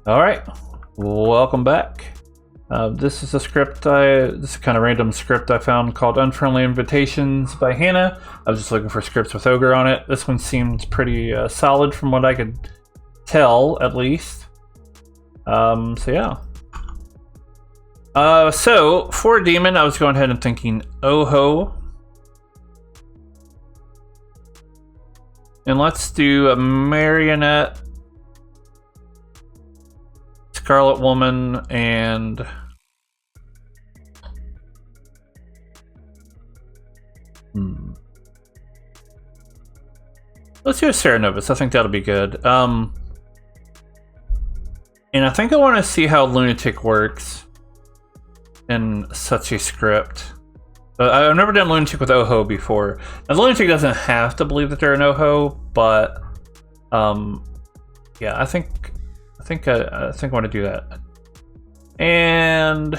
All right, welcome back. This is a script this is kind of random script I found called Unfriendly Invitations by Hannah. I was just looking for scripts with Ogre on it. This one seemed pretty solid from what I could tell, at least. So yeah. So for a demon, I was going ahead and thinking Oho. And let's do a marionette, Scarlet Woman, and let's do a Cerenovus. I think that'll be good. And I think I want to see how Lunatic works in such a script. I've never done Lunatic with Oho before. Now, Lunatic doesn't have to believe that they're an Oho, but yeah, I think I want to do that. And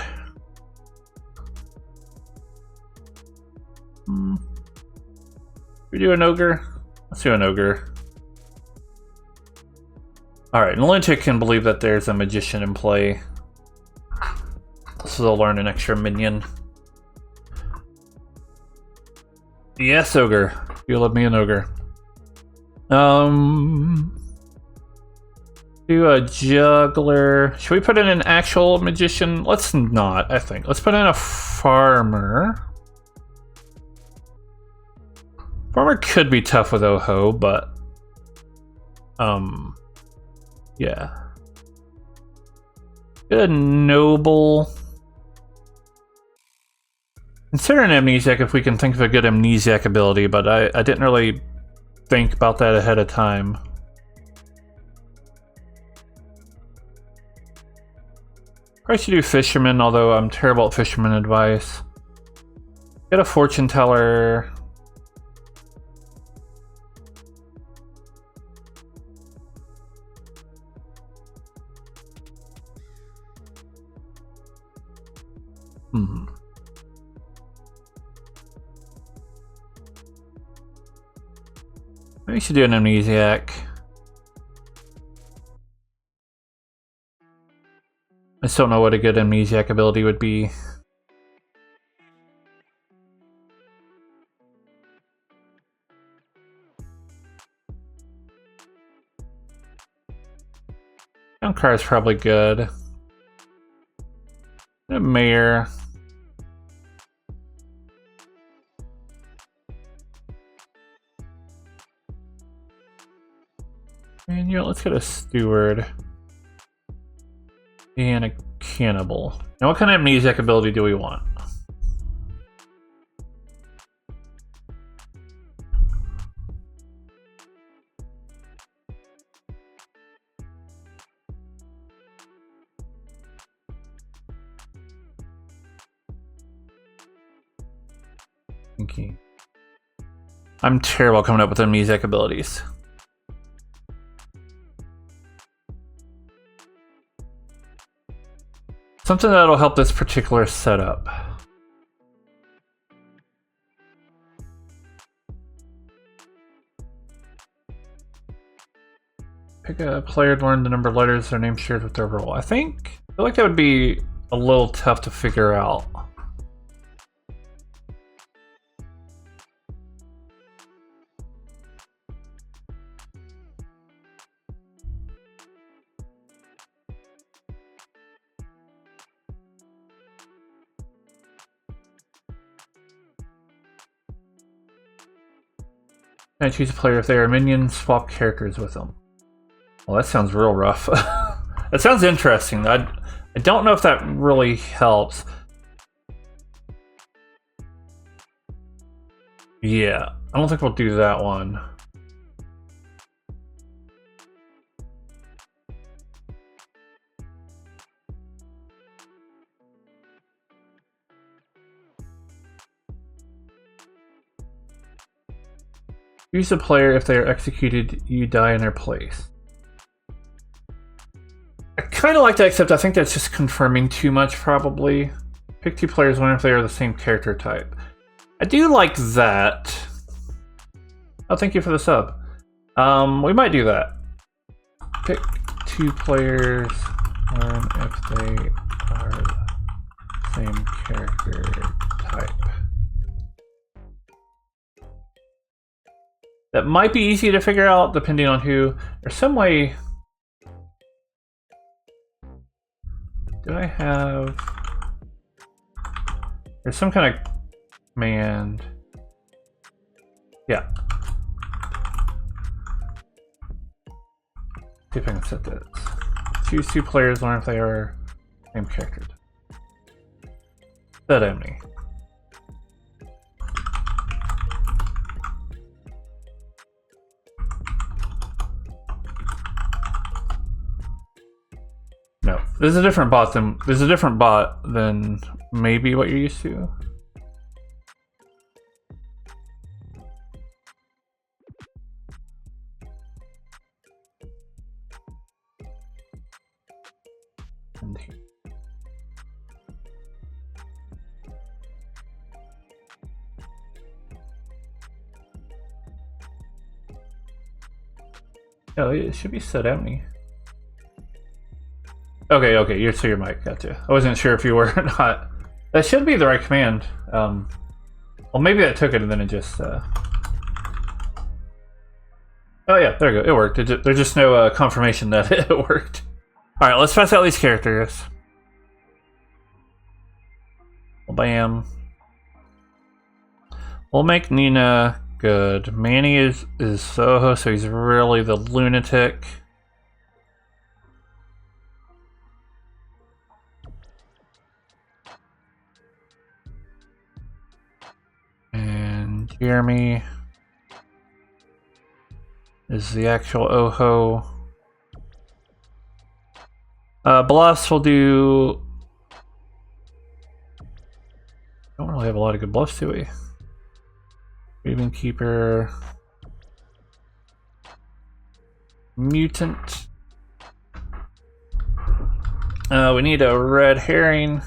we do an Ogre. Let's do an Ogre. All right, and Lunatic can believe that there's a Magician in play, so they'll learn an extra minion. Yes, Ogre. You love me an Ogre. Do a Juggler. Should we put in an actual Magician? Let's not, I think. Let's put in a Farmer. Farmer could be tough with Oho, but yeah. Good Noble. Consider an Amnesiac if we can think of a good Amnesiac ability, but I didn't really think about that ahead of time. Probably should do Fisherman, although I'm terrible at Fisherman advice. Get a Fortune Teller. Maybe we should do an Amnesiac. I still don't know what a good Amnesiac ability would be. Car is probably good. A Mayor. And you know, let's get a Steward. And a Cannibal. Now what kind of Amnesiac ability do we want? Thinking. I'm terrible coming up with Amnesiac abilities. Something that'll help this particular setup. Pick a player to learn the number of letters their name shared with their role. I feel like that would be a little tough to figure out. I choose a player if they are minions, swap characters with them. Well, that sounds real rough. It sounds interesting. I don't know if that really helps. Yeah, I don't think we'll do that one. Use a player if they are executed, you die in their place. I kind of like that, except I think that's just confirming too much, probably. Pick two players, one if they are the same character type. I do like that. Oh, thank you for the sub. We might do that. Pick two players learn if they are the same character type. That might be easy to figure out depending on who. There's some way. Do I have? There's some kind of command. Yeah. See if I can set this. Choose two players, learn if they are same character. Set empty. No, there's a different bot than maybe what you're used to. Oh, it should be set empty. Okay, you're so your mic, gotcha. I wasn't sure if you were or not. That should be the right command. Well, maybe that took it and then it just. Oh yeah, there we go. It worked. There's just no confirmation that it worked. All right, let's pass out these characters. Bam. We'll make Nina good. Manny is Soho, so he's really the lunatic. And Jeremy is the actual Oho. Bluffs will do. Don't really have a lot of good bluffs, do we? Raven Keeper. Mutant. We need a red herring.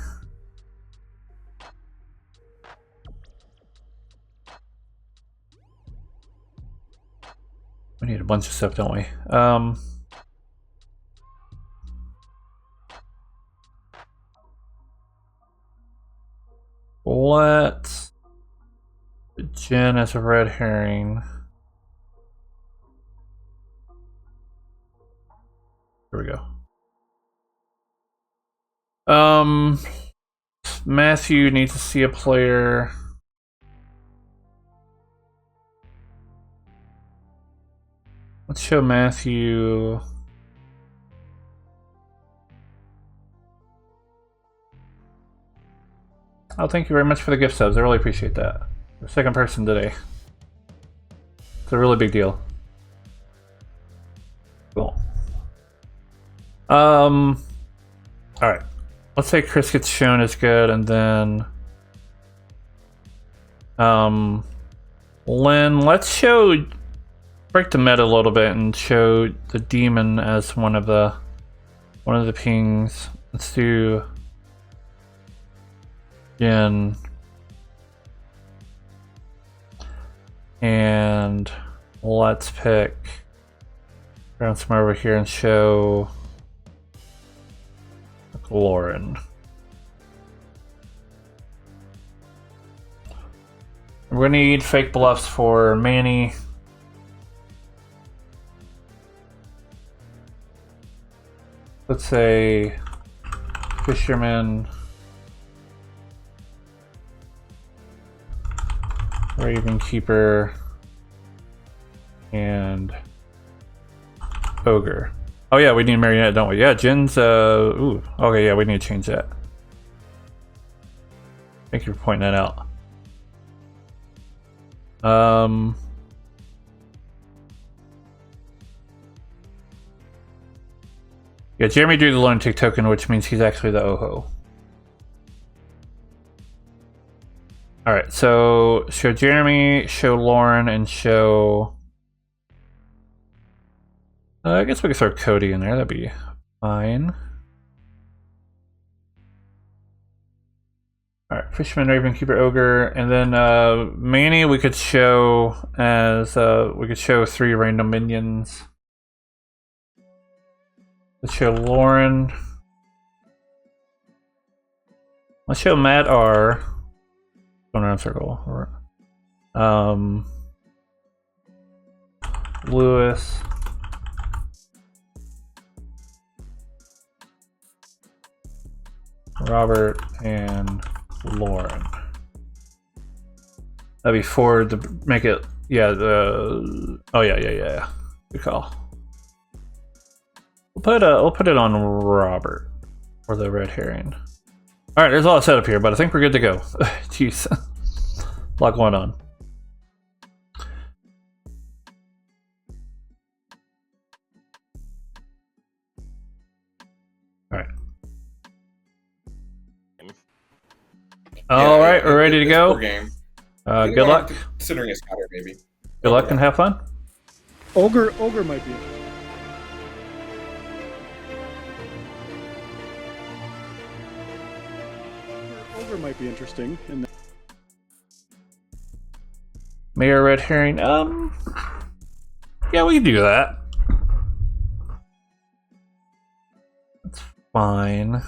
We need a bunch of stuff, don't we? Let's Jen as a red herring. Here we go. Matthew needs to see a player. Let's show Matthew. Oh, thank you very much for the gift subs. I really appreciate that. The second person today. It's a really big deal. Cool. Alright. Let's say Chris gets shown as good, and then Lynn, let's show break the meta a little bit and show the demon as one of the pings. Let's do Jen and let's pick around somewhere over here and show Lauren. We're gonna need fake bluffs for Manny. Let's say Fisherman, Raven Keeper, and Ogre. Oh yeah, we need Marionette, don't we? Yeah, Jin's, ooh, okay, yeah, we need to change that. Thank you for pointing that out. Yeah, Jeremy drew the lunatic token, which means he's actually the Oho. Alright, so show Jeremy, show Lauren, and show... I guess we could throw Cody in there, that'd be fine. Alright, Fisherman, Raven, Keeper, Ogre, and then Manny we could show as, we could show 3 random minions. Let's show Lauren Let's show Matt R. Going around circle. Lewis. Robert and Lauren. That'd be 4 to make it. Yeah. Oh yeah. Good call. We'll put it on Robert for the red herring. All right, there's a lot set up here, but I think we're good to go. Jeez, a lot going on. All right. All right, we're ready to go. Good luck. Considering a scatter, maybe. Good luck and have fun. Ogre might be. Ogre might be interesting. Mayor red herring. Yeah, we can do that. That's fine.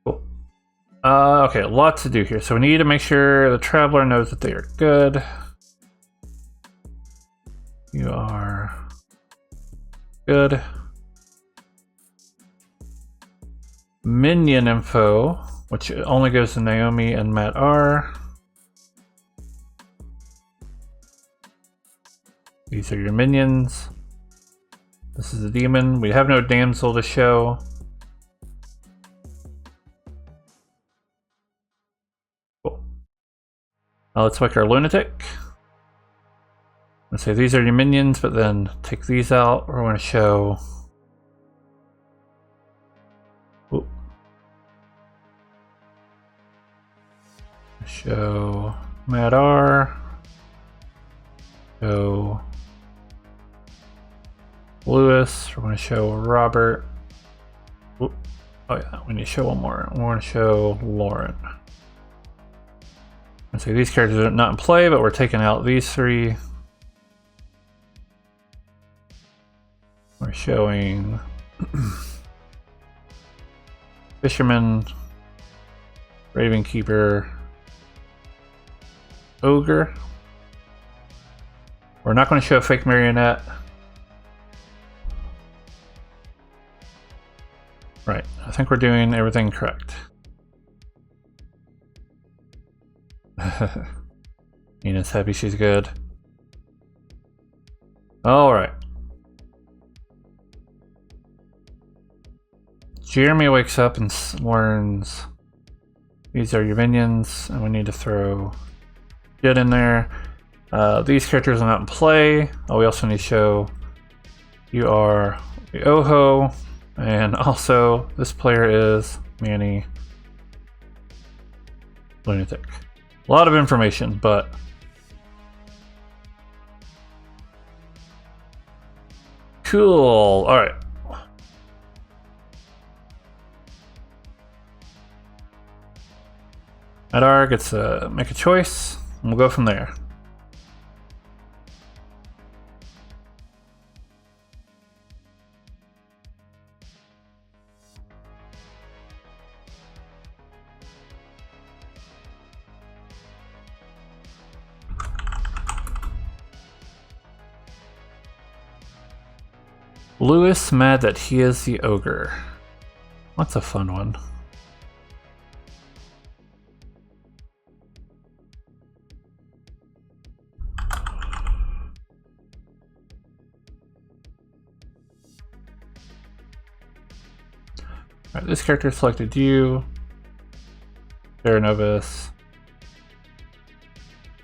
Cool. Okay, a lot to do here. So we need to make sure the traveler knows that they are good. You are good. Minion info, which only goes to Naomi and Matt R. These are your minions. This is a demon. We have no damsel to show. Cool. Let's make our lunatic. Let's say these are your minions, but then take these out. We're going to show. Whoop. Show Matt R. Show Lewis. We're going to show Robert. Whoop. Oh yeah, we need to show one more. We're going to show Lauren. And so these characters are not in play, but we're taking out these 3. We're showing Fisherman, Ravenkeeper, Ogre. We're not going to show a fake marionette. Right, I think we're doing everything correct. Nina's happy she's good. Alright. Jeremy wakes up and learns these are your minions, and we need to throw Jed in there. These characters are not in play. Oh, we also need to show you are the Oho, and also this player is Manny Lunatic. A lot of information, but cool. All right. Adar gets to make a choice, and we'll go from there. Lewis mad that he is the ogre. That's a fun one. Alright, this character selected you, Terranovis,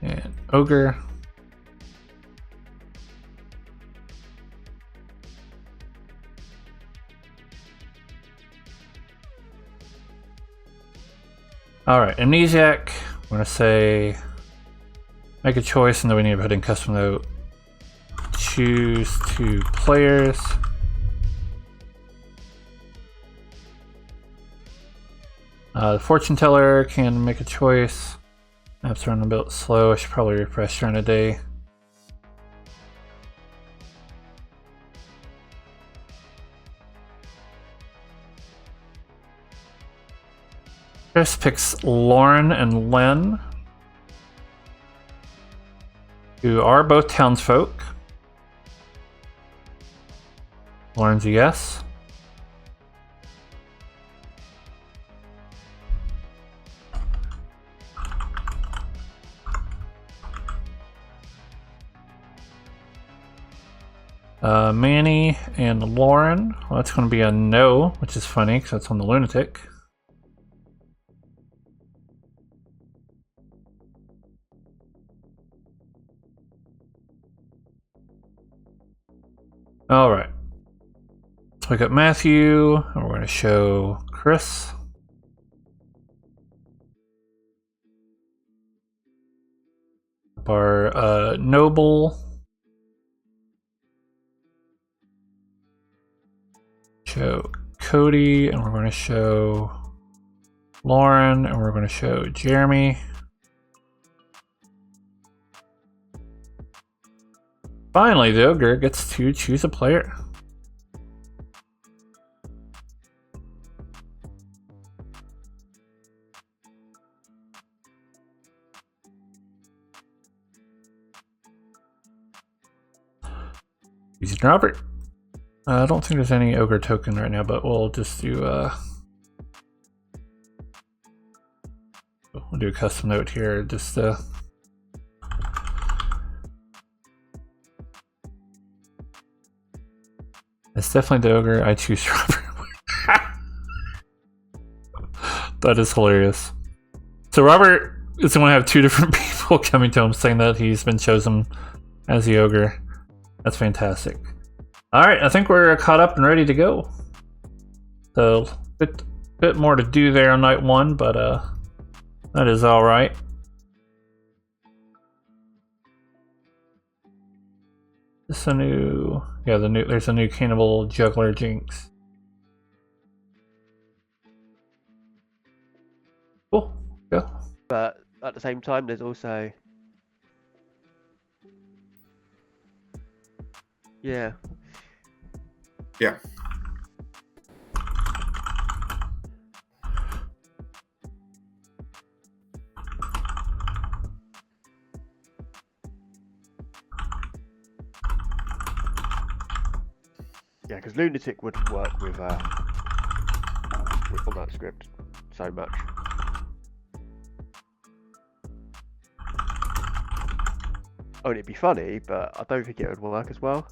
and Ogre. Alright, Amnesiac, I'm going to say make a choice, and then we need to put in custom note. Choose 2 players. The fortune teller can make a choice. App's running a bit slow. I should probably refresh during the day. Chris picks Lauren and Len, who are both townsfolk. Lauren's a yes. Manny and Lauren. Well, that's going to be a no, which is funny because that's on the lunatic. All right. Let's look at Matthew, and we're going to show Chris. Our Noble. Show Cody, and we're going to show Lauren, and we're going to show Jeremy. Finally, the ogre gets to choose a player. Using Robert. I don't think there's any ogre token right now, but we'll just do we'll do a custom note here. Just it's definitely the ogre. I choose Robert. That is hilarious. So Robert is going to have two different people coming to him saying that he's been chosen as the ogre. That's fantastic. All right, I think we're caught up and ready to go. So, bit more to do there on night one, but that is all right. This a new, yeah, there's a new Cannibal Juggler Jinx. Cool, yeah. But at the same time, there's also, yeah. Yeah. Yeah, because Lunatic would work with on that script so much. Oh, it'd be funny, but I don't think it would work as well.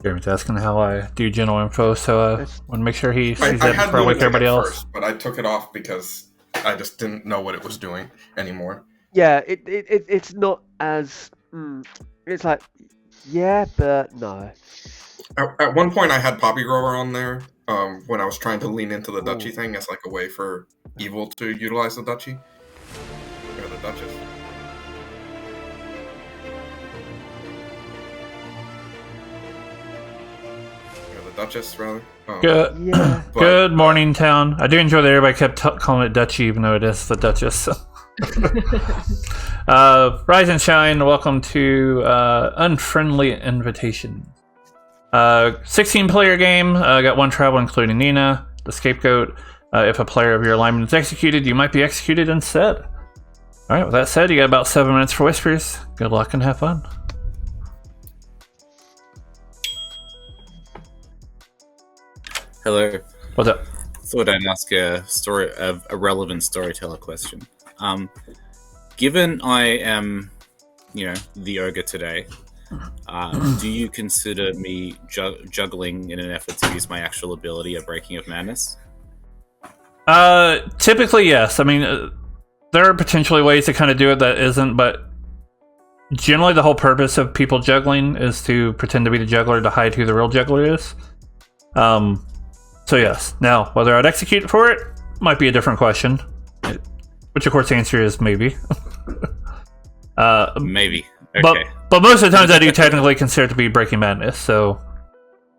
Jeremy's asking how I do general info, so I want to make sure he sees that had before I wake Lunatic everybody at else. first, but I took it off because I just didn't know what it was doing anymore. Yeah, it's not as it's like, yeah, but no. At one point, I had Poppy Grower on there when I was trying to lean into the Duchy thing as like a way for Evil to utilize the Duchy. Or the Duchess. Or the Duchess, rather. Good, Yeah. good morning, town. I do enjoy that everybody kept calling it Duchy, even though it is the Duchess. Rise and shine. Welcome to Unfriendly Invitation. 16-player game. Got one travel, including Nina, the scapegoat. If a player of your alignment is executed, you might be executed instead. All right. With that said, you got about 7 minutes for whispers. Good luck and have fun. Hello. What's up? Thought I'd ask a relevant storyteller question. Given I am, the ogre today, do you consider me juggling in an effort to use my actual ability at Breaking of Madness? Typically, yes. I mean, there are potentially ways to kind of do it that isn't, but generally the whole purpose of people juggling is to pretend to be the juggler to hide who the real juggler is. So yes. Now, whether I'd execute for it might be a different question, which of course the answer is maybe. Maybe. Okay. But most of the times I do technically consider it to be Breaking Madness, so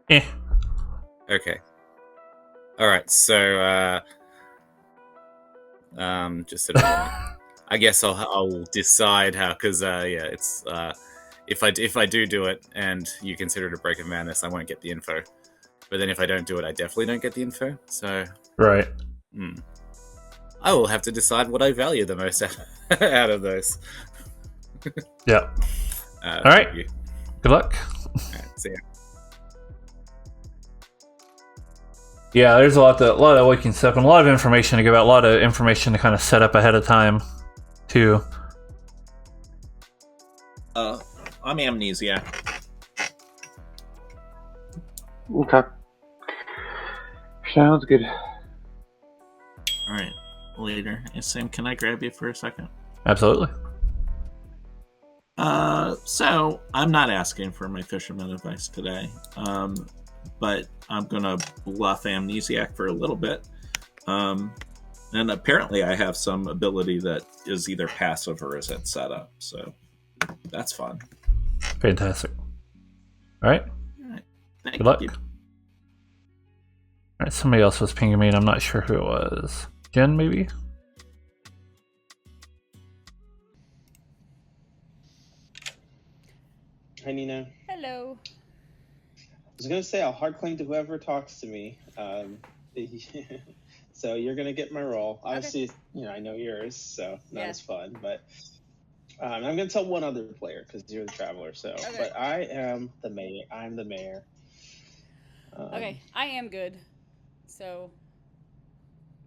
Okay. All right. So, just sort of, I guess I'll decide how, because it's if I do it and you consider it a Break of Madness, I won't get the info. but then if I don't do it, I definitely don't get the info. So Right. I will have to decide what I value the most out of those. Yeah. All right. Good luck. See ya. Yeah, there's a lot of waking stuff and a lot of information to give out, a lot of information to kind of set up ahead of time, too. I'm Amnesiac. Okay. Sounds good. All right, later. Hey, Sam, can I grab you for a second? Absolutely. So I'm not asking for my fisherman advice today, but I'm gonna bluff Amnesiac for a little bit. And apparently, I have some ability that is either passive or is at setup, so that's fun. Fantastic. All right. Thank Good luck. you. All right. Somebody else was pinging me, and I'm not sure who it was. Jen, maybe? Hi, Nina. Hello. I was gonna say I'll hard claim to whoever talks to me. So you're gonna get my role. Obviously, I know yours, so not as fun. But I'm gonna tell one other player because you're the traveler. So, but I am the mayor. I'm the mayor. Okay, I am good. So,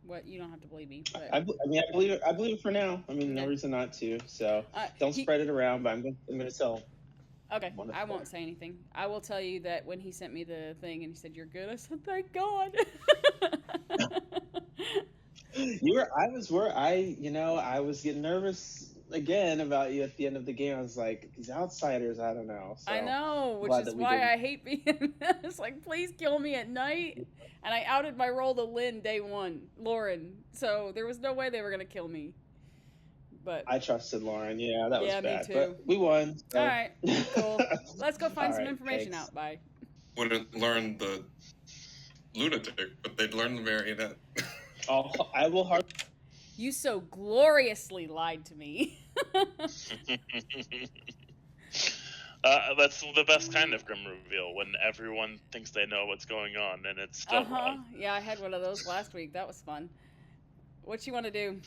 what? You don't have to believe me. But... I believe it. I believe it for now. I mean, no reason not to. So don't spread it around. But I'm gonna tell. Okay, I won't say anything. I will tell you that when he sent me the thing and he said, "You're good," I said, "Thank God." I was getting nervous again about you at the end of the game. I was like, these outsiders, I don't know. So I know, which is why I hate being. It's like, please kill me at night. And I outed my role to Lynn day one, Lauren. So there was no way they were gonna kill me. But I trusted Lauren. Yeah, that was bad. Me too. But we won. So. All right, cool. Let's go find some information out. Bye. Wouldn't learn the lunatic, but they'd learn the marionette. Oh, I will hard. You so gloriously lied to me. That's the best kind of grim reveal, when everyone thinks they know what's going on and it's still wrong. Yeah, I had one of those last week. That was fun. What you want to do?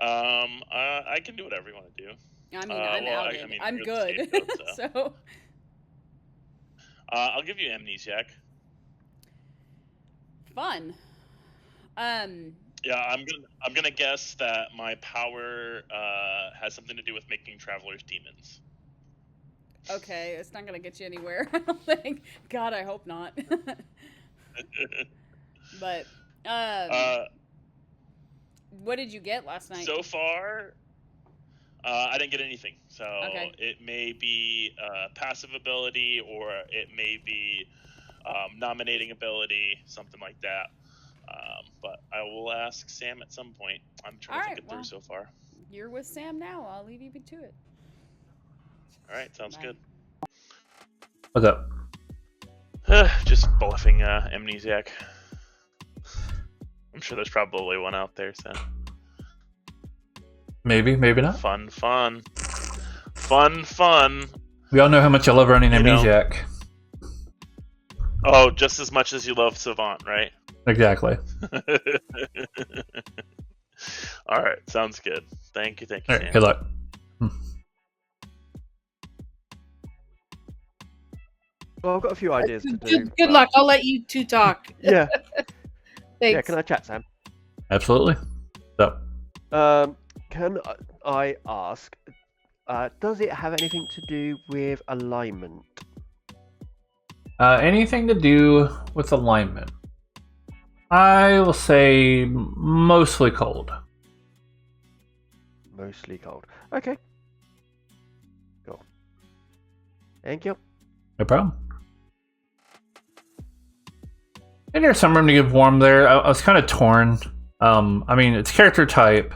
I can do whatever you want to do. I mean, I'm outed. I'm good. So. I'll give you Amnesiac. Fun. Yeah, I'm gonna guess that my power has something to do with making travelers demons. Okay, it's not gonna get you anywhere, I don't think. God, I hope not. But what did you get last night? So far, I didn't get anything. So it may be passive ability, or it may be nominating ability, something like that. But I will ask Sam at some point. I'm trying to think it through so far. You're with Sam now. I'll leave you to it. All right, sounds good. What's up? Just bluffing Amnesiac. I'm sure there's probably one out there, so. Maybe, maybe not. Fun. We all know how much I love running Amnesiac. Oh, just as much as you love Savant, right? Exactly. All right, sounds good. Thank you, All Sam. right, good luck. Well, I've got a few ideas to do. Good luck. I'll let you two talk. Yeah. Thanks. Yeah, can I chat, Sam? Absolutely. So. Can I ask, does it have anything to do with alignment? Anything to do with alignment? I will say mostly cold. Mostly cold. Okay. Cool. Thank you. No problem. And there's some room to give warm there. I was kind of torn. I mean, it's character type,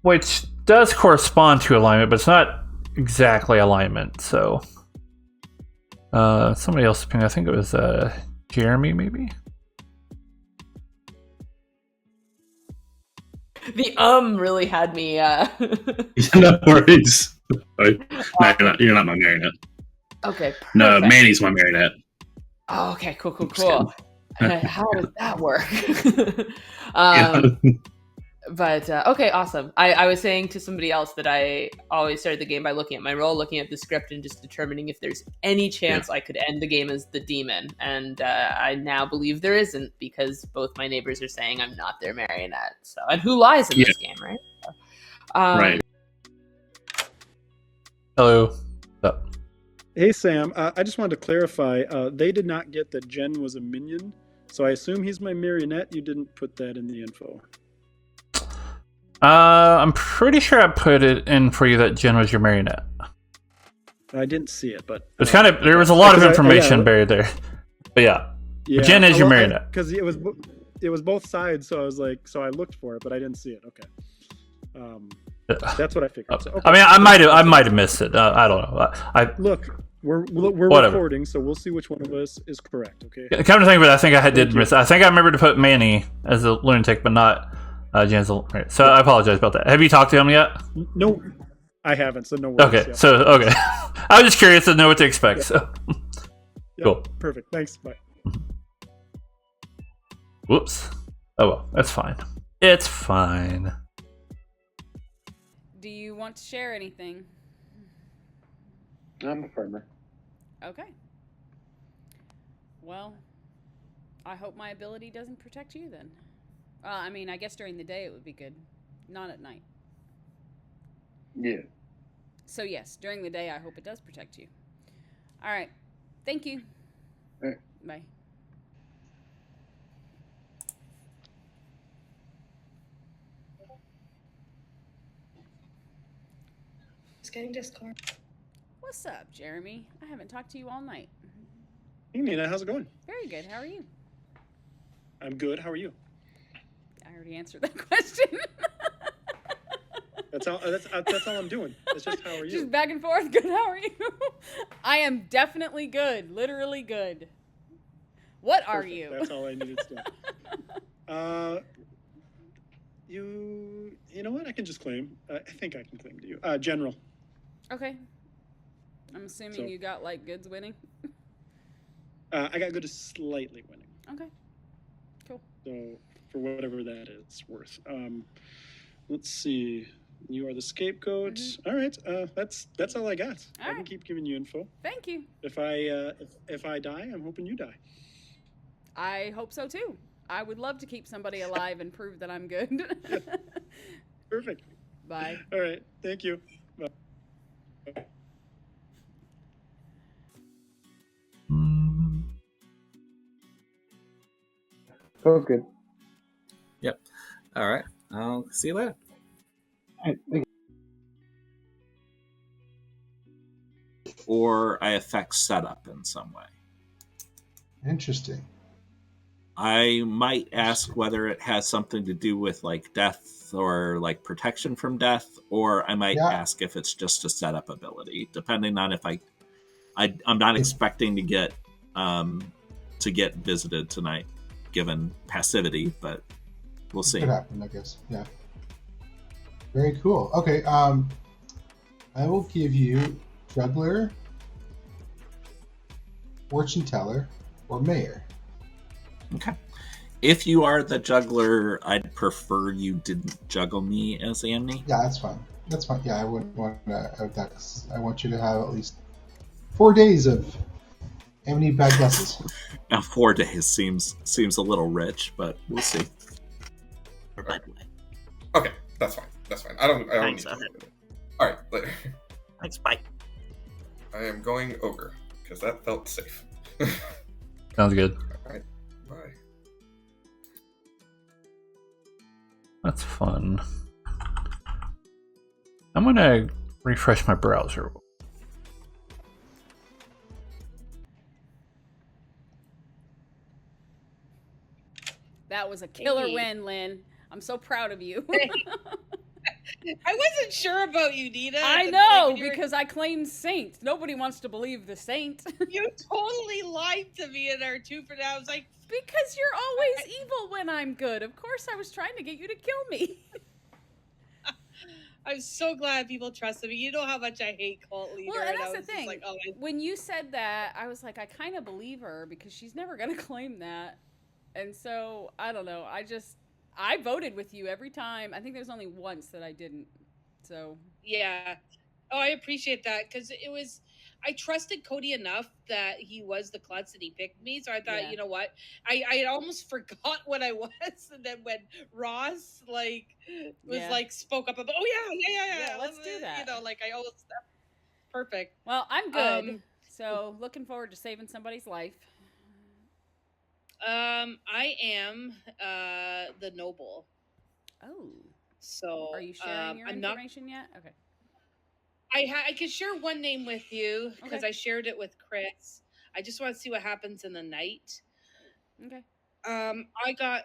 which does correspond to alignment, but it's not exactly alignment. So, somebody else pinged. I think it was Jeremy, maybe. The really had me. No worries. No, you're not my marionette. Okay. Perfect. No, Manny's my marionette. Oh, okay. Cool. How does that work? But okay, awesome. I was saying to somebody else that I always start the game by looking at my role, looking at the script, and just determining if there's any chance I could end the game as the demon. And I now believe there isn't, because both my neighbors are saying I'm not their marionette. So, and who lies in this game, right? Right. Hello. Hey, Sam. I just wanted to clarify. They did not get that Jen was a minion, so I assume he's my marionette. You didn't put that in the info. I'm pretty sure I put it in for you that Jen was your marionette. I didn't see it, but It's kind of there was a lot of information buried there. But yeah, Jen is your marionette. Because it was both sides, so I was like, so I looked for it, but I didn't see it. Okay, that's what I figured. So, okay. I mean, I might have missed it. I don't know. Look, we're recording, so we'll see which one of us is correct. Okay. Come to think of it, I think I did miss it. I think I remember to put Manny as a lunatic, but not Jen's. So I apologize about that. Have you talked to him yet? No, I haven't. So no worries. Okay. Yeah. So okay, I was just curious to know what to expect. Yeah. So cool. Perfect. Thanks. Bye. Whoops. Oh well, that's fine. It's fine. Do you want to share anything? I'm a farmer. Okay. Well, I hope my ability doesn't protect you then. I mean, I guess during the day it would be good, not at night. Yeah. So yes, during the day I hope it does protect you. All right. Thank you. All right. Bye. Just getting Discord. What's up, Jeremy? I haven't talked to you all night. Hey, Nina, how's it going? Very good. How are you? I'm good. How are you? I already answered that question. That's all I'm doing. It's just how are you? Just back and forth. Good. How are you? I am definitely good. Literally good. What are you? That's all I needed to know. You know what? I can just claim. I think I can claim to you. General. Okay. I'm assuming you got like goods winning. I got good as slightly winning. Okay. Cool. So for whatever that is worth. Let's see. You are the scapegoat. Mm-hmm. All right. That's all I got. All I can keep giving you info. Thank you. If I die, I'm hoping you die. I hope so too. I would love to keep somebody alive and prove that I'm good. Perfect. Bye. All right. Thank you. Bye. Oh, good. Yep. All right. I'll see you later. Or I affect setup in some way. Interesting. I might ask whether it has something to do with like death or like protection from death, or I might ask if it's just a setup ability, depending on if I'm not expecting to get visited tonight, given passivity, but we'll see. Could happen, I guess. Yeah. Very cool. Okay. I will give you juggler, fortune teller, or mayor. Okay. If you are the juggler, I'd prefer you didn't juggle me as Amni. Yeah, that's fine. That's fine. Yeah, I wouldn't want to. I want you to have at least 4 days of Amni bad guesses. Now, 4 days seems a little rich, but we'll see. Okay, that's fine. That's fine. I don't need to. All right, later. Thanks. Bye. I am going ogre because that felt safe. Sounds good. All right. Bye. That's fun. I'm gonna refresh my browser. That was a killer win, Lynn. I'm so proud of you. I wasn't sure about you, Nina. I know, because I claimed saint. Nobody wants to believe the saint. You totally lied to me in our 2 for now. I was like, because you're always evil when I'm good. Of course I was trying to get you to kill me. I'm so glad people trusted me. You know how much I hate cult leader. Well, and that's I the was just thing. like, oh, When you said that, I was like, I kind of believe her because she's never going to claim that. And so, I don't know. I voted with you every time. I think there's only once that I didn't. So. Yeah. Oh, I appreciate that because I trusted Cody enough that he was the klutz and he picked me. So I thought, you know what? I had almost forgot what I was. And then when Ross spoke up about, oh yeah, let's do that. You know, like I almost, perfect. Well, I'm good. So looking forward to saving somebody's life. I am the noble. Oh. So are you sharing your information yet? Okay. I could share one name with you because I shared it with Chris. I just want to see what happens in the night. Okay. I got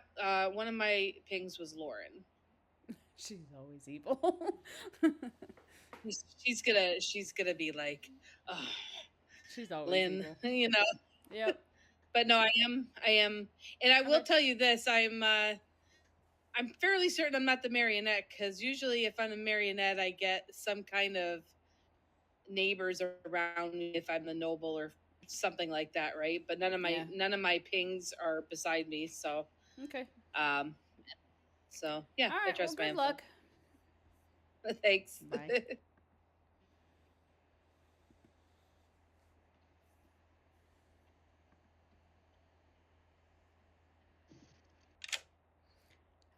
one of my pings was Lauren. She's always evil. she's gonna be like, oh, she's always Lynn, evil. You know. Yep. But no, I am, and I will tell you this: I'm fairly certain I'm not the marionette because usually if I'm a marionette, I get some kind of neighbors around me if I'm the noble or something like that, right? But none of my pings are beside me, so okay. So yeah, right, I trust good luck. Thanks. Bye.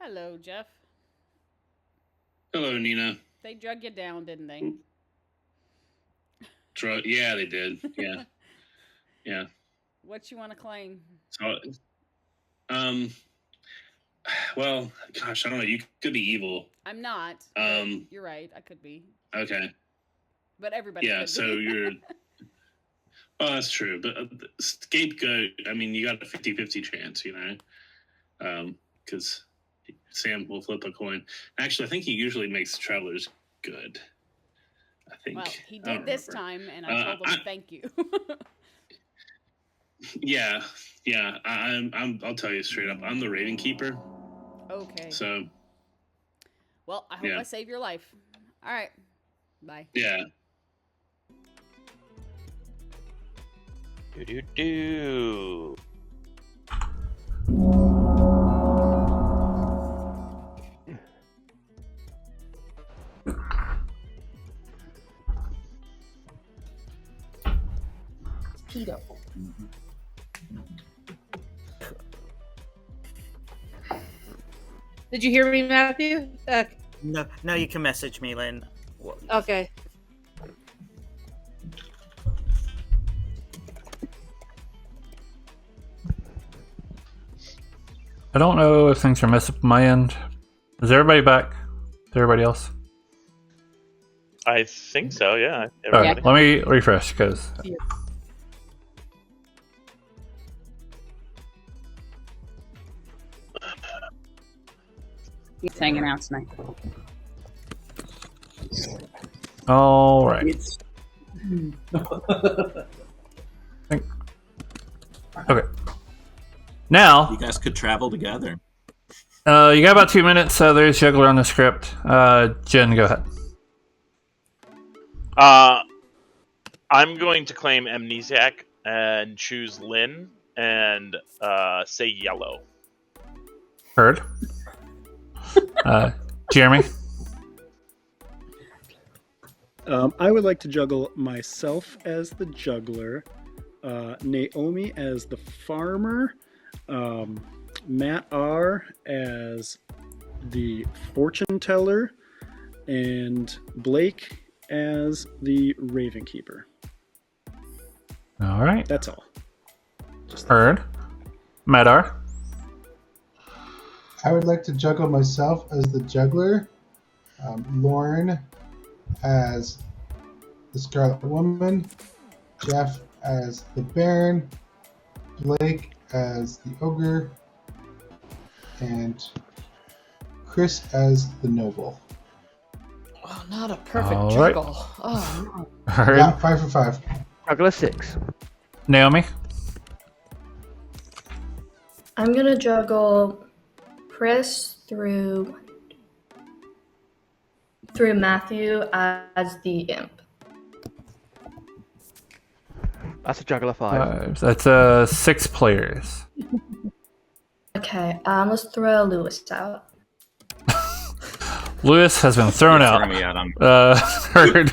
Hello, Jeff. Hello, Nina. They drug you down, didn't they? Yeah, they did. Yeah. Yeah. What you want to claim? So, well, gosh, I don't know. You could be evil. I'm not. You're right. I could be. Okay. But everybody. Yeah. So you're. Well, that's true. But scapegoat. I mean, you got a 50-50 chance, you know, because Sam will flip a coin. Actually, I think he usually makes travelers good. I think. Well, he did this time, and I told him thank you. Yeah. I'll tell you straight up. I'm the Raven Keeper. Okay. So. Well, I hope I save your life. All right. Bye. Yeah. Do. Pedo. Did you hear me, Matthew? No, you can message me, Lynn. Okay. I don't know if things are messed up on my end. Is everybody back? Is everybody else? I think so, yeah. Alright, let me refresh because. He's hanging out tonight. All right. Okay. Now you guys could travel together. You got about 2 minutes. There's Juggler on the script. Jen, go ahead. I'm going to claim Amnesiac and choose Lynn and say yellow. Heard. Jeremy? I would like to juggle myself as the juggler, Naomi as the farmer, Matt R as the fortune teller, and Blake as the raven keeper. All right. That's all. Heard. Matt R? I would like to juggle myself as the juggler, Lauren as the Scarlet Woman, Jeff as the Baron, Blake as the Ogre, and Chris as the Noble. Oh, not a perfect All right. juggle. Oh, no. Heard. Yeah, 5 for 5. Juggler 6. Naomi? I'm gonna juggle Chris through through Matthew as the imp. That's a juggler 5. That's 6 players. Okay, let's throw Lewis out. Lewis has been thrown out. Throw me out, I'm- Heard.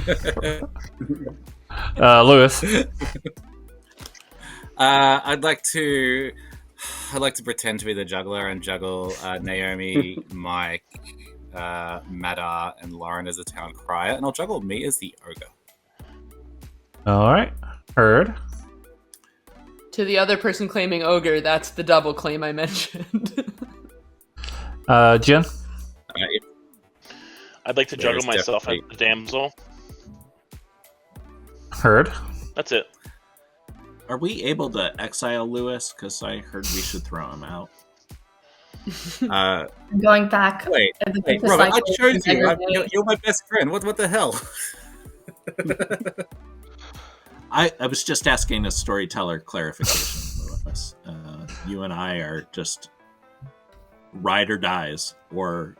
Lewis. I'd like to pretend to be the juggler and juggle Naomi, Mike, Madar, and Lauren as the town crier, and I'll juggle me as the ogre. All right. Heard. To the other person claiming ogre, that's the double claim I mentioned. Jen. I'd like to juggle myself as the damsel. Heard. That's it. Are we able to exile Lewis? Because I heard we should throw him out. I'm going back. Wait, Robert, I chose you. You're my best friend. What the hell? I was just asking a storyteller clarification, Lewis. You and I are just ride or dies, or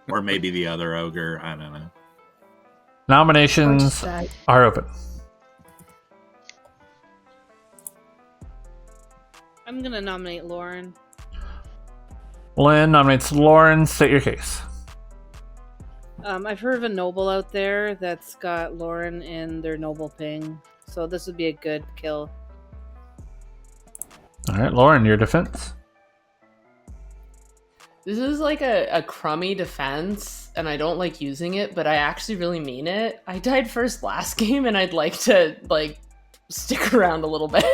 or maybe the other ogre. I don't know. Nominations are open. I'm gonna nominate Lauren. Lynn nominates Lauren. State your case. I've heard of a noble out there that's got Lauren in their noble ping, so this would be a good kill. All right, Lauren, your defense. This is like a crummy defense, and I don't like using it, but I actually really mean it. I died first last game, and I'd like to stick around a little bit.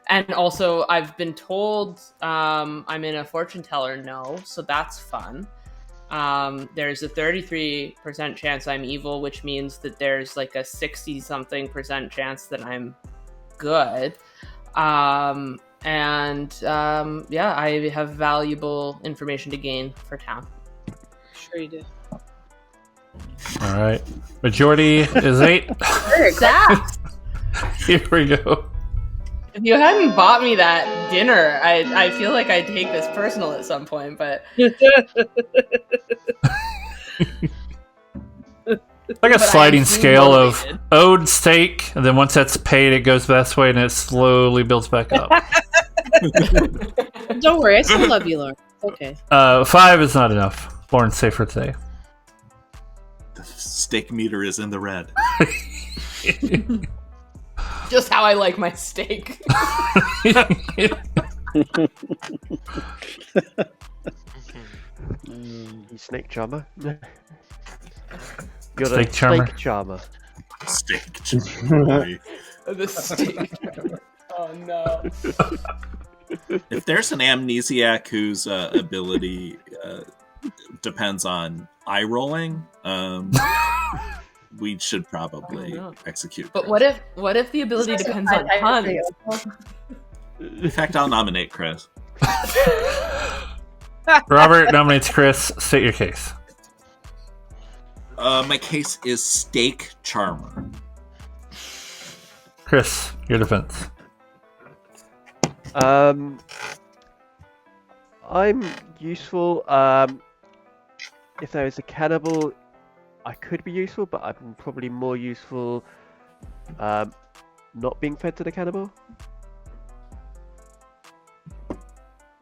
And also, I've been told I'm in a fortune teller so that's fun. There's a 33% chance I'm evil, which means that there's like a 60-something% chance that I'm good. Yeah, I have valuable information to gain for town. Sure you do. All right. Majority is 8. Exact. Here we go. If you hadn't bought me that dinner, I feel like I'd take this personal at some point, but... Like a sliding scale of owed steak, and then once that's paid, it goes that way, and it slowly builds back up. Don't worry, I still love you, Lauren. Okay. 5 is not enough. Lauren's safe for today. The steak meter is in the red. Just how I like my steak. Snake charmer. You're Steak the charmer. steak charmer. Steak charmer. The steak. Oh no. If there's an amnesiac whose ability depends on eye rolling, we should probably execute. But what if the ability depends on puns? In fact, I'll nominate Chris. Robert nominates Chris. State your case. My case is steak charmer. Chris, your defense. I'm useful. If there is a cannibal, I could be useful, but I'm probably more useful not being fed to the cannibal.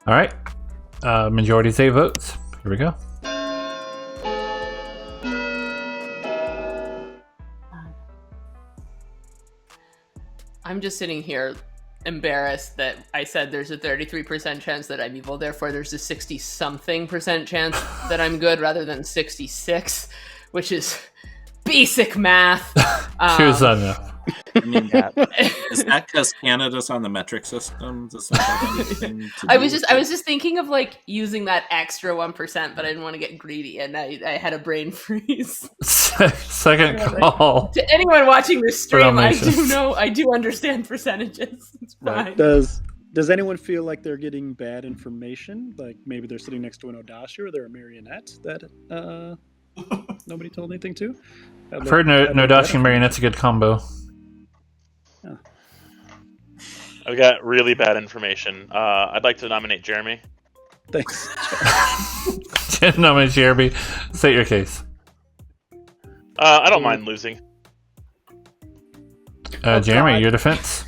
All right. Majority say votes. Here we go. I'm just sitting here embarrassed that I said there's a 33% chance that I'm evil, therefore there's a 60-something% chance that I'm good rather than 66, which is basic math. Choose enough. I mean, is that because Canada's on the metric system? Does that have anything to I do was with just thinking of using that extra 1%, but I didn't want to get greedy, and I had a brain freeze. Second call. To anyone watching this stream, I Donations. do understand percentages. It's fine. Does anyone feel like they're getting bad information? Like maybe they're sitting next to an Odashi or they're a marionette that nobody told anything to? I've heard Nodashi and Marionette's a good combo. I've got really bad information. I'd like to nominate Jeremy. Thanks. Jen nominates Jeremy. State your case. I don't mind losing. Jeremy, your defense.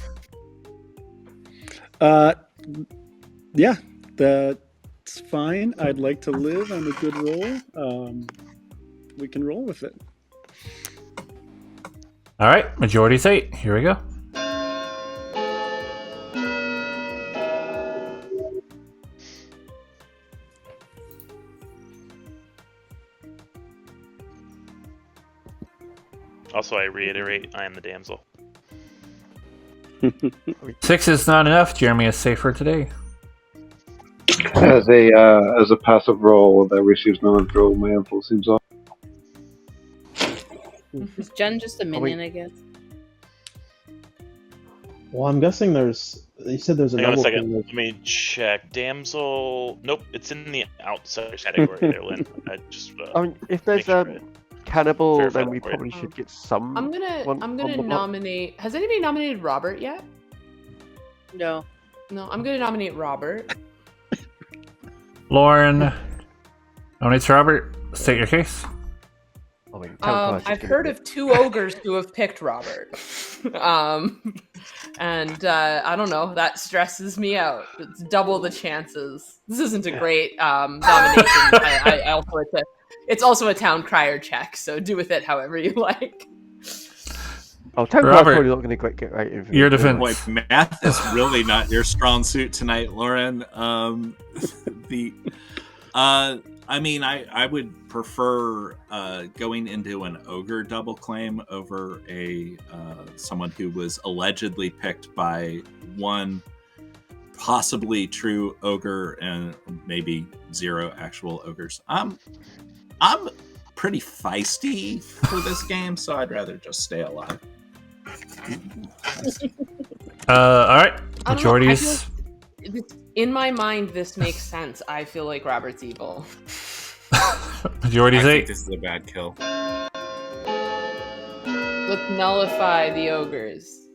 Yeah, that's fine. I'd like to live on a good roll. We can roll with it. All right, majority's 8. Here we go. Also, I reiterate, I am the damsel. 6 is not enough. Jeremy is safer today. As a passive roll that receives no info, my info seems off. Is Jen just a minion, I guess? Well, I'm guessing there's. You said there's a Hang on a double second. thing. Let me check. Damsel. Nope, it's in the outsiders category there, Lynn. I just. If there's cannibal, Verify then we that for you. probably should get some. I'm gonna nominate. Has anybody nominated Robert yet? No. No, I'm gonna nominate Robert. Lauren nominates Robert. State your case. I've heard of 2 ogres who have picked Robert. And I don't know, that stresses me out. It's double the chances. This isn't a great nomination. I also it's also a town crier check, so do with it however you like. Oh, town crier's probably not going to get right in. Your defense. Boy, math is really not your strong suit tonight, Lauren. I mean, I would prefer going into an ogre double claim over a someone who was allegedly picked by one possibly true ogre and maybe 0 actual ogres. I'm pretty feisty for this game, so I'd rather just stay alive. All right, I don't know, majority I is. feel like in my mind, this makes sense. I feel like Robert's evil. Majority's I 8. think this is a bad kill. Let's nullify the ogres.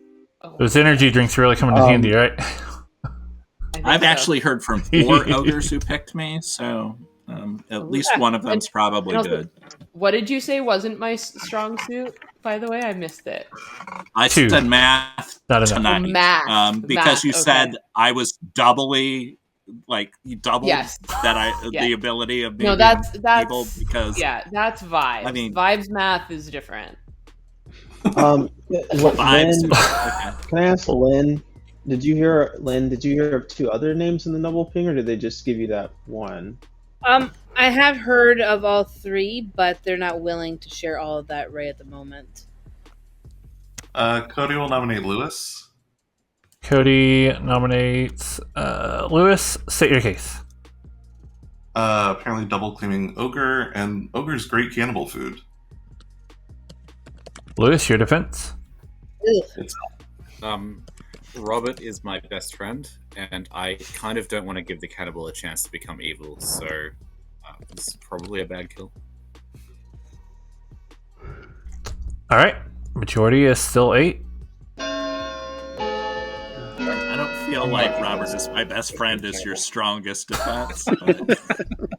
Those energy drinks really come in handy, right? I've actually heard from 4 ogres who picked me, so at least one of them's probably good. What did you say wasn't my strong suit? By the way, I missed it. I said math Not enough. tonight. Math. Because Math, you okay. said I was doubly, like, you doubled Yes. the ability of being No, that's evil because yeah, that's vibes. I mean- vibes math is different. Lynn, Vibes. can I ask Lynn? Did you hear of 2 other names in the double ping, or did they just give you that one? I have heard of all 3, but they're not willing to share all of that right at the moment. Cody will nominate Lewis. Cody nominates Lewis. State your case. Apparently double claiming ogre, and ogre's great cannibal food. Lewis, your defense. Robert is my best friend, and I kind of don't want to give the cannibal a chance to become evil, so this is probably a bad kill. All right, majority is still 8. I don't feel like Robert is my best friend is your strongest defense.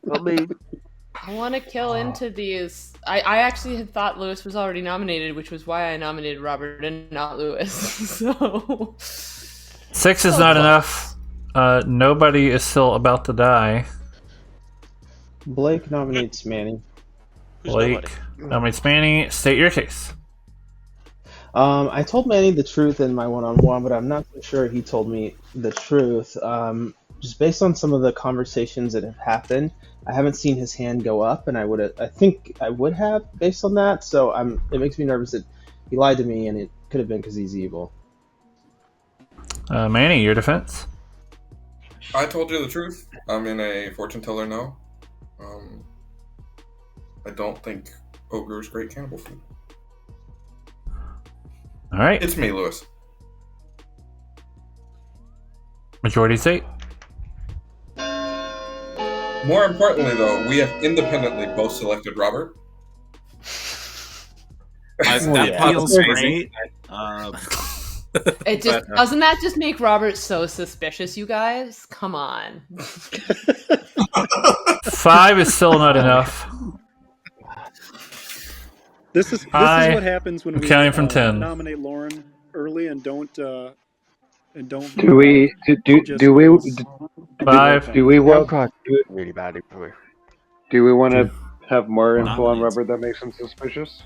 But... I want to kill into these. I actually had thought Lewis was already nominated, which was why I nominated Robert and not Lewis. So 6 is not enough. Nobody is still about to die. Blake nominates Manny. Blake nominates Manny. State your case. I told Manny the truth in my one-on-one, but I'm not so sure he told me the truth. Just based on some of the conversations that have happened, I haven't seen his hand go up, and I think I would have based on that. So it makes me nervous that he lied to me, and it could have been because he's evil. Manny, your defense. I told you the truth. I'm in a fortune teller now. I don't think ogre's great cannibal food. All right. It's me, Lewis. Majority's 8. More importantly, though, we have independently both selected Robert. That feels great. It just But, doesn't that just make Robert so suspicious, you guys? Come on. 5 is still not enough. This is I'm what happens when we counting from 10. nominate Lauren early and don't. Do we really bad for. Do we want to have more info on Robert that makes him suspicious?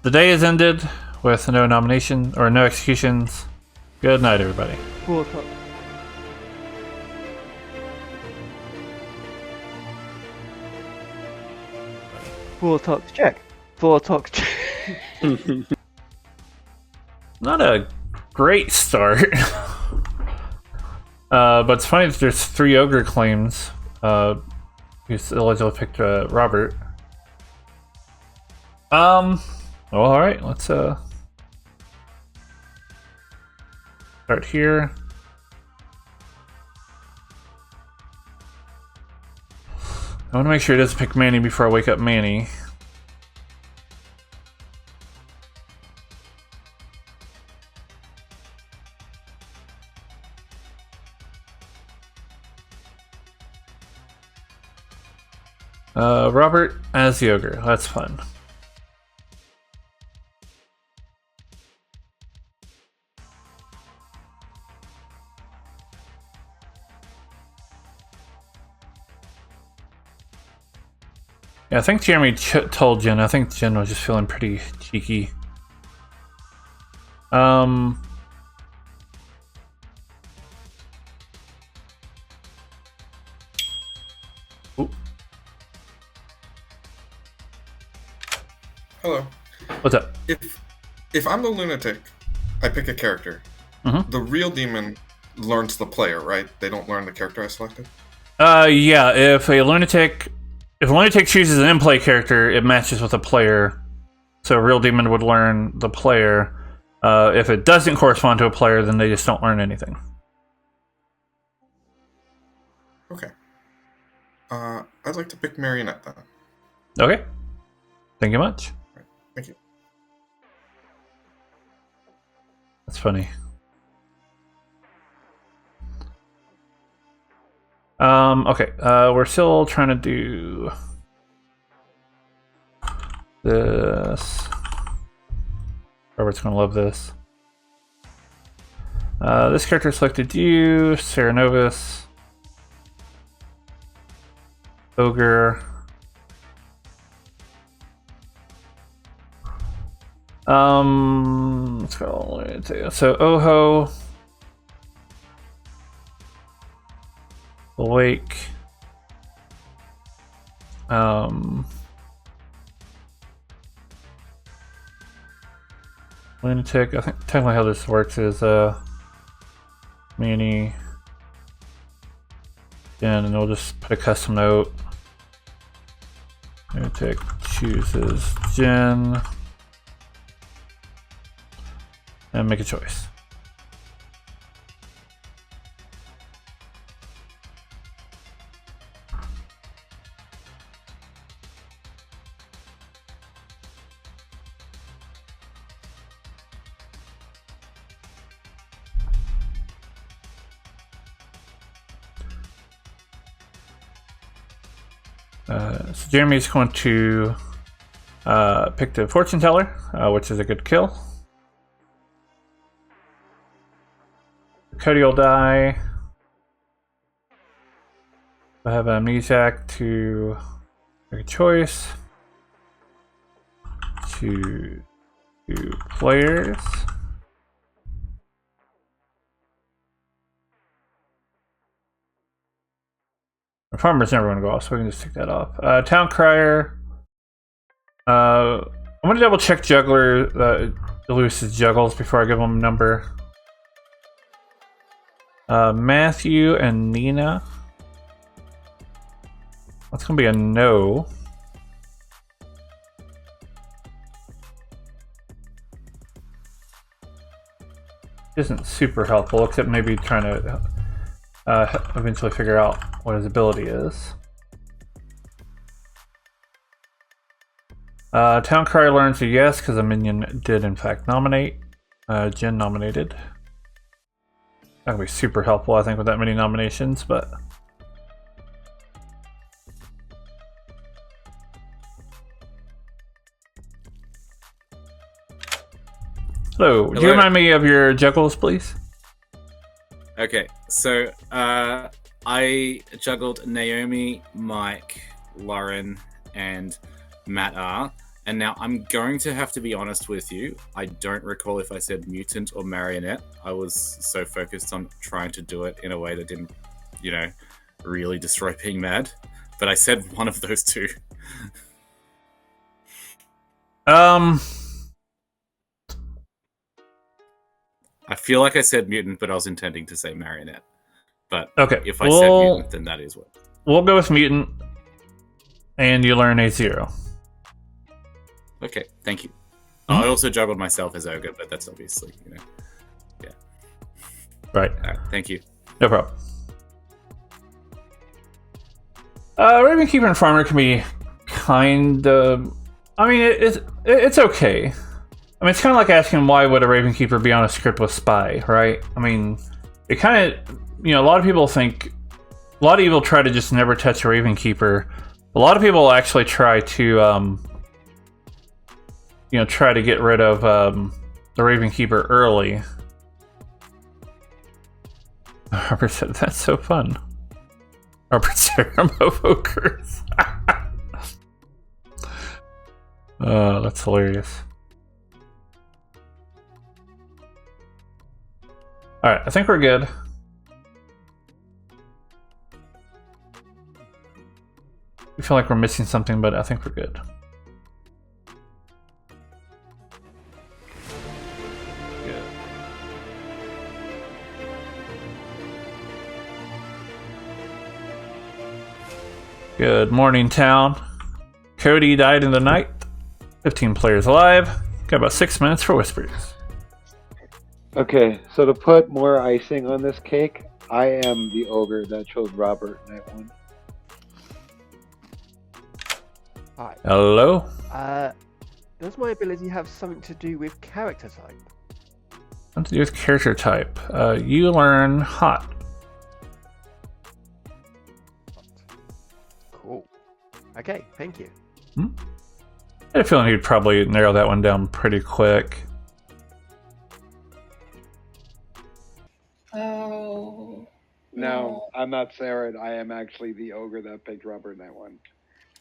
The day is ended with no nomination or no executions. Good night, everybody. Cool talk. Full talks check. Full talks check. Not a great start. But it's funny that there's 3 ogre claims. Who's eligible picked Robert. Well, all right. Let's start here. I want to make sure it doesn't pick Manny before I wake up Manny. Robert as the ogre. That's fun. Yeah, I think Jeremy told Jen. I think Jen was just feeling pretty cheeky. Ooh. Hello. What's up? If I'm the lunatic, I pick a character. Mm-hmm. The real demon learns the player, right? They don't learn the character I selected. Yeah. If a lunatic chooses an in-play character, it matches with a player. So a real demon would learn the player. If it doesn't correspond to a player, then they just don't learn anything. Okay. I'd like to pick Marionette then. Okay. Thank you much. Thank you. That's funny. Okay, we're still trying to do this. Robert's gonna love this. This character selected you, Sarah Novus, Ogre. Let's go. So Oho, Awake, Lunatic. I think technically how this works is Manny, and we'll just put a custom note. Lunatic chooses Jen. And make a choice. So Jeremy's going to pick the fortune teller, which is a good kill. Cody will die. I have Amnesiac to make a choice. To players. The farmer's never going to go off, so we can just take that off. Town Crier. I'm going to double check Juggler, Lewis's juggles before I give him a number. Matthew and Nina. That's gonna be a no. Isn't super helpful, except maybe trying to eventually figure out what his ability is. Town Crier learns a yes because a minion did in fact nominate. Jen nominated. That would be super helpful, I think, with that many nominations, but... Hello, do you remind me of your juggles, please? Okay, so I juggled Naomi, Mike, Lauren, and Matt R. And now I'm going to have to be honest with you. I don't recall if I said mutant or marionette. I was so focused on trying to do it in a way that didn't, really destroy being mad. But I said one of those two. I feel like I said mutant, but I was intending to say marionette. But okay, if I said mutant, then that is what. We'll go with mutant, and you learn a 0. Okay, thank you. I also juggled myself as ogre, but that's obviously, yeah. Right. Thank you. No problem. Ravenkeeper and Farmer can be kind of... I mean, it's okay. I mean, it's kind of like asking why would a Ravenkeeper be on a script with Spy, right? I mean, it kind of... a lot of people think... A lot of people try to just never touch a Ravenkeeper. A lot of people actually try to... try to get rid of the Ravenkeeper early. Harper said, that's so fun. Harper said, Ogres. Oh, that's hilarious. Alright, I think we're good. We feel like we're missing something, but I think we're good. Good morning, town. Cody died in the night. 15 players alive. Got about 6 minutes for whispers. Okay, so to put more icing on this cake, I am the ogre that chose Robert night 1. Hi. Hello? Does my ability have something to do with character type? Something to do with character type. You learn hot. Cool. Okay, thank you. I had a feeling he'd probably narrow that one down pretty quick. Oh. No, I'm not Sarah. I am actually the ogre that picked Robert night 1.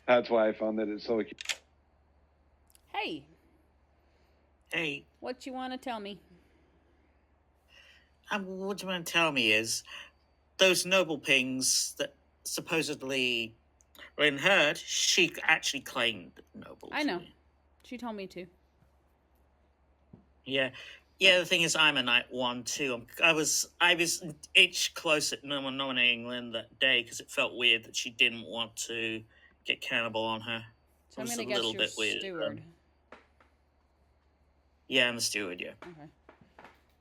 That's why I found that it's so cute. Hey. Hey. What you want to tell me? What you want to tell me is those noble pings that supposedly Lynn heard, she actually claimed noble. I know. She told me to. Yeah. Yeah, the thing is, I'm a night 1 too. I was itch close at no one nominating Lynn that day because it felt weird that she didn't want to get cannibal on her. So I'm gonna guess you're steward. Yeah, I'm the steward. Yeah. Okay.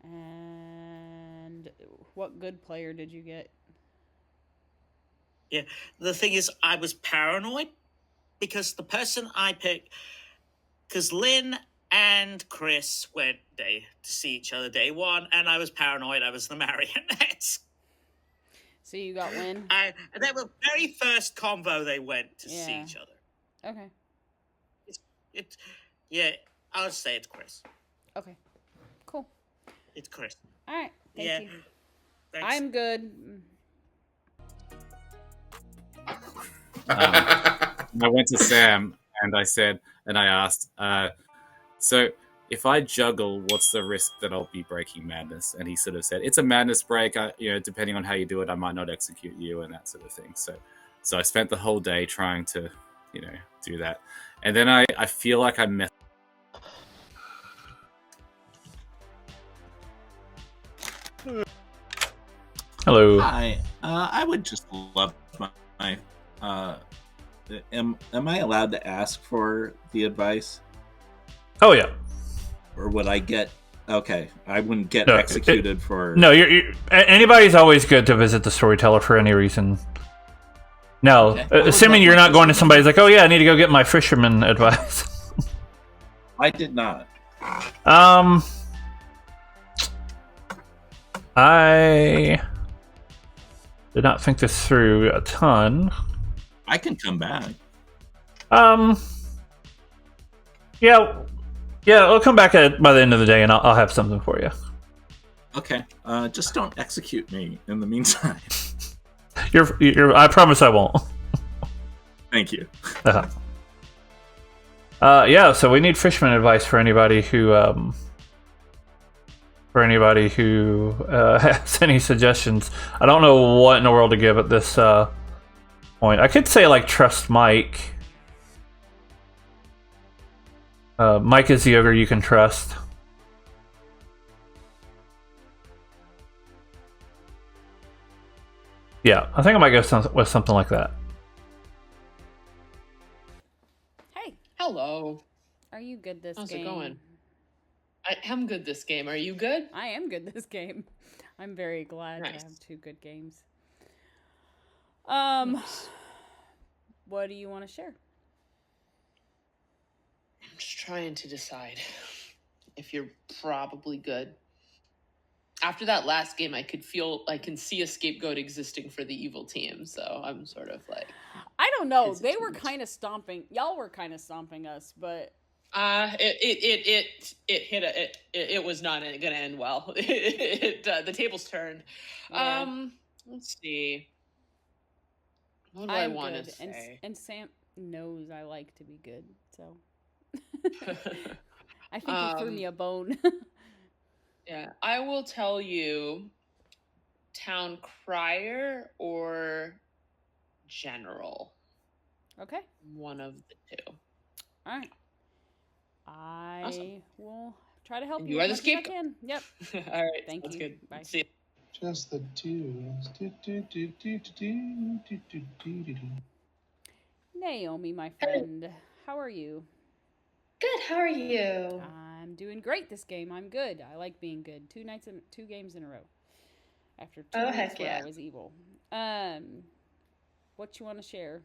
And what good player did you get? Yeah, the thing is, I was paranoid because the person I picked, because Lynn and Chris went to see each other day 1, and I was paranoid. I was the marionette. So you got Lynn? They were very first convo they went to see each other. Okay. Yeah, I'll say it's Chris. Okay. Cool. It's Chris. All right. Thank you. Thanks. I'm good. I went to Sam and I asked, so if I juggle, what's the risk that I'll be breaking madness? And he sort of said, it's a madness break. Depending on how you do it, I might not execute you and that sort of thing. So I spent the whole day trying to, do that. And then I feel like I messed. Hello. Hi. I would just love my am I allowed to ask for the advice? Oh yeah. Or would I get? Okay, I wouldn't get executed for. No, anybody's always good to visit the storyteller for any reason. No, Okay. assuming you're not going to somebody's like, oh yeah, I need to go get my fisherman advice. I did not. I did not think this through a ton. I can come back. Yeah, I'll come back by the end of the day, and I'll have something for you. Okay. Just don't execute me in the meantime. I promise I won't. Thank you. Yeah. So we need fisherman advice for anybody who has any suggestions. I don't know what in the world to give at this point. I could say like trust Mike. Mike is the ogre you can trust. Yeah, I think I might go with something like that. Hey. Hello. Are you good this How's game? it going? I am good this game. Are you good? I am good this game. I'm very glad Nice. to have 2 good games. What do you want to share? I'm just trying to decide if you're probably good. After that last game, I can see a scapegoat existing for the evil team, so I'm sort of like... I don't know. They were kind of stomping. Y'all were kind of stomping us, but... It was not going to end well. The tables turned. Yeah. Let's see. What do I'm I want good, to say? and Sam knows I like to be good, so... I think he threw me a bone. Yeah, I will tell you town crier or general. Okay. One of the two. All right. I Awesome. will try to help And you. you are as the much as I can. Yep. All right. Thank That's you. good. Bye. See you. Just the twos. Naomi, my friend, how are you? Good. How are you? I'm doing great this game. I'm good. I like being good. 2 games in a row. After 2 Oh, weeks heck where yeah. I was evil. What you want to share?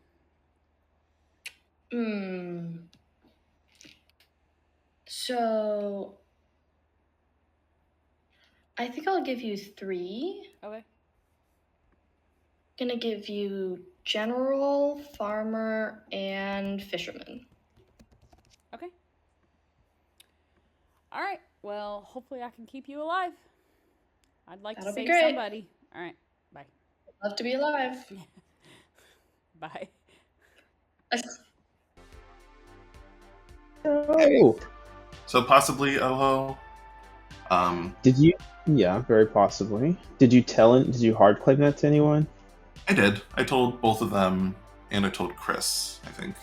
So I think I'll give you 3. Okay. Gonna give you general, farmer, and fisherman. Okay. All right. Well, hopefully I can keep you alive. I'd like That'll to be save great. somebody. All right. Bye. Love to be alive. Bye. Oh. So possibly Oho. Did you? Yeah, very possibly. Did you Did you hard claim that to anyone? I did. I told both of them, and I told Chris, I think.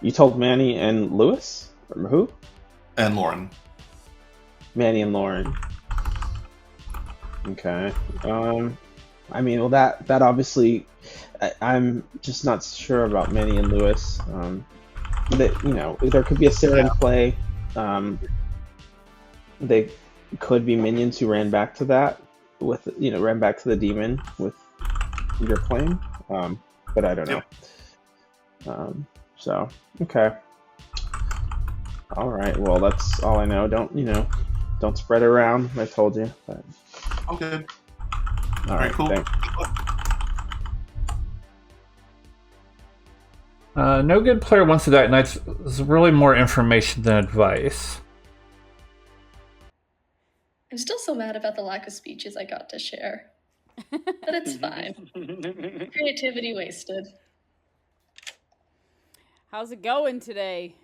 You told Manny and Lewis? Or who? And Lauren. Manny and Lauren. Okay. I mean, well, that obviously, I'm just not sure about Manny and Lewis. That there could be a Sarah in play. They could be minions who ran back to that ran back to the demon with your claim. But I don't know. So okay. All right. Well, that's all I know. Don't spread it around. I told you. But... Okay. All right. Cool. Thanks. No good player wants to die at night is really more information than advice. I'm still so mad about the lack of speeches I got to share. But it's fine. Creativity wasted. How's it going today?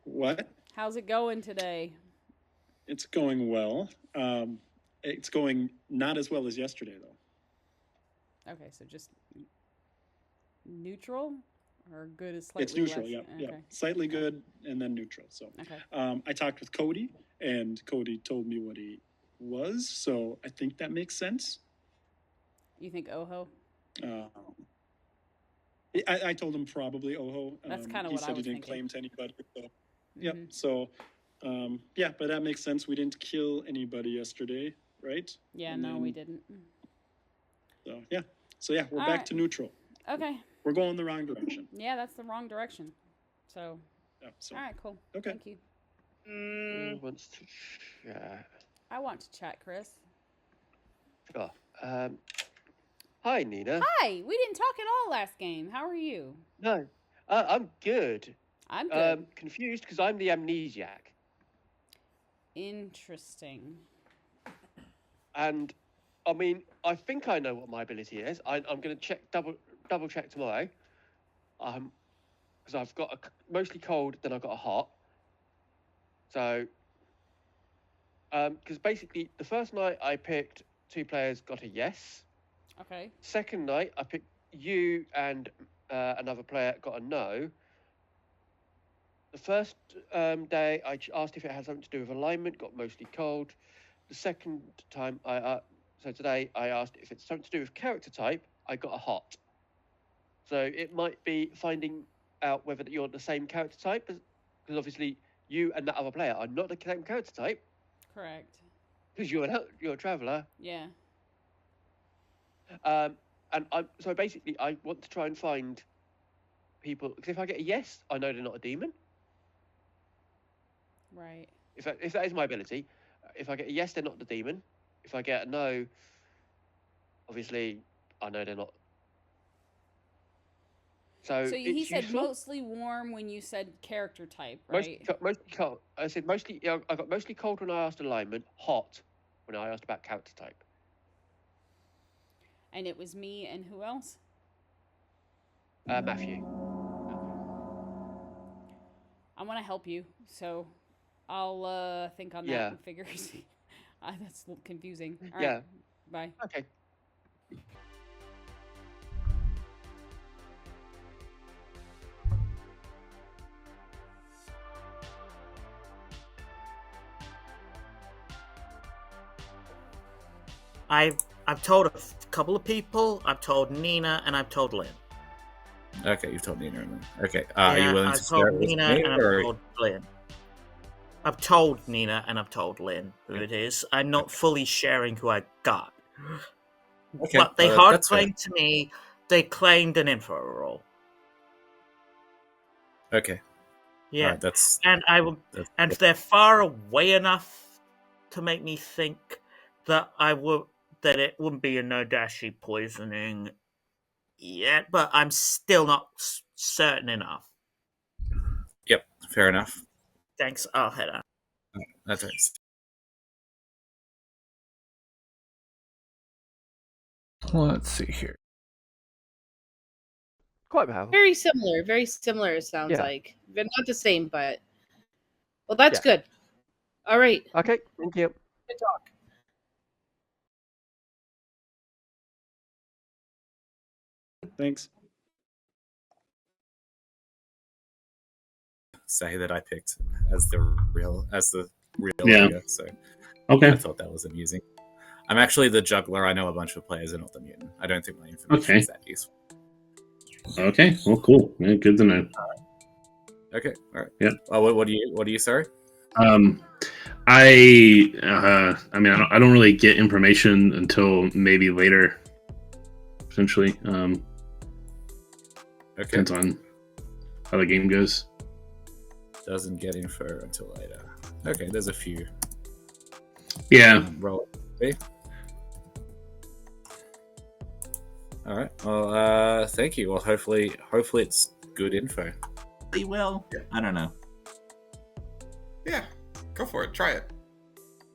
What? How's it going today? It's going well. It's going not as well as yesterday, though. Okay, so just neutral or good is slightly It's neutral, less? yeah. Okay. Slightly good and then neutral. So, Okay. I talked with Cody, and Cody told me what he was. So I think that makes sense. You think Oho? I told him probably Oho. That's kinda he what I said was he didn't thinking. claim to anybody. So, Yep. So, yeah, but that makes sense. We didn't kill anybody yesterday, right? Yeah, And no, we then- didn't. So yeah, we're All back right. to neutral. Okay. We're going the wrong direction. Yeah, that's the wrong direction. So, Yeah, so all right, cool. Okay. Thank you. Who wants to chat? I want to chat, Chris. Oh, hi, Nina. Hi. We didn't talk at all last game. How are you? No, I'm good. I'm good. Confused because I'm the amnesiac, Interesting. and I mean, I think I know what my ability is. I'm going to double check tomorrow. Because I've got mostly cold, then I've got a hot. So, because basically the first night I picked 2 players, got a yes. Okay. Second night I picked you and another player, got a no. The first day I asked if it had something to do with alignment, got mostly cold. The second time so today I asked if it's something to do with character type, I got a hot. So it might be finding out whether you're the same character type, because obviously you and that other player are not the same character type. Correct. Because you're a traveler. Yeah. And so basically I want to try and find people, because if I get a yes, I know they're not a demon. Right. If that is my ability, if I get a yes, they're not the demon. If I get a no, obviously I know they're not. So he said useful. mostly warm when you said character type, right? Mostly cold. I said mostly. I got mostly cold when I asked alignment. Hot when I asked about character type. And it was me and who else? Matthew. I want to help you, so I'll think on that Yeah. and figure. That's confusing. All Yeah. right. Bye. Okay. I've told a couple of people. I've told Nina and I've told Lynn. Okay, you've told Nina and Lynn. Okay, are you willing I've to share it told with Nina me? and Or... I've told Lynn. I've told Nina and I've told Lynn who it is. I'm not fully sharing who I got. Okay, But they hard that's fair. claimed to me they claimed an info role. Okay. Yeah, Alright, that's and they're far away enough to make me think that that it wouldn't be a Nodashi poisoning yet, but I'm still not certain enough. Yep, fair enough. Thanks, I'll head out. That's it. Let's see here. Quite powerful. Very similar. It sounds Yeah. like they're not the same, but well, that's Yeah. good. All right. Okay. Thank you. Good talk. Thanks. Say that I picked as the real Yeah. ogre, so Okay. I thought that was amusing. I'm actually the juggler. I know a bunch of players and not the mutant. I don't think my information Okay. is that useful. Okay. Well, cool. Yeah, good to know. Okay, all right. Yeah. What do you? Sorry. I mean, I don't really get information until maybe later, essentially. Okay. Depends on how the game goes. Doesn't get info until later. Okay, there's a few. Yeah. Roll. Okay. All right. Well, thank you. Well, hopefully it's good info. They will. I don't know. Yeah, go for it. Try it.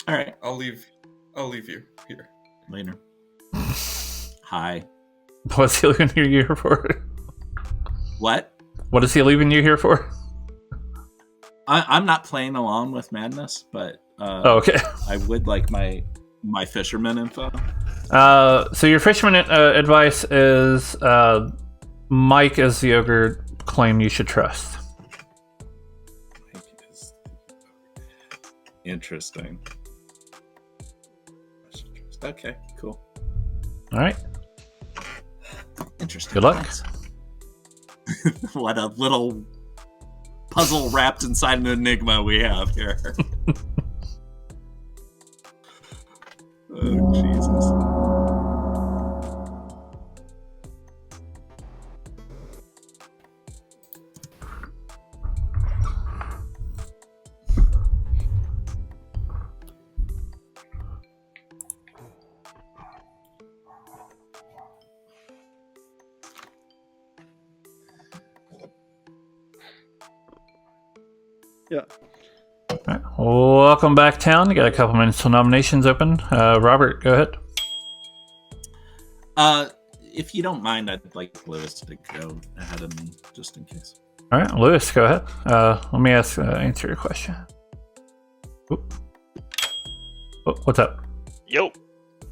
All right. I'll leave you here. Later. Hi. What's he leaving you here for? What? What is he leaving you here for? I'm not playing along with madness, but okay. I would like my fisherman info. So your fisherman advice is Mike is the ogre claim you should trust. Interesting. Okay, cool. All right. Interesting. Good luck. What a little puzzle wrapped inside an enigma we have here. Oh, Jesus. Yeah. All right. Welcome back, town. You got a couple minutes till nominations open. Robert, go ahead. If you don't mind, I'd like Lewis to go ahead of me, just in case. All right, Lewis, go ahead. Let me answer your question. Oop. Oh, what's up? Yo.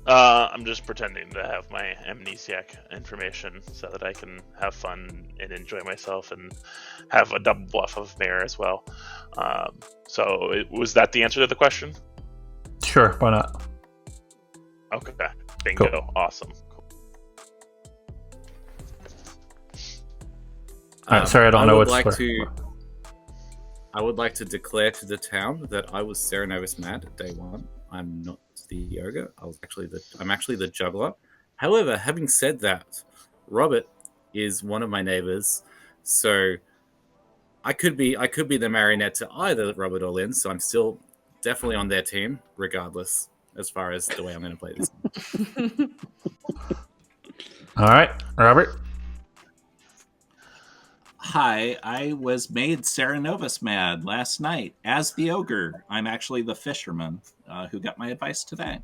I'm just pretending to have my amnesiac information so that I can have fun and enjoy myself and have a double bluff of Mayor as well. Was that the answer to the question? Sure, why not? Okay, bingo, cool. Awesome. Sorry, I don't know what's I would like to declare to the town that I was Serenovus mad at day one. I'm not the ogre. I'm actually the juggler. However, having said that, Robert is one of my neighbors, so I could be the marionette to either Robert or Lynn. So I'm still definitely on their team, regardless, as far as the way I'm going to play this. All right, Robert. Hi, I was made Serenovus mad last night as the ogre. I'm actually the fisherman who got my advice today.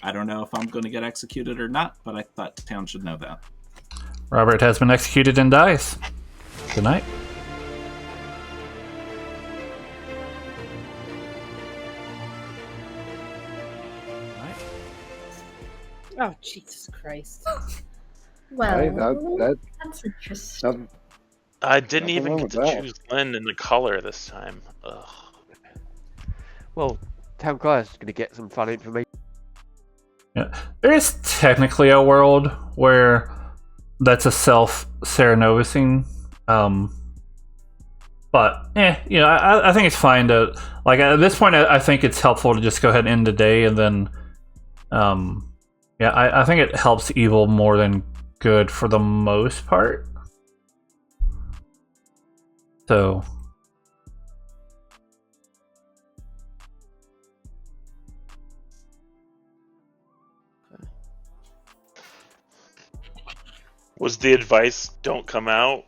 I don't know if I'm going to get executed or not, but I thought the town should know that. Robert has been executed and dies. Good night. Oh, Jesus Christ. Well, that's interesting. I didn't even get to choose Lynn in the color this time. Ugh. Well, Town Crier's going to get some fun information. Yeah, there is technically a world where that's a self-Serenovusing, but I think it's fine to at this point. I think it's helpful to just go ahead and end the day, and then, I think it helps evil more than good for the most part. So. Was the advice don't come out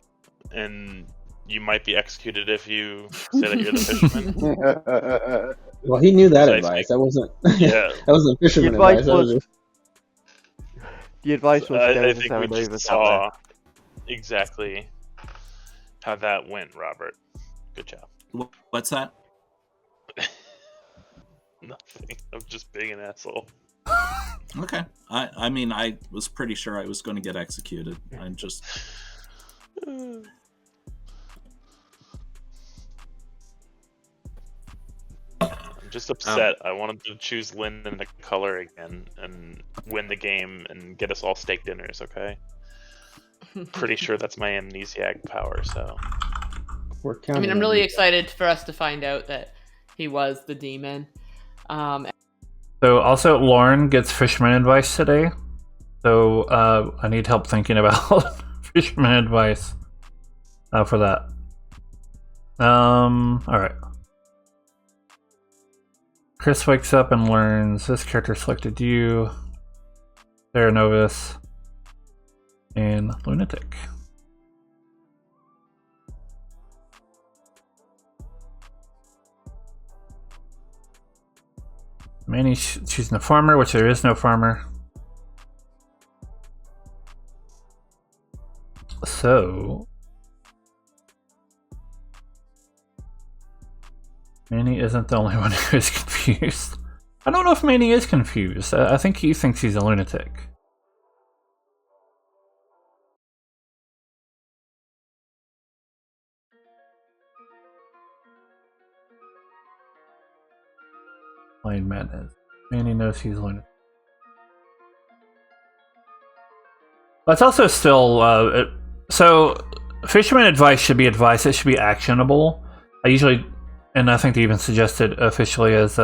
and you might be executed if you say that you're the fisherman? Well, he knew that advice. That wasn't that wasn't fisherman advice. The advice was I think we just saw exactly how that went, Robert. Good job. What's that? Nothing. I'm just being an asshole. Okay. I mean, I was pretty sure I was going to get executed. I'm just... I'm just upset. I wanted to choose Lynn in the color again and win the game and get us all steak dinners, okay? Pretty sure that's my amnesiac power, so... I mean, I'm really excited for us to find out that he was the demon. So also, Lauren gets fisherman advice today. So I need help thinking about fisherman advice for that. All right. Chris wakes up and learns this character selected you, Serenovus, and Lunatic. Manny's choosing a farmer, which there is no farmer. So Manny isn't the only one who is confused. I don't know if Manny is confused. I think he thinks he's a lunatic. Blind madness. Manny knows he's lunatic. That's also still so fisherman advice should be advice. It should be actionable. I usually, and I think they even suggested officially as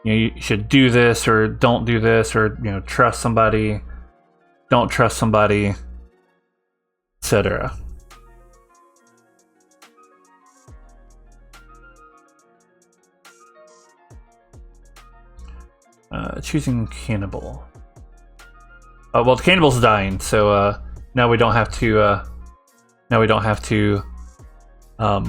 you should do this or don't do this, or trust somebody, don't trust somebody, etc. Choosing cannibal. Well, the cannibal's dying, so now we don't have to. Yeah.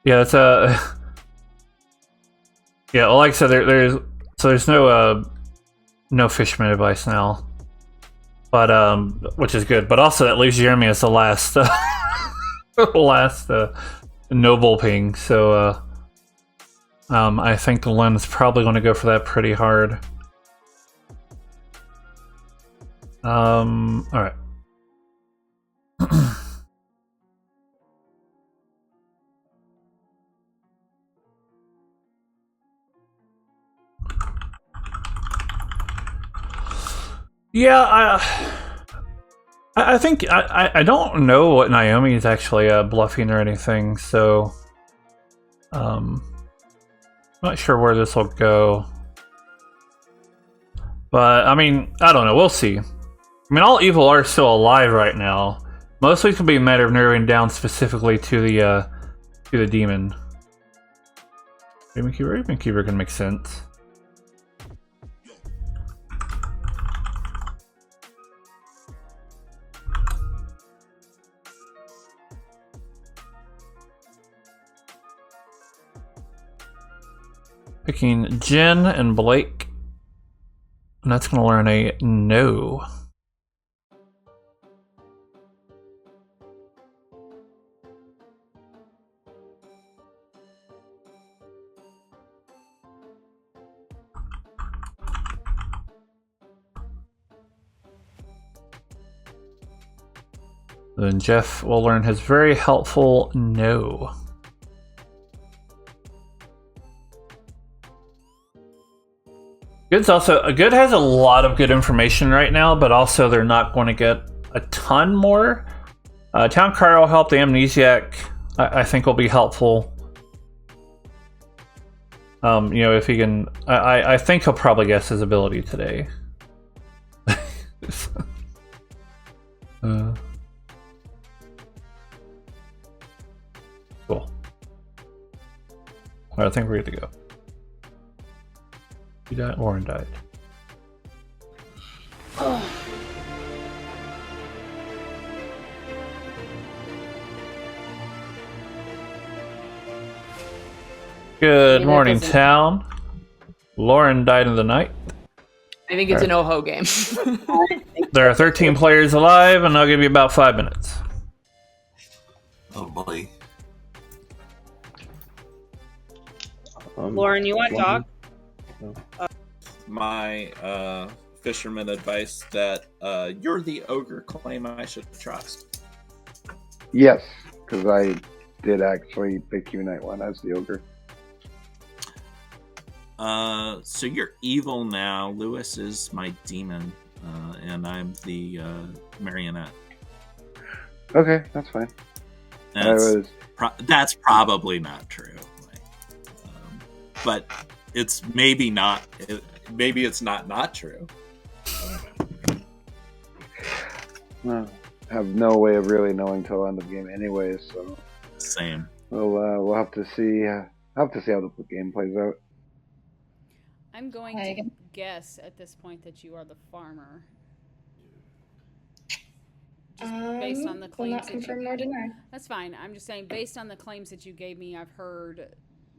Yeah, it's yeah. Well, like I said, there's no fisherman advice now, but which is good. But also that leaves Jeremy as the last noble ping. So I think Lynn's probably going to go for that pretty hard. All right. Yeah, I think I don't know what Naomi is actually bluffing or anything, so not sure where this will go. But I mean, I don't know. We'll see. I mean, all evil are still alive right now. Mostly it's gonna be a matter of narrowing down specifically to the demon. Raven Keeper can make sense. Picking Jen and Blake. And that's going to learn a no. Then Jeff will learn his very helpful no. Good has a lot of good information right now, but also they're not going to get a ton more. Town Crier will help. The Amnesiac, I think, will be helpful. If he can, I think he'll probably guess his ability today. Cool. I think we're good to go. You died. Lauren died. Oh. Good morning, town. Lauren died in the night. I think it's an OHO game. There are 13 players alive, and I'll give you about 5 minutes. Oh boy. Lauren, you want to talk? My fisherman advice that you're the ogre claim I should trust. Yes, because I did actually pick you night one as the ogre. So you're evil now. Lewis is my demon, and I'm the marionette. Okay, that's fine. That's probably not true. But it's maybe not. Maybe it's not true. Well, I have no way of really knowing till the end of the game, anyways. So same. We'll have to see. Have to see how the game plays out. I'm going to guess at this point that you are the farmer. Just based on the claims. Will not confirm nor deny. That's fine. I'm just saying, based on the claims that you gave me, I've heard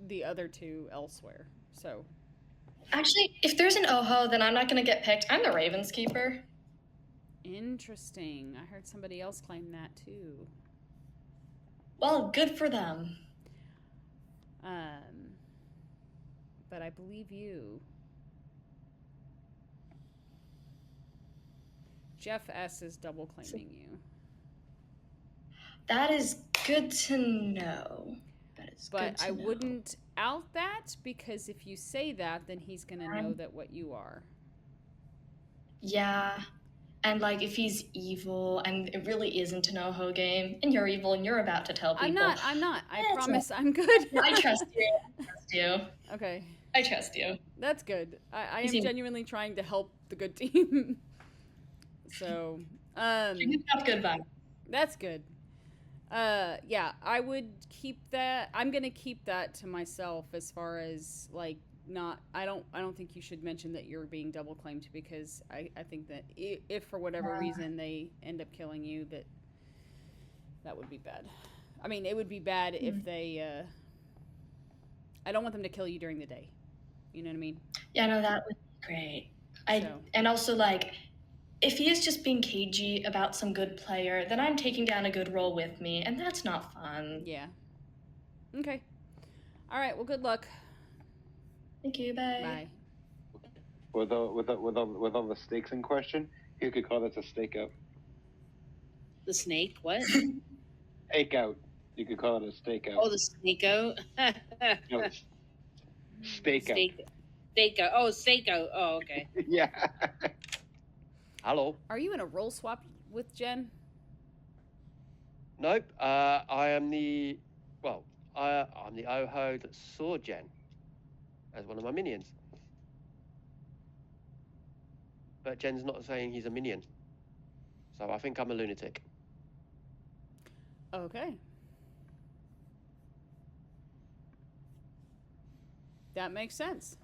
the other two elsewhere. So. Actually, if there's an OHO, then I'm not going to get picked. I'm the Ravens Keeper. Interesting. I heard somebody else claim that too. Well, good for them. But I believe you. Jeff S is double claiming you. That is good to know. But I wouldn't out that, because if you say that, then he's going to know that what you are. Yeah. And like if he's evil and it really isn't an OHO game and you're evil and you're about to tell people. I'm not. I promise I'm good. I trust you. I trust you. Okay. I trust you. That's good. I am genuinely trying to help the good team. So, you got good vibe. That's good. Yeah, I would keep that. I'm gonna keep that to myself as far as like not. I don't think you should mention that you're being double claimed, because I think that if for whatever reason they end up killing you, that would be bad. I mean, it would be bad if they I don't want them to kill you during the day. You know what I mean? Yeah, no, that would be great. So- And also, like, if he is just being cagey about some good player, then I'm taking down a good roll with me, and that's not fun. Yeah. Okay. All right. Well, good luck. Thank you. Bye. Bye. With all the stakes in question, you could call this a stakeout. The snake? What? Stakeout. You could call it a stakeout. Oh, the snakeout. No, stakeout. Stakeout. Oh, stakeout. Oh, okay. Yeah. Hello. Are you in a role swap with Jen? Nope. I am the I'm the Oho that saw Jen as one of my minions. But Jen's not saying he's a minion. So I think I'm a lunatic. Okay. That makes sense.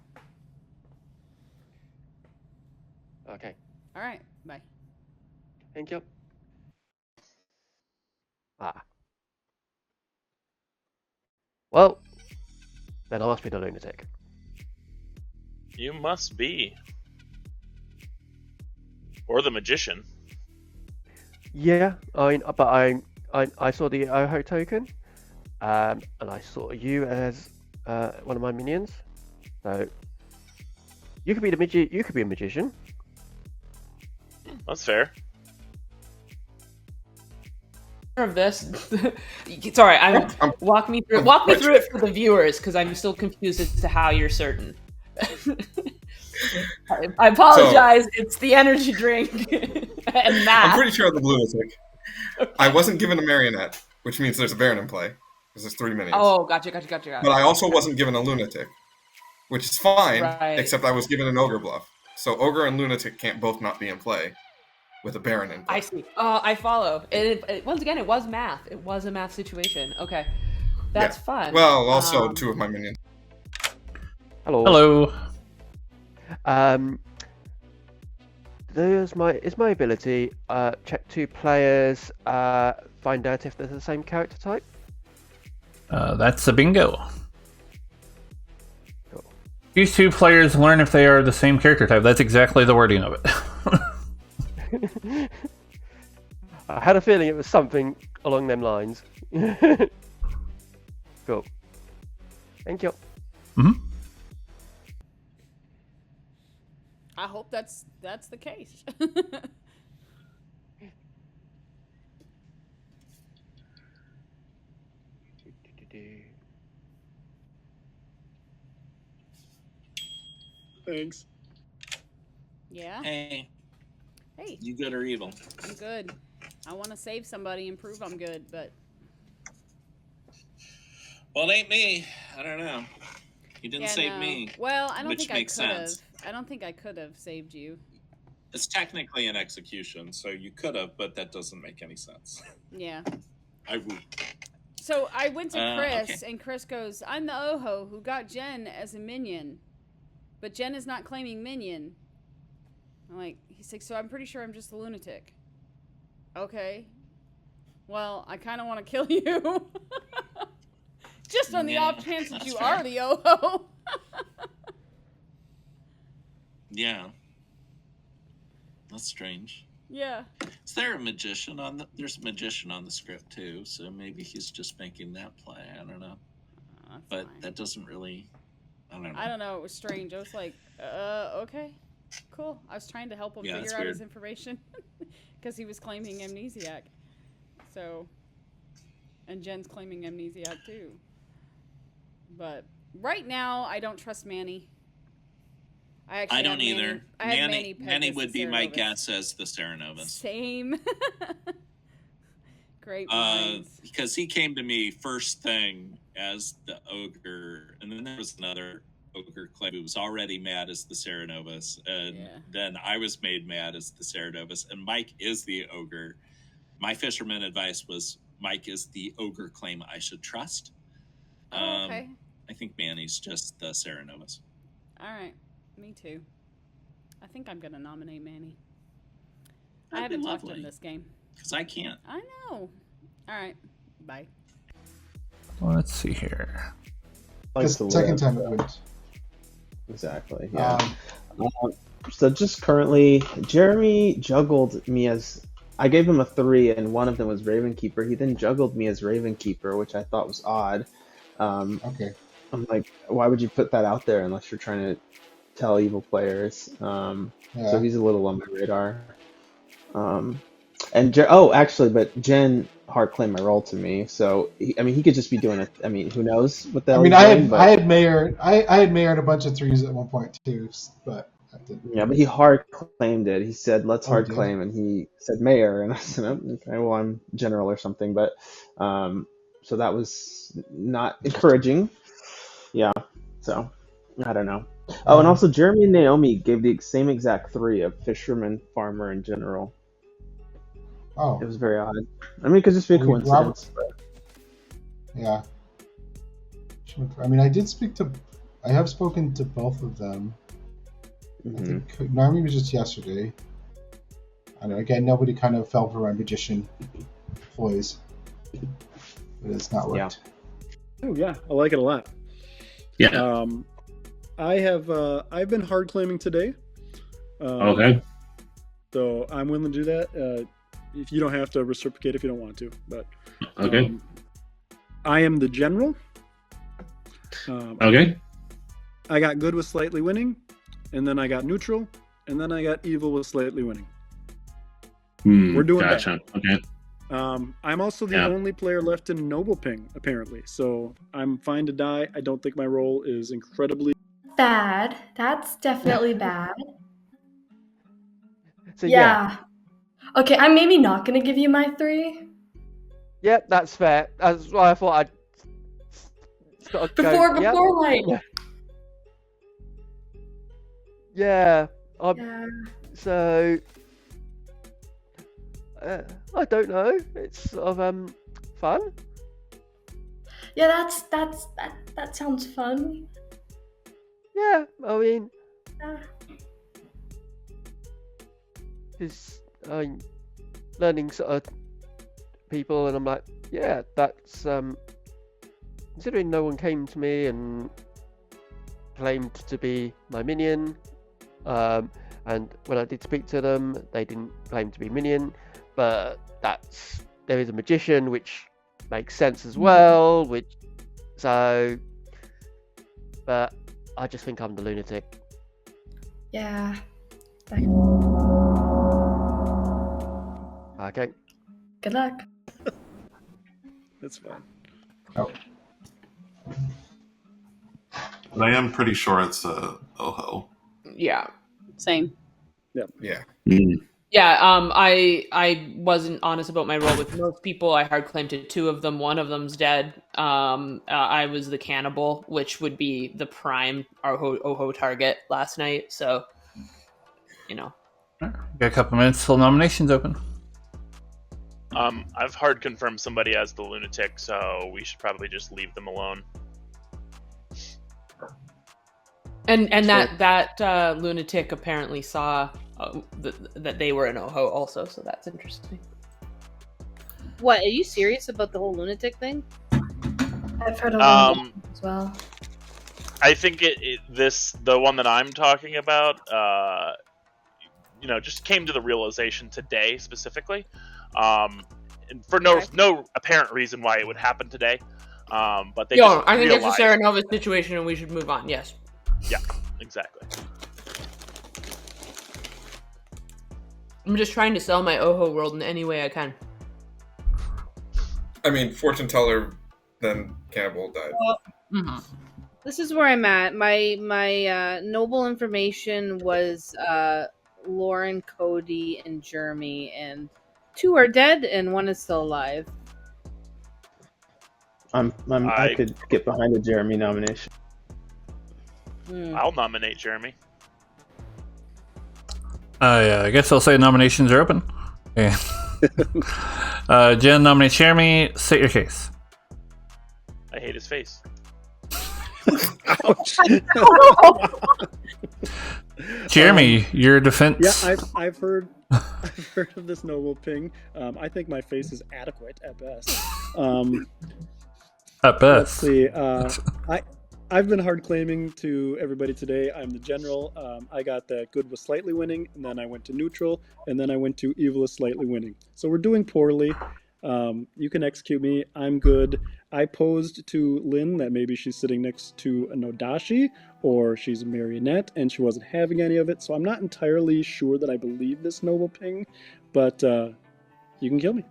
Okay. All right. Bye. Thank you. Well, then I must be the lunatic. You must be. Or the magician. Yeah, I saw the Oho token, and I saw you as one of my minions. So you could be you could be a magician. That's fair. Of this, sorry, walk me through it for the viewers because I'm still confused as to how you're certain. I apologize. It's the energy drink and math. I'm pretty sure I'm the lunatic. I wasn't given a marionette, which means there's a Baron in play, because there's 3 minions. Oh, gotcha. But I also wasn't given a lunatic, which is fine, Right. except I was given an ogre bluff. So ogre and lunatic can't both not be in play with a Baron in play. I see. I follow. Once again, it was math. It was a math situation. Okay, that's fun. Well, also 2 of my minions. Hello. Hello. Is my ability check 2 players, find out if they're the same character type. That's a bingo. These 2 players learn if they are the same character type. That's exactly the wording of it. I had a feeling it was something along them lines. Cool. Thank you. Mm-hmm. I hope that's the case. Thanks. Yeah. Hey. Hey. You good or evil? I'm good. I want to save somebody and prove I'm good, but Well, it ain't me. I don't know. You didn't yeah, save no. me. Well, I don't which think I makes could have. sense. I don't think I could have saved you. It's technically an execution, so you could have, but that doesn't make any sense. Yeah. I So I went to Chris, okay. and Chris goes, "I'm the Oho who got Jen as a minion, but Jen is not claiming minion." I'm like, he's like, "So I'm pretty sure I'm just the lunatic." Okay. Well, I kind of want to kill you, just on the Yeah, off chance that that's you fair. are the Oho. Yeah. That's strange. Yeah. Is there a magician on the? There's a magician on the script too, so maybe he's just making that play. I don't know. But that doesn't really. I don't know. I don't know. It was strange. I was like, okay, cool. I was trying to help him Yeah, that's figure out his weird. information because he was claiming amnesiac. So, and Jen's claiming amnesiac too. But right now, I don't trust Manny. I don't either. I have Manny pegged as would the be my Ceranovus. guess as the Ceranovus. Same. Great minds. Because he came to me first thing as the ogre, and then there was another ogre claim who was already mad as the Ceranovus, and then I was made mad as the Ceranovus, and Mike is the ogre. My fisherman advice was Mike is the ogre claim I should trust. Oh, okay. I think Manny's just the Ceranovus. All right. Me too. I think I'm going to nominate Manny. I That'd be haven't talked to him lovely. this game. Because I can't. I know. All right. Bye. Let's see here. like the to second live, time it went. Exactly. Yeah. So just currently, Jeremy juggled me as I gave him a 3, and one of them was Ravenkeeper. He then juggled me as Ravenkeeper, which I thought was odd. Okay. I'm like, why would you put that out there unless you're trying to tell evil players? So he's a little on my radar. And actually, but Jen hard claimed my role to me, so he could just be doing it. I mean, who knows what the hell he's doing, I had Mayor and a bunch of 3s at one point too, but I didn't. Yeah, but he hard claimed it. He said, "Let's hard did he? claim," and he said Mayor, and I said, "Oh, "Okay, well, I'm General or something." But so that was not encouraging. Yeah, so I don't know. Oh, and also Jeremy and Naomi gave the same exact 3 of Fisherman, Farmer, and General. Oh, It was very odd. I mean, it could just be a coincidence. Yeah. I have spoken to both of them. I think Naomi was just yesterday. And again, nobody kind of fell for my magician ploys. But it's not worked. Oh yeah, I like it a lot. Yeah. I've been hard claiming today. Okay. So I'm willing to do that. If you don't have to reciprocate if you don't want to, but Okay. I am the general. Okay. I got good with slightly winning, and then I got neutral, and then I got evil with slightly winning. We're doing gotcha. Okay. I'm also the only player left in Noble Ping, apparently. So I'm fine to die. I don't think my role is incredibly Bad. That's definitely bad. So yeah. Okay, I'm maybe not gonna give you my 3. Yep, that's fair. That's why I thought I'd start Before going, like. Yeah. So I don't know. It's sort of fun. Yeah, that sounds fun. Yeah, I mean, because I'm learning sort of people, and I'm like, yeah, that's considering no one came to me and claimed to be my minion, and when I did speak to them, they didn't claim to be minion, but there is a magician, which makes sense as well, but I just think I'm the lunatic. Yeah. Okay. Good luck. That's fine. Oh. But I am pretty sure it's a Oho. Yeah. Same. Yep. Yeah. Yeah, I wasn't honest about my role with most people. I hard claimed to 2 of them. One of them's dead. I was the cannibal, which would be the prime Oho target last night. So, Got a couple minutes till nominations open. I've hard confirmed somebody as the lunatic, so we should probably just leave them alone. And that lunatic apparently saw that they were an Oho also, so that's interesting. What, are you serious about the whole lunatic thing? I've heard a lot as well. I think the one that I'm talking about, just came to the realization today specifically, and for no apparent reason why it would happen today. But they just I think realized... it's a Sarah Nova situation, and we should move on. Yes. Yeah, exactly. I'm just trying to sell my Oho world in any way I can. I mean, fortune teller, then cannibal died. This is where I'm at. My noble information was Lauren, Cody, and Jeremy, and 2 are dead, and 1 is still alive. I could get behind a Jeremy nomination. I'll nominate Jeremy. I guess I'll say nominations are open. Yeah. Jen nominates Jeremy. State your case. I hate his face. Ouch. Jeremy, your defense. Yeah, I've heard of this Noble Ping. I think my face is adequate at best. At best. Let's see. I've been hard claiming to everybody today. I'm the general. I got that good was slightly winning, and then I went to neutral, and then I went to evil is slightly winning. So we're doing poorly. You can execute me. I'm good. I posed to Lynn that maybe she's sitting next to a Nodashi or she's a marionette and she wasn't having any of it. So I'm not entirely sure that I believe this noble ping, but you can kill me.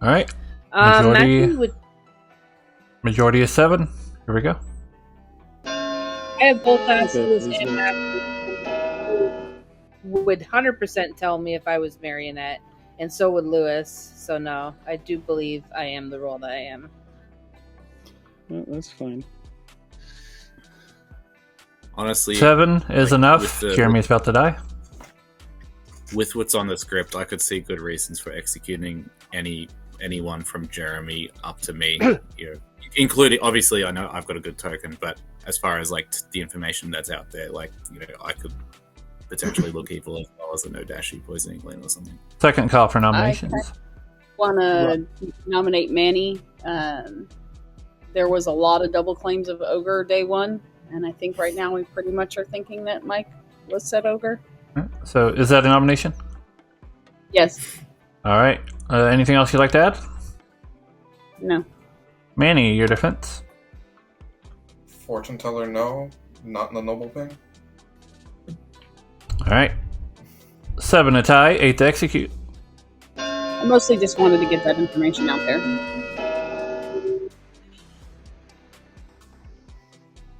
All right. Majority is 7. Here we go. I have both answers, and Matthew would 100% tell me if I was marionette, and so would Lewis. So no, I do believe I am the role that I am. Well, that's fine. Honestly, 7 is enough. Jeremy's about to die. With what's on the script, I could see good reasons for executing anyone from Jeremy up to me. Including, obviously, I know I've got a good token, but as far as like the information that's out there, like I could potentially look evil as well as a Nodashi poisoning Lynn or something. Second call for nominations. I want to nominate Manny. There was a lot of double claims of Ogre day 1, and I think right now we pretty much are thinking that Mike was said Ogre. So is that a nomination? Yes. All right. Anything else you'd like to add? No. Manny, your defense. Fortune teller, no. Not in the noble ping. All right. 7 to tie, 8 to execute. I mostly just wanted to get that information out there.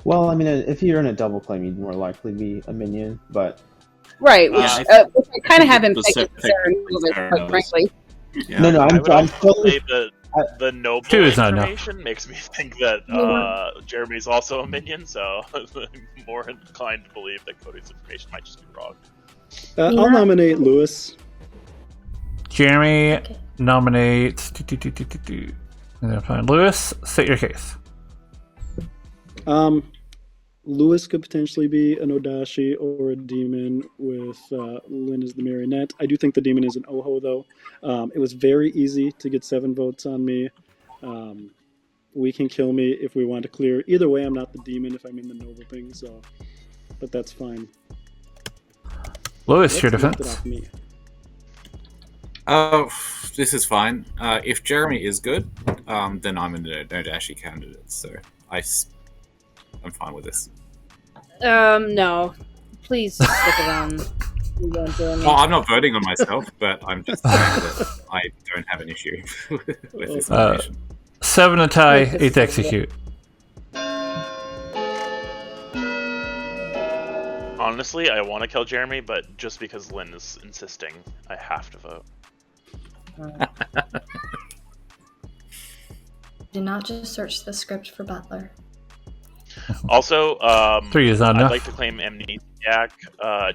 Well, I mean, if you're in a double claim, you'd more likely be a minion, but... Right, which I kind of have him taken quite frankly. Yeah. No, I'm totally... The noble 2 is not information makes me think that Jeremy's also a minion, so I'm more inclined to believe that Cody's information might just be wrong. I'll nominate Lewis. Jeremy nominates... Lewis, state your case. Lewis could potentially be an Odashi or a demon with Lynn as the marionette. I do think the demon is an Oho, though. It was very easy to get 7 votes on me. We can kill me if we want to clear. Either way, I'm not the demon if I'm in the noble thing, so... But that's fine. Lewis, your defense. This is fine. If Jeremy is good, then I'm a Nodashi candidate, so I'm fine with this. No. Please stick it on. Well, I'm not voting on myself, but I'm just saying that I don't have an issue with this nomination. 7 to tie, 8 to execute. Honestly, I want to kill Jeremy, but just because Lynn is insisting, I have to vote. Did not just search the script for Butler. Also, 3 is not enough. I'd like to claim Amnesiac,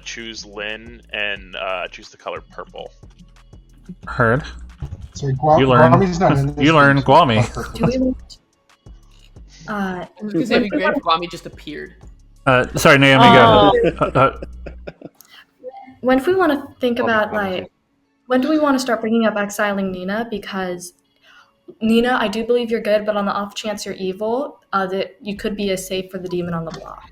choose Lynn, and choose the color purple. Heard. Sorry, you learn. You learn Guami. Because it'd be great if Guami just appeared. Sorry, Naomi, go ahead. When do we want to think about, like, when do we want to start bringing up exiling Nina? Because Nina, I do believe you're good, but on the off chance you're evil, that you could be a safe for the demon on the block.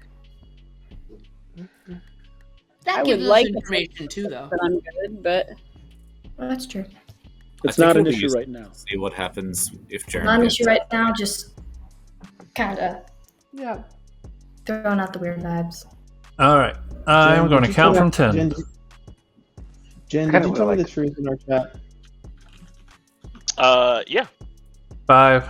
I would like information too, though. But I'm good, but well, that's true. It's not an issue right now. See what happens if Jeremy. Not an issue right now. Just kind of throwing out the weird vibes. All right, I'm going to count from 10. Jen, did you tell me the truth in our chat? Yeah. 5.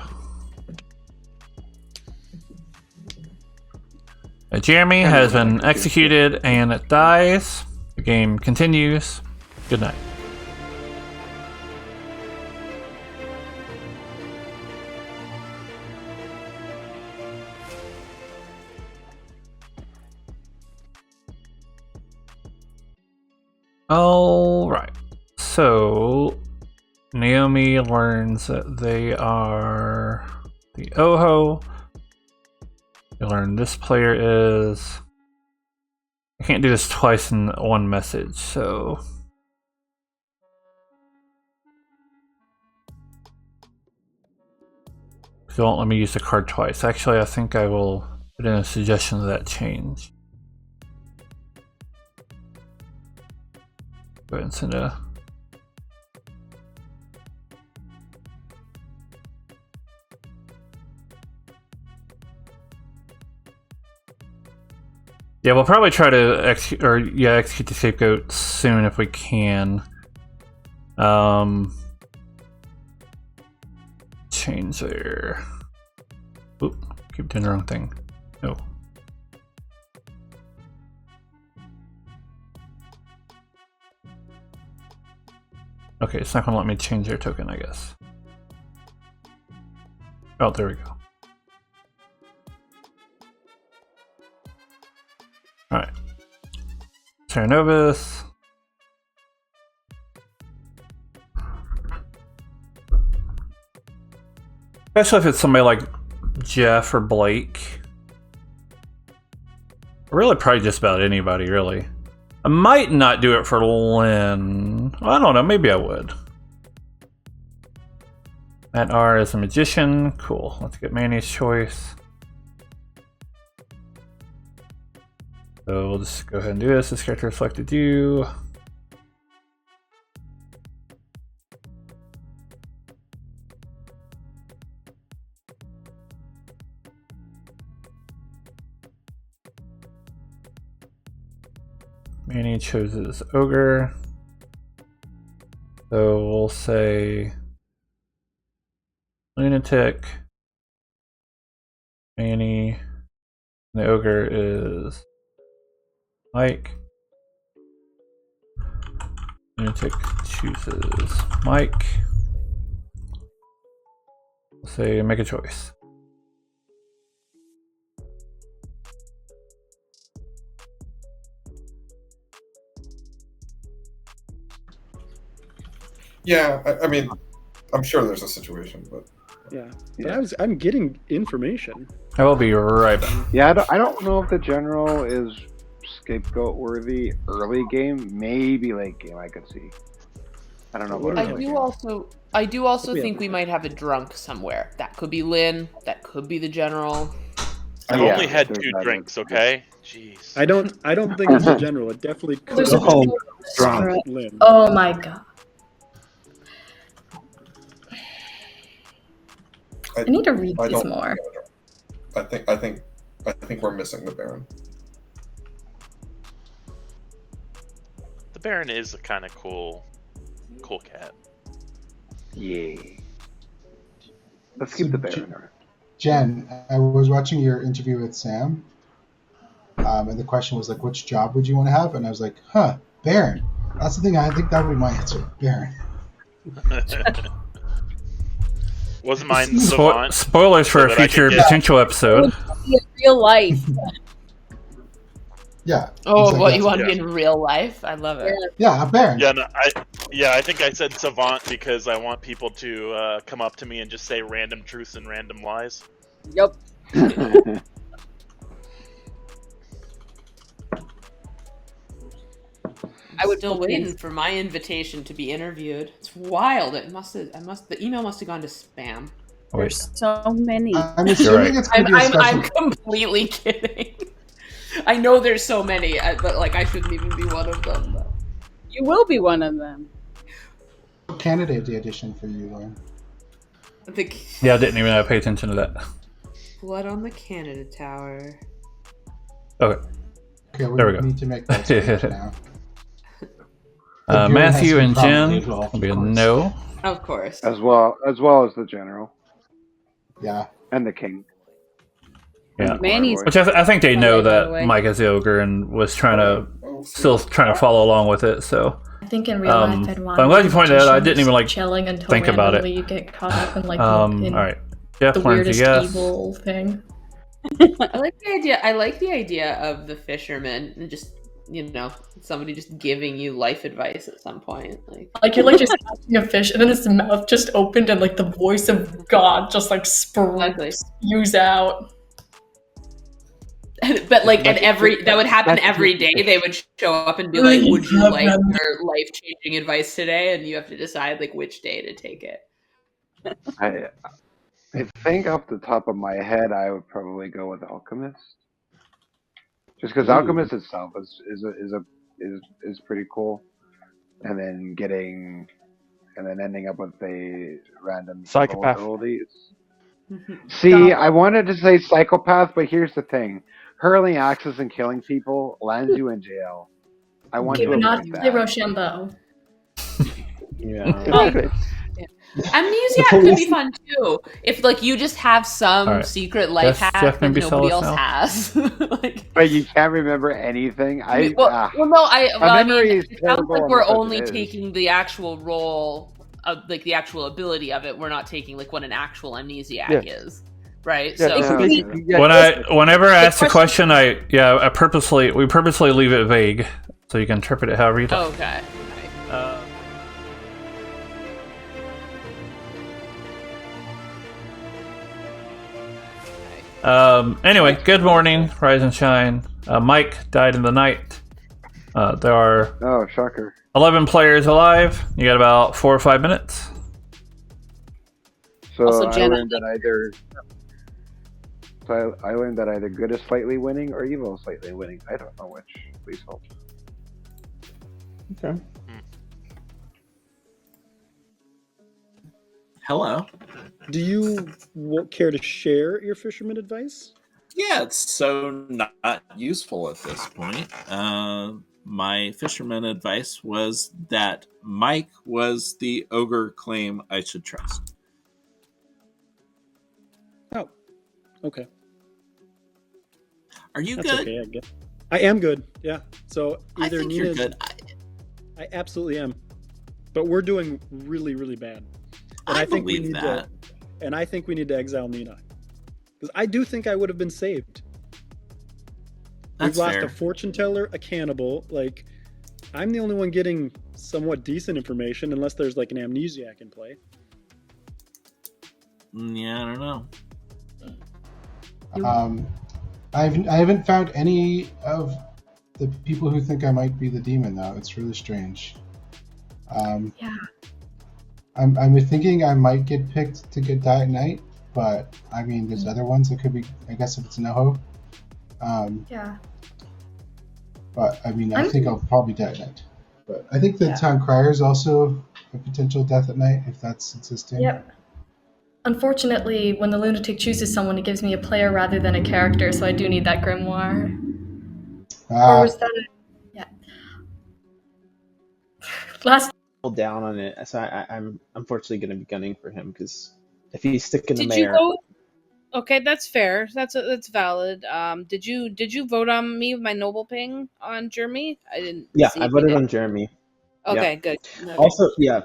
Jeremy has been executed and it dies. The game continues. Good night. All right. So Naomi learns that they are the Oho. You learn this player is... I can't do this twice in one message, so... It won't let me use the card twice. Actually, I think I will put in a suggestion of that change. Go ahead and send a... Yeah, we'll probably try to execute the scapegoat soon if we can. Change there. Oop, keep doing the wrong thing. No. Okay, it's not gonna let me change their token, I guess. Oh, there we go. Alright. Terra Novus. Especially if it's somebody like Jeff or Blake. Really, probably just about anybody, really. I might not do it for Lynn. Well, I don't know, maybe I would. Matt R is a magician. Cool. Let's get Manny's choice. So we'll just go ahead and do this. This character selected you. Manny chooses Ogre. So we'll say Lunatic. Manny. And the Ogre is Mike. Lunatic chooses Mike. We'll say make a choice. Yeah, I mean, I'm sure there's a situation, but yeah. But I'm getting information. I will be right back. Yeah, I don't know if the general is scapegoat worthy early game. Maybe late game, I could see. I don't know. About I do also think we might have a drunk somewhere. That could be Lynn. That could be the general. I've only had 2 drinks. Okay. Jeez. I don't think it's a general. It definitely could There's a be drunk. Lynn. Oh my god. I need to read these more. I think we're missing the Baron. The Baron is a kind of cool cat. Yeah. Let's keep the Baron. Jen, I was watching your interview with Sam, and the question was like, which job would you want to have? And I was like, Baron. That's the thing. I think that would be my answer, Baron. Wasn't mine Savant? Spoilers for a future potential episode. In real life. Yeah. Oh, exactly. what you want to be in real life? I love it. Yeah, a Baron. Yeah, no, I think I said Savant because I want people to come up to me and just say random truths and random lies. Yep. I would still waiting for my invitation to be interviewed. It's wild. The email must have gone to spam. There's so many. I'm assuming it's going to be a special. I'm completely kidding. I know there's so many, but like I shouldn't even be one of them. But. You will be one of them. Candidate edition for you, Lauren. Yeah, I didn't even pay attention to that. Blood on the Canada Tower. Okay. Okay, there we go. Need to make that now. Matthew and Jen will be a no. Of course. As well as the general. Yeah. And the king. Yeah. Manny's Which I think they know by the that way. Mike is the ogre and was still trying to follow along with it. So I think in real life I'd want. but I'm glad you pointed that out. I didn't even chilling until think about it. You get caught up in like all in right. Jeff the learns weirdest yes. evil thing. I like the idea of the fisherman and just somebody just giving you life advice at some point. Like you're like just catching a fish and then his mouth just opened and like the voice of God just like spews out. But like that would happen every day. They would show up and be like, "Would you like your life-changing advice today?" And you have to decide like which day to take it. I think off the top of my head, I would probably go with Alchemist, just because Ooh. Alchemist itself is pretty cool, and then ending up with a random Psychopath. ability. See, I wanted to say psychopath, but here's the thing: hurling axes and killing people lands you in jail. I want Okay, to but not avoid that. the Rochambeau. Yeah. Amnesiac could be fun too. If like you just have some Alright. secret life Jeff- hack Jeff, that maybe nobody sell else us has. But you can't remember anything. well, no, my I memory mean, is it sounds terrible like we're enough as only it is. taking the actual role of like the actual ability of it. We're not taking like what an actual amnesiac is, right? Yeah, so so basically, yeah, Whenever I ask a question- question, we purposely leave it vague so you can interpret it however you like. Okay. Anyway, good morning, rise and shine. Mike died in the night. There are shocker. 11 players alive. You got about 4 or 5 minutes. So Also, I Jenna- learned that either good is slightly winning or evil is slightly winning. I don't know which. Please help. Okay. Hello. Do you care to share your fisherman advice? Yeah, it's so not useful at this point. My fisherman advice was that Mike was the ogre claim I should trust. Oh, okay. Are you That's good? okay, I guess. I am good. Yeah. So I either think you're Nina's. good. I absolutely am, but we're doing really, really bad. And I think we believe need that. And I think we need to exile Nina, because I do think I would have been saved. That's We've lost fair. a fortune teller, a cannibal. Like, I'm the only one getting somewhat decent information, unless there's like an amnesiac in play. Yeah, I don't know. I haven't found any of the people who think I might be the demon though. It's really strange. Yeah. I'm thinking I might get picked to get die at night, but I mean, there's other ones that could be. I guess if it's Noho. Yeah. But I mean, I I'm- think I'll probably die at night. But I think the Yeah. town crier is also a potential death at night if that's existing. Yep. Unfortunately, when the lunatic chooses someone, it gives me a player rather than a character, so I do need that grimoire. Or was that yeah. Last Down on it, so I'm unfortunately going to be gunning for him because if he's sticking the Did you mayor, vote? Okay, that's fair. That's valid. Did you vote on me with my noble ping on Jeremy? I didn't. yeah, see I if you voted did. on Jeremy. Okay, Yeah. good. Okay. Also, yeah,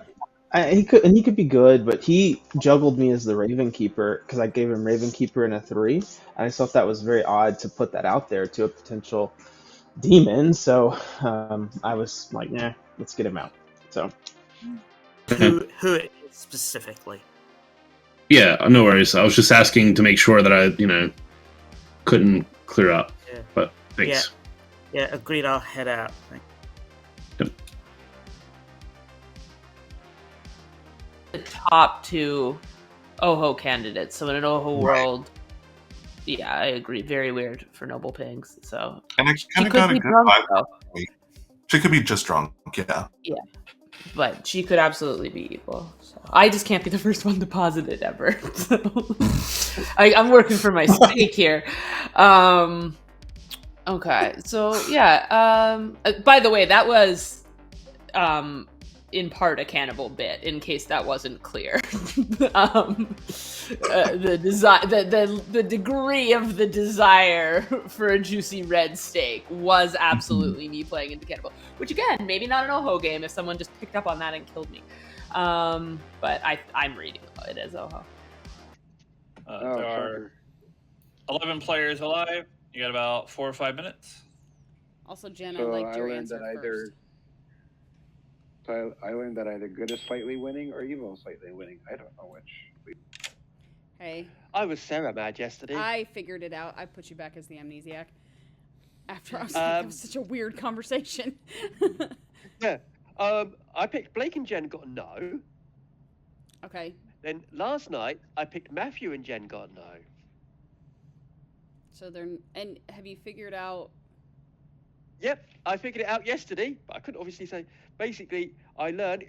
he could be good, but he juggled me as the Raven Keeper because I gave him Raven Keeper and a 3, and I just thought that was very odd to put that out there to a potential demon. So I was like, nah, let's get him out. So Who it is specifically? Yeah, no worries. I was just asking to make sure that I, couldn't clear up. Yeah. But thanks. Yeah, agreed. I'll head out. The top 2 Oho candidates. So in an Oho world, yeah, I agree. Very weird for noble pings. So And I she kind of could got a be good drunk, vibe. though. She could be just drunk, yeah. Yeah, but she could absolutely be evil. So I just can't be the first one to posit it ever. So I'm working for my stake here. Okay, so yeah. By the way, that was in part a cannibal bit. In case that wasn't clear, the degree of the desire for a juicy red steak was absolutely me playing into cannibal. Which again, maybe not an Oho game if someone just picked up on that and killed me. But I'm reading it as Oho. There are 11 players alive. You got about 4 or 5 minutes. Also, Jen, I So liked your I learned answer that first. I learned that either good is slightly winning or evil is slightly winning. I don't know which. Hey, I was Sarah mad yesterday. I figured it out. I put you back as the amnesiac. After I was like, that was such a weird conversation. Yeah. I picked Blake and Jen got a no. Okay. Then last night I picked Matthew and Jen got a no. So they're and have you figured out? Yep, I figured it out yesterday, but I couldn't obviously say. Basically, I learned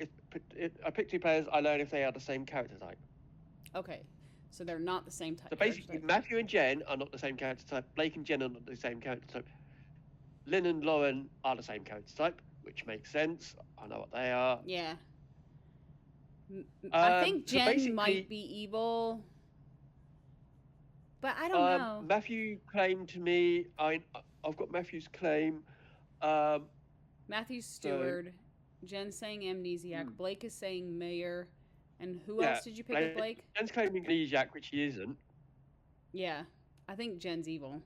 if I picked 2 players, I learned if they are the same character type. Okay, so they're not the same type. So basically, Matthew and Jen are not the same character type. Blake and Jen are not the same character type. Lynn and Lauren are the same character type, which makes sense. I know what they are. Yeah. I think so Jen basically- might be evil, but I don't know. Matthew claimed to me. I've got Matthew's claim. Matthew's steward, Jen's saying amnesiac, Blake is saying mayor, and who Yeah, else did you pick with Blake? Jen's claiming amnesiac, which he isn't. Yeah, I think Jen's evil.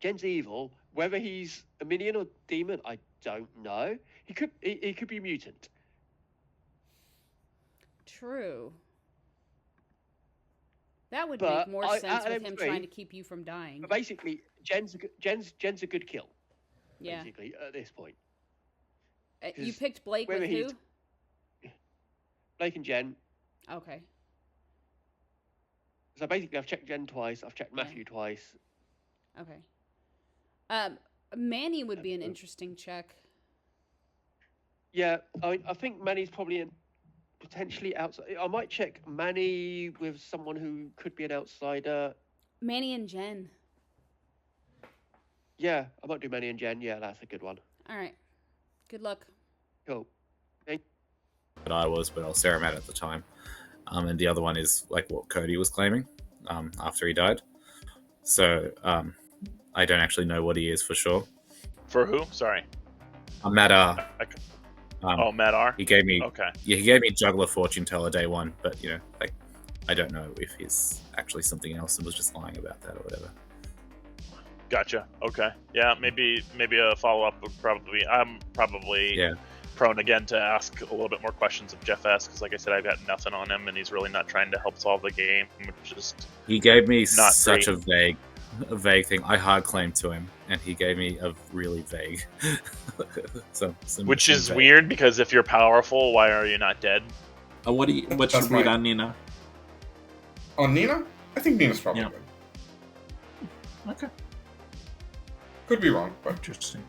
Jen's evil. Whether he's a minion or demon, I don't know. He could be a mutant. True. That would But make more out sense of with them him three- trying to keep you from dying. But basically, Jen's a good kill. Yeah. Basically, at this point. You 'Cause picked Blake whether with he's- who? Blake and Jen. Okay. So basically, I've checked Jen twice. I've checked Matthew twice. Okay. Manny would be an interesting check. Yeah, I think Manny's probably potentially outside. I might check Manny with someone who could be an outsider. Manny and Jen. Yeah, I might do Manny and Jen. Yeah, that's a good one. All right. Good luck. Cool. But I was Saramat at the time. And the other one is like what Cody was claiming after he died. So I don't actually know what he is for sure. For who? Sorry. Matt R. Matt R. He gave me Okay. Yeah, he gave me Juggler Fortune Teller day one, but I don't know if he's actually something else and was just lying about that or whatever. Gotcha. Okay. Yeah, maybe a follow up would probably. I'm probably prone again to ask a little bit more questions of Jeff S. Because, like I said, I've got nothing on him, and he's really not trying to help solve the game, which is He gave me not such great. a vague thing. I hard claimed to him, and he gave me a really vague. Which is weird because if you're powerful, why are you not dead? What's your read on Nina? On Nina? I think Nina's probably good. Okay. Could be wrong, but interesting.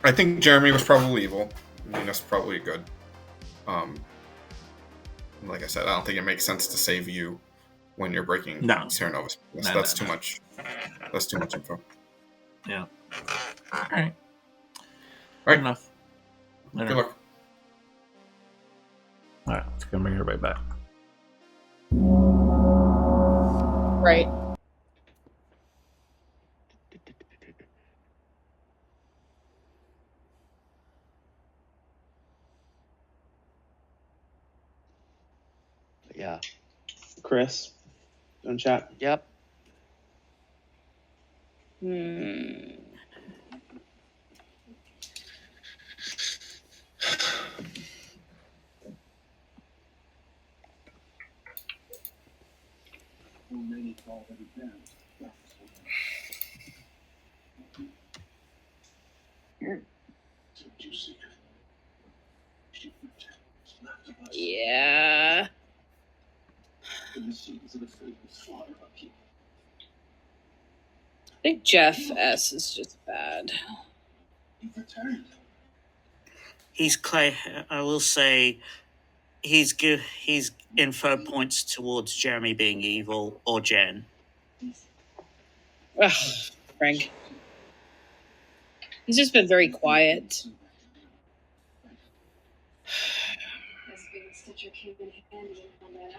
I think Jeremy was probably evil. Nina's probably good. Like I said, I don't think it makes sense to save you when you're breaking Serenova's. That's too much. That's too much info. Yeah. All right. Right. Enough. Good luck. All right, let's go bring everybody back. Right. Yeah. Chris, don't chat. Yep. Yeah. I think Jeff S is just bad. I will say, he's info points towards Jeremy being evil or Jen. Ugh, Frank. He's just been very quiet.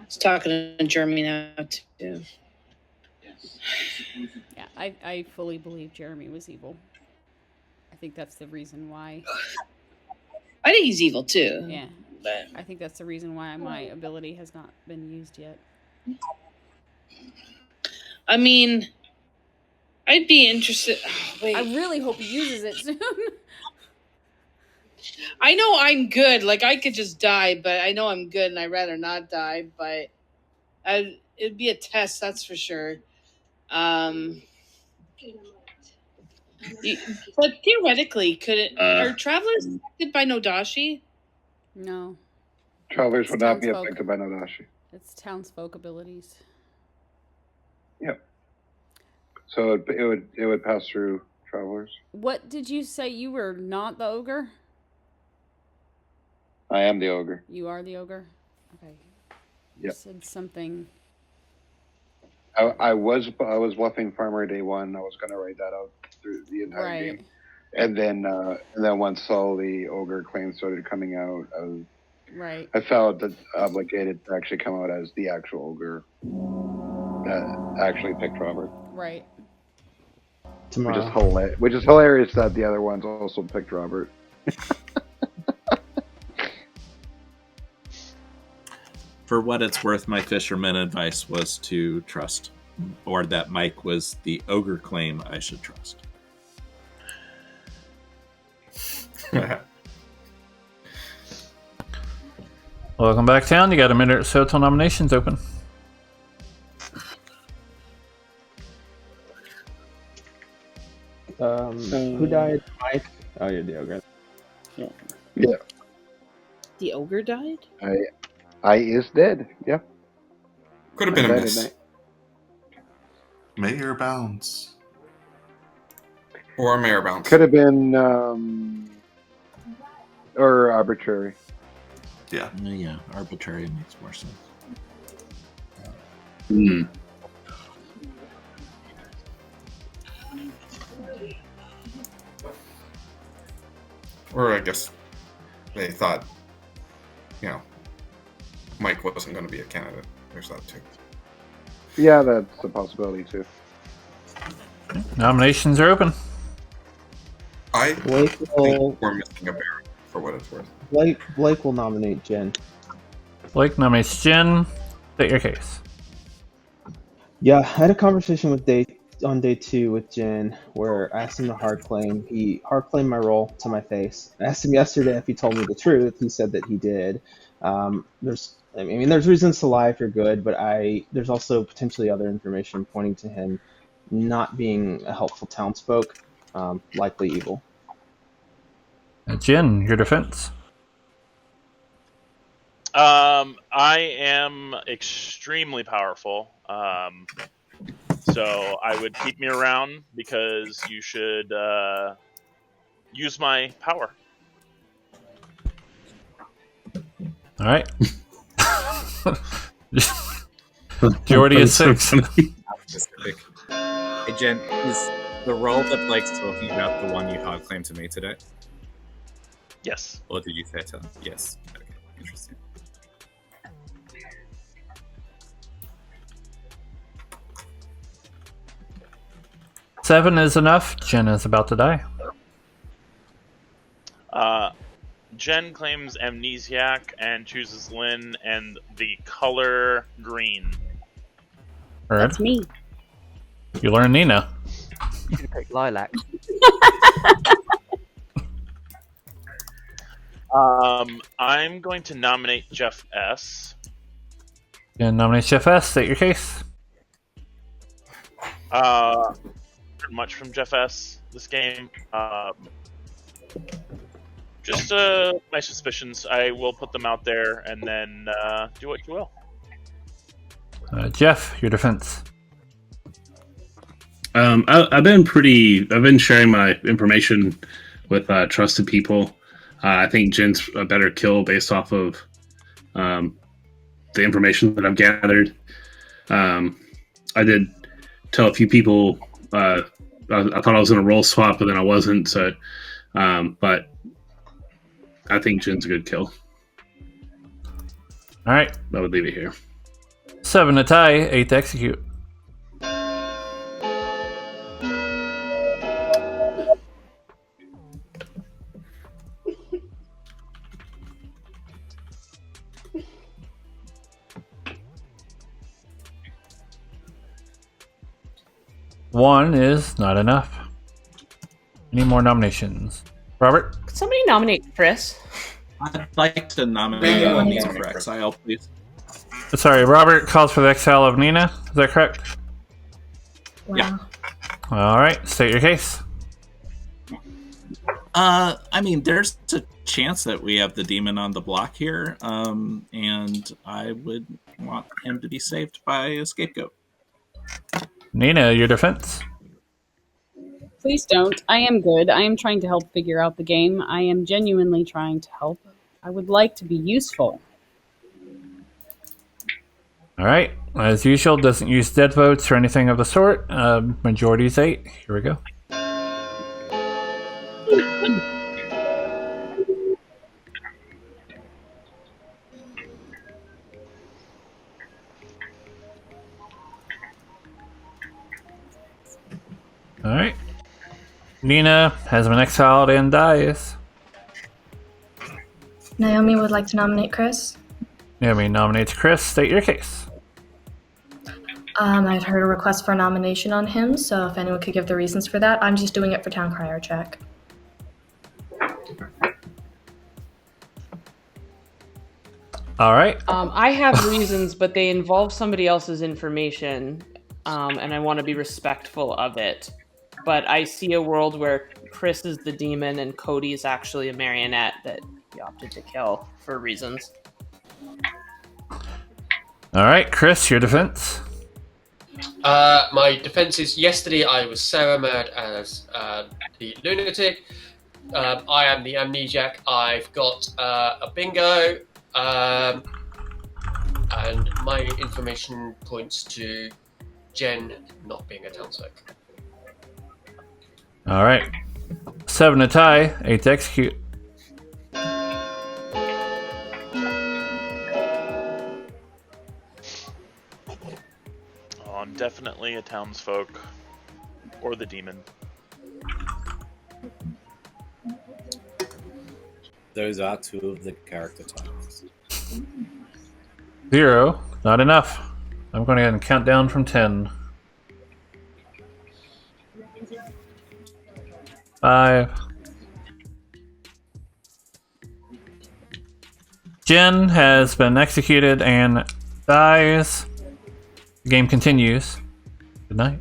He's talking to Jeremy now too. Yeah, I fully believe Jeremy was evil. I think that's the reason why. I think he's evil too. Yeah, but I think that's the reason why my ability has not been used yet. I mean, I'd be interested. Oh, wait. I really hope he uses it soon. I know I'm good. Like, I could just die, but I know I'm good, and I'd rather not die. But it'd be a test, that's for sure. But theoretically, could it? Are travelers affected by Nodashi? No. Travelers would not be Townsfolk. affected by Nadashi. It's townsfolk abilities. Yep. So it would pass through travelers. What did you say? You were not the ogre? I am the ogre. You are the ogre? Okay. You Yep. said something. I was bluffing farmer day one. I was going to write that out through the entire Right. game, and then once all the ogre claims started coming out, Right. I felt that obligated to actually come out as the actual ogre that actually picked Robert. Right. Tomorrow. Which is hilarious that the other ones also picked Robert. For what it's worth, my fisherman advice was to trust, or that Mike was the ogre claim I should trust. Welcome back, town. You got a minute or so till nominations open. Who died? Mike? Oh, you're the ogre. Yeah. The ogre died? I is dead. Yeah. Could have been a I died miss. at night. Mayor Bounce. Or a mayor bounce. Could have been or arbitrary. Yeah. Yeah, arbitrary makes more sense. Hmm. Or I guess they thought, Mike wasn't going to be a candidate. There's that too. Yeah, that's a possibility too. Nominations are open. I Blake think will, we're missing a bear, for what it's worth. Blake will nominate Jen. Blake nominates Jen. State your case. Yeah, I had a conversation on day 2 with Jen where I asked him to hard claim. He hard claimed my role to my face. I asked him yesterday if he told me the truth. He said that he did. There's reasons to lie if you're good, but there's also potentially other information pointing to him not being a helpful townsfolk, likely evil. Jen, your defense. I am extremely powerful. So I would keep me around because you should use my power. All right. Majority is 6. Specific. Hey Jen, is the role that Blake's talking about the one you hard claimed to me today? Yes. Or did you say to him? Yes. Okay, interesting. Seven is enough. Jen is about to die. Jen claims amnesiac and chooses Lynn and the color green. Heard. That's me. You learn Nina. You should pick lilac. I'm going to nominate Jeff S. Jen nominates Jeff S. State your case. Heard much from Jeff S. this game. Just my suspicions. I will put them out there and then do what you will. Jeff, your defense. I've been sharing my information with trusted people. I think Jen's a better kill based off of the information that I've gathered. I did tell a few people I thought I was going to roll swap, but then I wasn't. So, but I think Jen's a good kill. All right. I would leave it here. 7 to tie, 8 to execute. One is not enough. Any more nominations? Robert? Could somebody nominate Chris? I'd like to nominate Nina for exile, please. Sorry, Robert calls for the exile of Nina. Is that correct? Yeah. All right, state your case. I mean, there's a chance that we have the demon on the block here, and I would want him to be saved by a scapegoat. Nina, your defense. Please don't. I am good. I am trying to help figure out the game. I am genuinely trying to help. I would like to be useful. All right. As usual, doesn't use dead votes or anything of the sort. Majority is 8. Here we go. All right. Nina has been exiled and dies. Naomi would like to nominate Chris. Naomi nominates Chris. State your case. I'd heard a request for a nomination on him, so if anyone could give the reasons for that, I'm just doing it for town crier check. All right. I have reasons, but they involve somebody else's information, and I want to be respectful of it. But I see a world where Chris is the demon and Cody is actually a marionette that he opted to kill for reasons. All right, Chris, your defense. My defense is yesterday I was ceremonied as the lunatic. I am the amnesiac. I've got a bingo, and my information points to Jen not being a townsfolk. All right. 7 to tie, 8 to execute. I'm definitely a townsfolk or the demon. Those are two of the character types. 0, not enough. I'm going to go ahead and count down from 10. 5. Jen has been executed and dies. The game continues. Good night.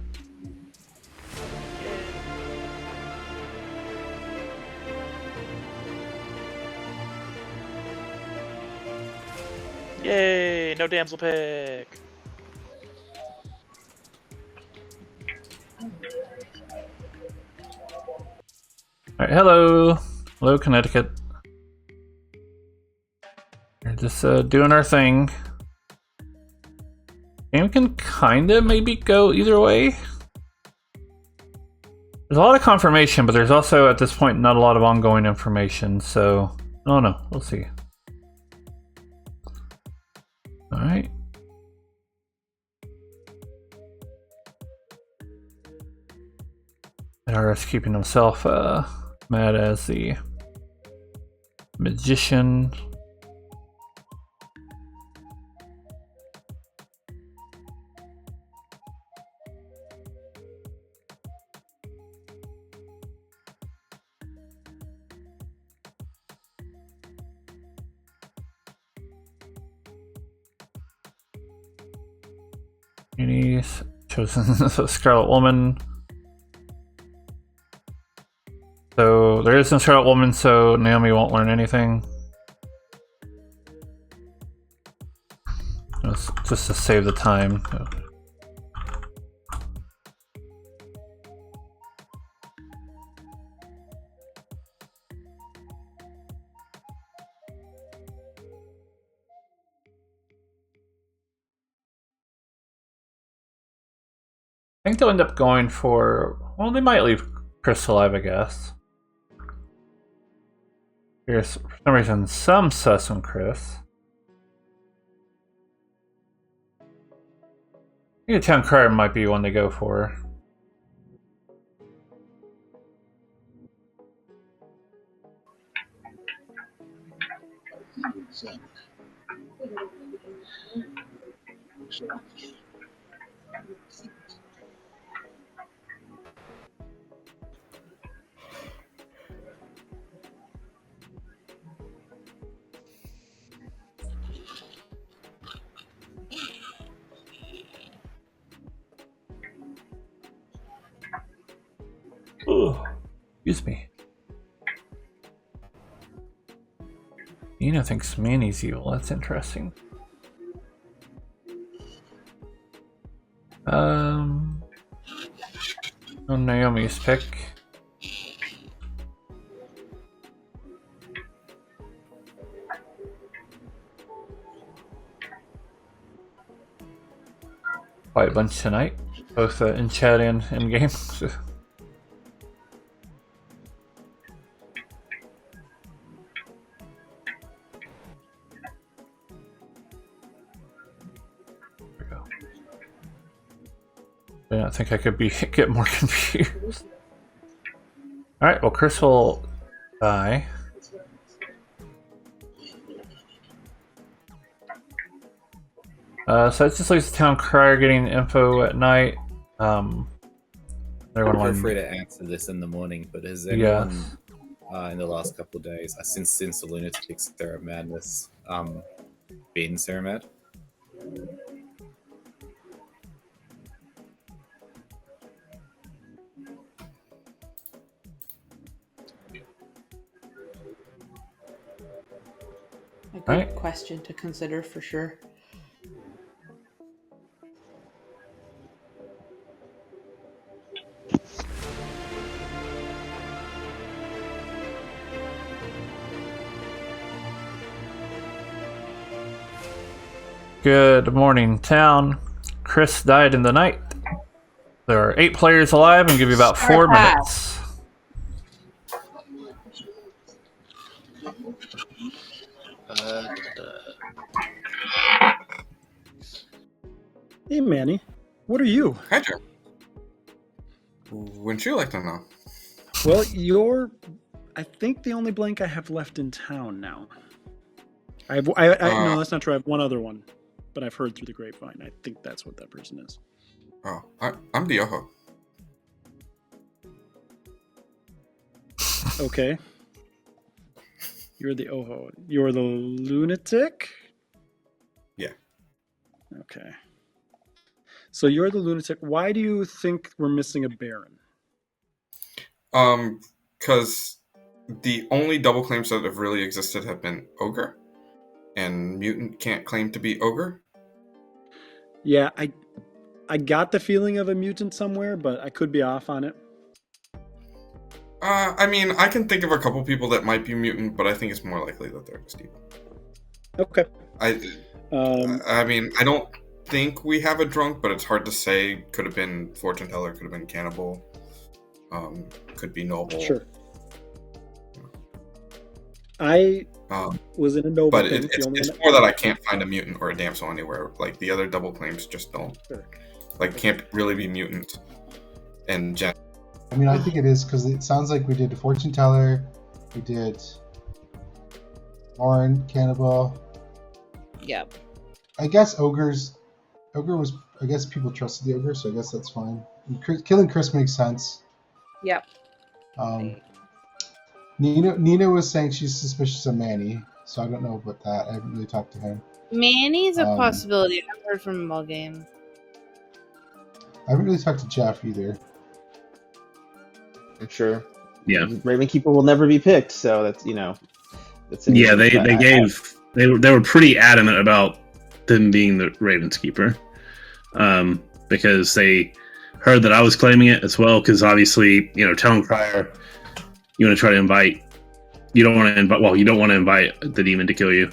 Yay! No damsel pick. All right, hello. Hello, Connecticut. We're just doing our thing. Game can kinda maybe go either way. There's a lot of confirmation, but there's also at this point not a lot of ongoing information, so I don't know. We'll see. Alright. RS keeping himself mad as the magician. He's chosen the Scarlet Woman. So there is no Scarlet Woman, so Naomi won't learn anything. Just to save the time. I think they'll end up going for... Well, they might leave Chris alive, I guess. Here's, for some reason, some sus on Chris. I think the town crier might be one to go for. Excuse me. Nina thinks Manny's evil. That's interesting. On Naomi's pick. Quite a bunch tonight, both in chat and in game. I don't think I could get more confused. Alright, well Chris will die. So it just leaves the town crier getting info at night. Feel free to answer this in the morning, but has anyone in the last couple of days, since the lunatic Sarah Madness, been Sarah Mad? A good question to consider for sure. Good morning, town. Chris died in the night. There are 8 players alive and give you about 4 minutes. Hey, Manny. What are you? Hi, Joe. Wouldn't you like to know? Well, you're, I think, the only blank I have left in town now. No, that's not true. I have one other one, but I've heard through the grapevine. I think that's what that person is. Oh, I'm the Oho. Okay. You're the Oho. You're the lunatic? Yeah. Okay. So you're the lunatic. Why do you think we're missing a Baron? Because the only double claims that have really existed have been Ogre, and Mutant can't claim to be Ogre. Yeah, I got the feeling of a mutant somewhere, but I could be off on it. I mean, I can think of a couple people that might be mutant, but I think it's more likely that they're just evil. Okay. I mean, I don't think we have a drunk, but it's hard to say. Could have been fortune teller, could have been cannibal, could be noble. Sure. I was in a noble, but it's more that I can't find a mutant or a damsel anywhere. Like the other double claims just don't. Sure. Like can't really be mutant and gen. I mean, I think it is because it sounds like we did a fortune teller, we did Lauren, cannibal. Yep. I guess ogre was. I guess people trusted the ogre, so I guess that's fine. And killing Chris makes sense. Yep. Nina was saying she's suspicious of Manny, so I don't know about that. I haven't really talked to him. Manny's a possibility. I've heard from him all game. I haven't really talked to Jeff either. I'm sure. Yeah. Ravenkeeper will never be picked, so that's that's an yeah. issue. They were pretty adamant about them being the Ravenskeeper, because they heard that I was claiming it as well. Because obviously, Town Crier, you want to try to invite. You don't want to invite the demon to kill you.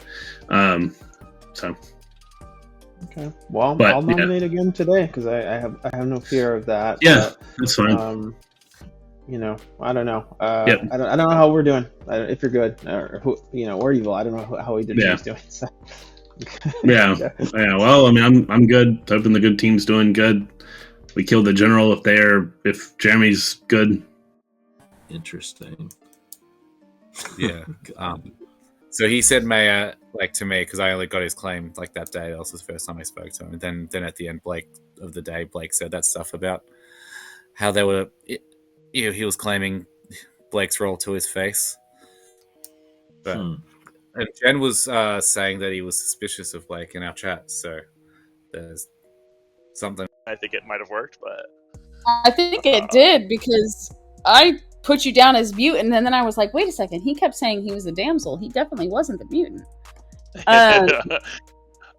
So. Okay. Well, I'll nominate again today because I have no fear of that. Yeah, but, that's fine. I don't know. Yep. I don't know how we're doing. If you're good or or evil, I don't know how either team's doing. So. Yeah. Well, I mean, I'm good. Hoping the good team's doing good. We killed the general if Jeremy's good. Interesting. Yeah. So he said Maya to me because I only got his claim that day. That was the first time I spoke to him. And then at the end, Blake said that stuff about how they were. He was claiming Blake's role to his face. But and Jen was saying that he was suspicious of Blake in our chat. So there's something. I think it might have worked, but I think it did because I put you down as mutant, and then I was like, wait a second, he kept saying he was a damsel. He definitely wasn't the mutant.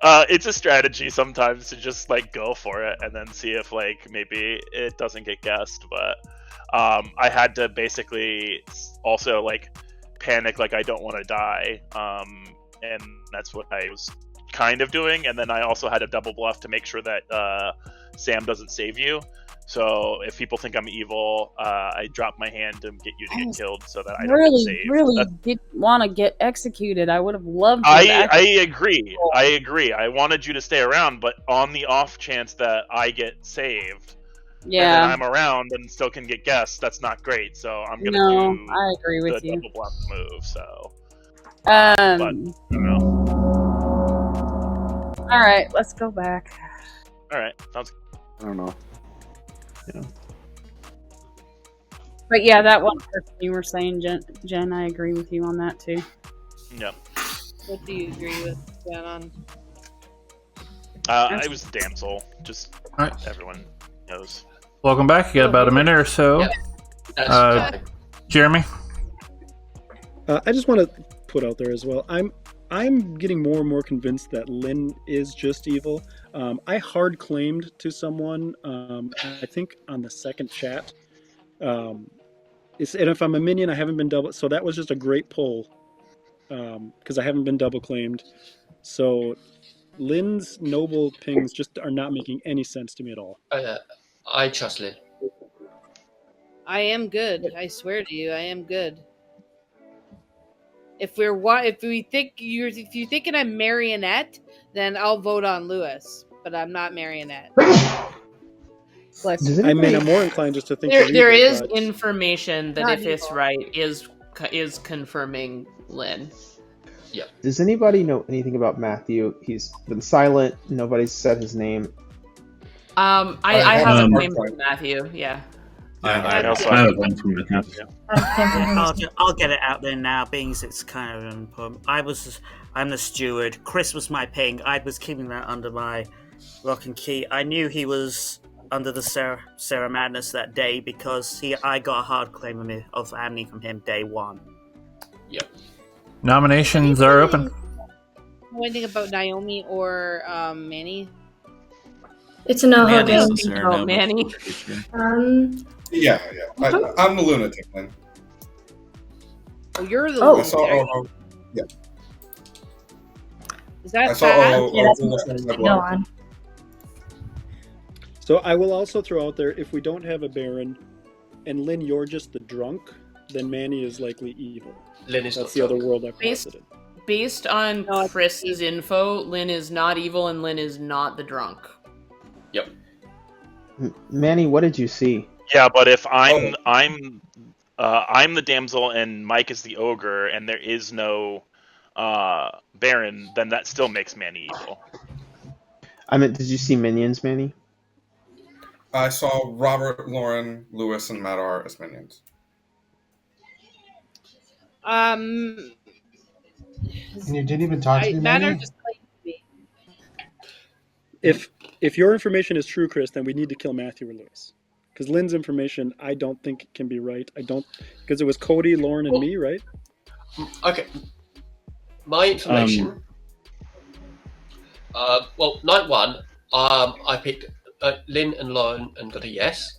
It's a strategy sometimes to just like go for it and then see if like maybe it doesn't get guessed. But I had to basically also like panic, like I don't want to die, and that's what I was kind of doing. And then I also had a double bluff to make sure that Sam doesn't save you. So if people think I'm evil, I drop my hand to get you to get killed so that I don't get saved. Really didn't want to get executed. I would have loved to. I agree. I wanted you to stay around, but on the off chance that I get saved, Yeah. and then I'm around and still can get guessed, that's not great. So I'm gonna do I agree with the you. double bluff move. So, Um, but I don't know. All right, let's go back. All right, sounds. I don't know. But yeah, that one person you were saying, Jen, I agree with you on that too. Yep. What do you agree with, Jen, on? I was damsel. Just Alright. everyone knows. Welcome back. You got about a minute or so. Jeremy? I just want to put out there as well. I'm getting more and more convinced that Lynn is just evil. I hard claimed to someone, I think on the second chat. And if I'm a minion, I haven't been double. So that was just a great poll because I haven't been double claimed. So Lynn's noble pings just are not making any sense to me at all. I trust Lynn. I am good. I swear to you, I am good. If you thinking I'm Marionette, then I'll vote on Lewis. But I'm not Marionette. I mean, I'm more inclined just to think There you're is evil, but- information that Not if it's evil. right is confirming Lynn. Yeah. Does anybody know anything about Matthew? He's been silent. Nobody's said his name. I have a claim for Matthew. Yeah. I also have one from Matthew. I'll get it out there now, being as it's kind of important. I'm the steward. Chris was my ping. I was keeping that under my lock and key. I knew he was under the Sarah Madness that day because I got a hard claim of amnesty from him day one. Yep. Nominations are open. Know anything about Naomi or Manny? It's a no-ho game. Oh, Manny. Yeah. I'm the lunatic then. Oh, you're the. I saw yeah. Is that I saw bad? Go on. So I will also throw out there, if we don't have a Baron, and Lynn, you're just the drunk, then Manny is likely evil. Lynn is That's not the other drunk. world I Based, posited. based on Chris's info, Lynn is not evil and Lynn is not the drunk. Yep. Manny, what did you see? Yeah, but if I'm the damsel and Mike is the ogre, and there is no Baron, then that still makes Manny evil. I mean, did you see minions, Manny? I saw Robert, Lauren, Lewis, and Madar as minions. And you didn't even talk to me, Matter Manny? just claimed me. If your information is true, Chris, then we need to kill Matthew or Lewis. Because Lynn's information, I don't think can be right. Because it was Cody, Lauren, and me, right? Okay. My information. Night one, I picked Lynn and Lauren and got a yes.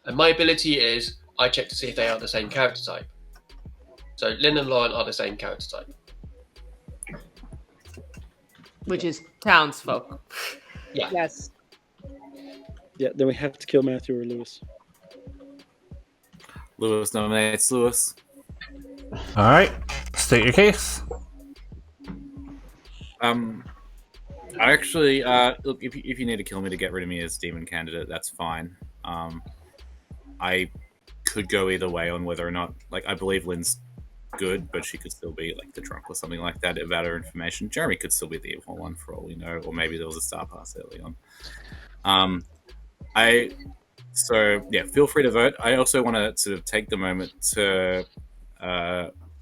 And my ability is I check to see if they are the same character type. So Lynn and Lauren are the same character type. Which is townsfolk. Yeah. Yes. Yeah, then we have to kill Matthew or Lewis. Lewis nominates Lewis. All right, state your case. I actually look, if you need to kill me to get rid of me as demon candidate, that's fine. I could go either way on whether or not, like, I believe Lynn's good, but she could still be like the drunk or something like that about her information. Jeremy could still be the evil one for all we know, or maybe there was a star pass early on. So yeah, feel free to vote. I also want to sort of take the moment to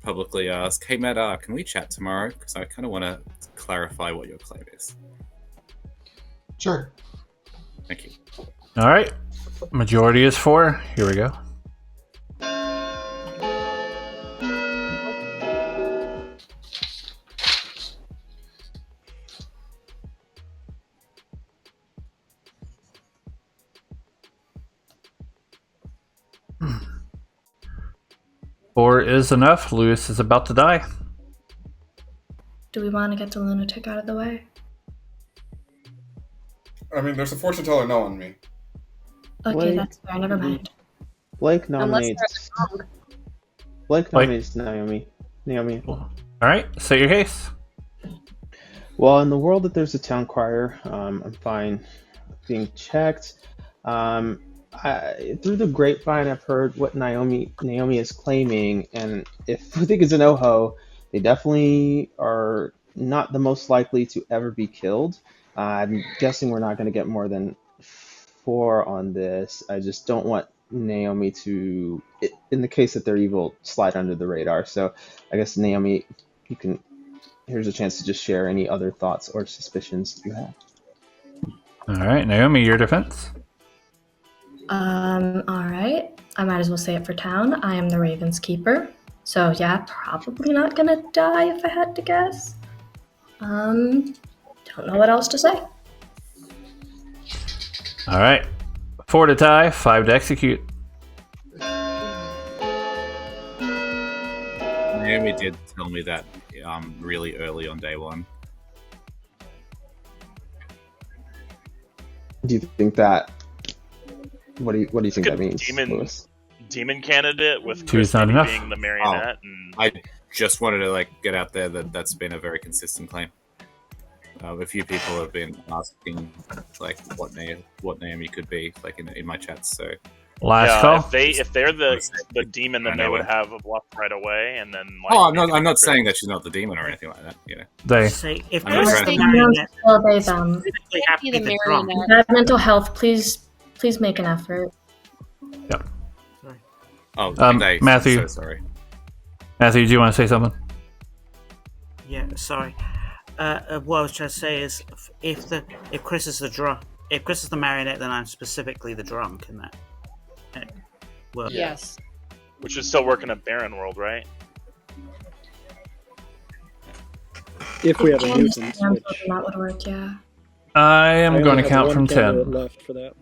publicly ask, hey Madar, can we chat tomorrow? Because I kind of want to clarify what your claim is. Sure. Thank you. All right, majority is 4. Here we go. 4 is enough. Lewis is about to die. Do we want to get the lunatic out of the way? I mean, there's a fortune teller no on me. Okay, Blake- that's fair. Never mind. Blake Unless they're nominates. Blake nominates Naomi. Naomi. All right, say your case. Well, in the world that there's a town crier, I'm fine being checked. Through the grapevine, I've heard what Naomi is claiming, and if we think it's an Oho, they definitely are not the most likely to ever be killed. I'm guessing we're not going to get more than 4 on this. I just don't want Naomi to, in the case that they're evil, slide under the radar. So I guess Naomi, here's a chance to just share any other thoughts or suspicions you have. All right, Naomi, your defense. All right. I might as well say it for town. I am the Raven's Keeper. So yeah, probably not gonna die if I had to guess. Don't know what else to say. All right, 4 to tie, 5 to execute. Naomi did tell me that really early on day 1. Do you think that? What do you think that means, Lewis? Demon candidate with Two's Chris not maybe enough. being the marionette. And I just wanted to get out there that that's been a very consistent claim. A few people have been asking what Naomi could be in my chats. So Last call. If they're the demon, then they would have a bluff right away, and then. I'm not saying that she's not the demon or anything like that. You know. They. Say, if I'm Chris not is the trying to- marionette, Well, they them. specifically have to be the the drum. marionette. I have mental health. Please make an effort. Yep. Oh, Matthew. So sorry. Matthew, do you want to say something? Yeah, sorry. What I was trying to say is, if Chris is if Chris is the marionette, then I'm specifically the drum. Can that work? Yes. Which is still working at Baron World, right? If we have a And nuisance, I'm which hoping that would work, yeah. I am I going only to have count one from candidate 10. left for that.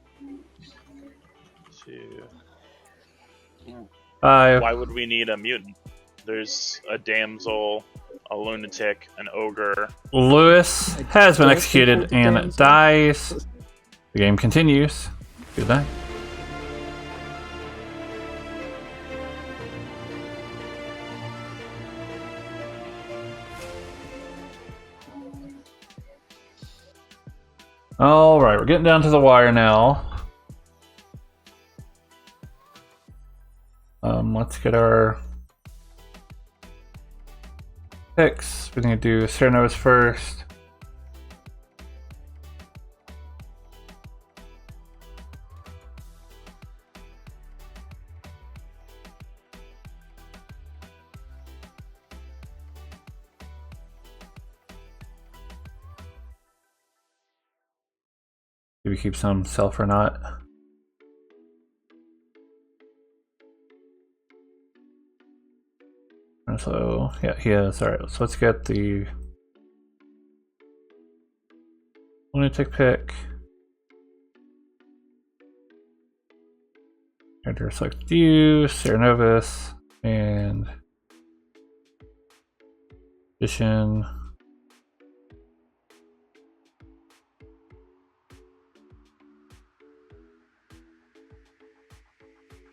5. Why would we need a mutant? There's a damsel, a lunatic, an ogre. Lewis has been executed and dies. The game continues. Good night. All right, we're getting down to the wire now. Let's get our picks. We're gonna do Cernus first. Do we keep some self or not? So yeah, he is. All right, so let's get the lunatic pick. Enter select you, Cernus, and Vision.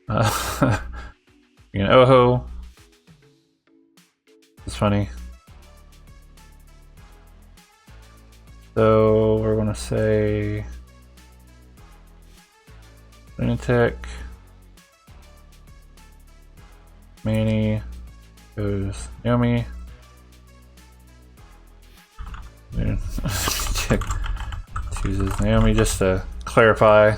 An Oho. It's funny. So we're gonna say lunatic. Manny goes Naomi. Chooses Naomi just to clarify.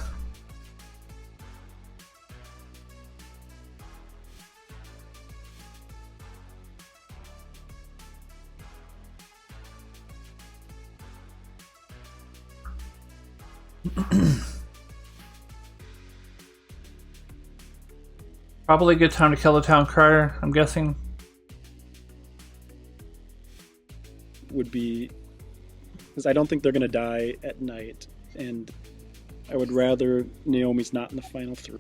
Probably a good time to kill the town crier, I'm guessing. Would be because I don't think they're gonna die at night, and I would rather Naomi's not in the final 3.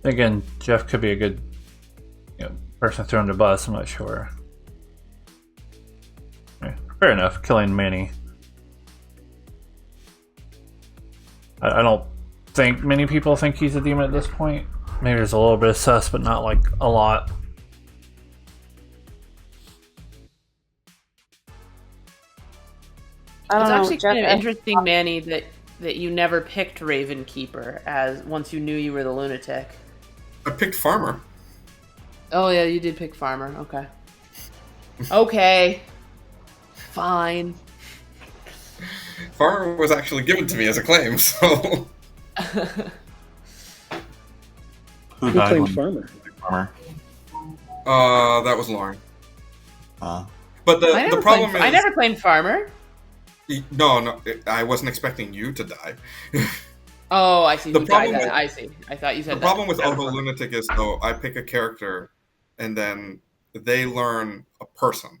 Again, Jeff could be a good person to throw under the bus. I'm not sure. Yeah, fair enough. Killing Manny. I don't think many people think he's a demon at this point. Maybe there's a little bit of sus, but not like a lot. It's know, actually Jeff, kind of interesting, Manny, that you never picked Raven Keeper as once you knew you were the lunatic. I picked Farmer. Oh yeah, you did pick Farmer. Okay. Okay. Fine. Farmer was actually given to me as a claim, so. Who claimed Farmer? That was Lauren. But the problem is, I never claimed Farmer. No, I wasn't expecting you to die. Oh, I see. The Who problem died then. with- I see. I thought you said The that. problem with Ogo Lunatic is, though, I pick a character, and then they learn a person.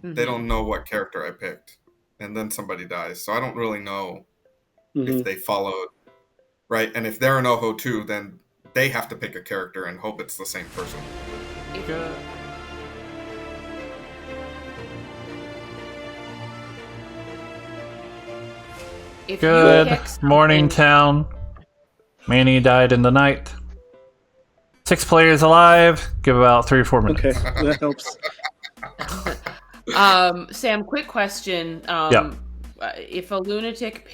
They don't know what character I picked, and then somebody dies. So I don't really know if they followed, right? And if they're an Oho too, then they have to pick a character and hope it's the same person. If Good you pick something- morning, town. Manny died in the night. 6 players alive. Give about 3 or 4 minutes. Okay, that helps. Sam, quick question. Yeah. If a lunatic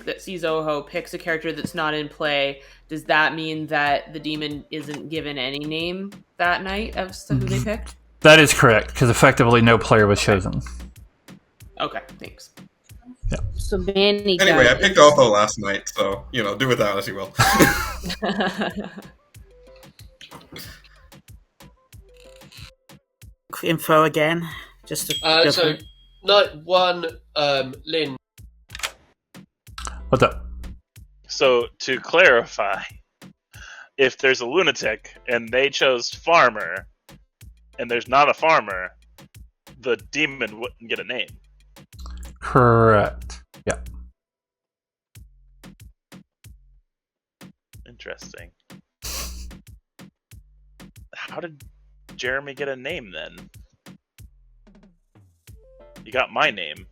that sees Oho picks a character that's not in play, does that mean that the demon isn't given any name that night as to who they picked? That is correct, because effectively no player was chosen. Okay, thanks. So Manny. Anyway, I picked Oho last night, so do with that as you will. Info again, just to So, night 1, Lynn. What's up? So to clarify, if there's a lunatic and they chose Farmer, and there's not a Farmer, the demon wouldn't get a name. Correct. Yeah. Interesting. How did Jeremy get a name then? You got my name.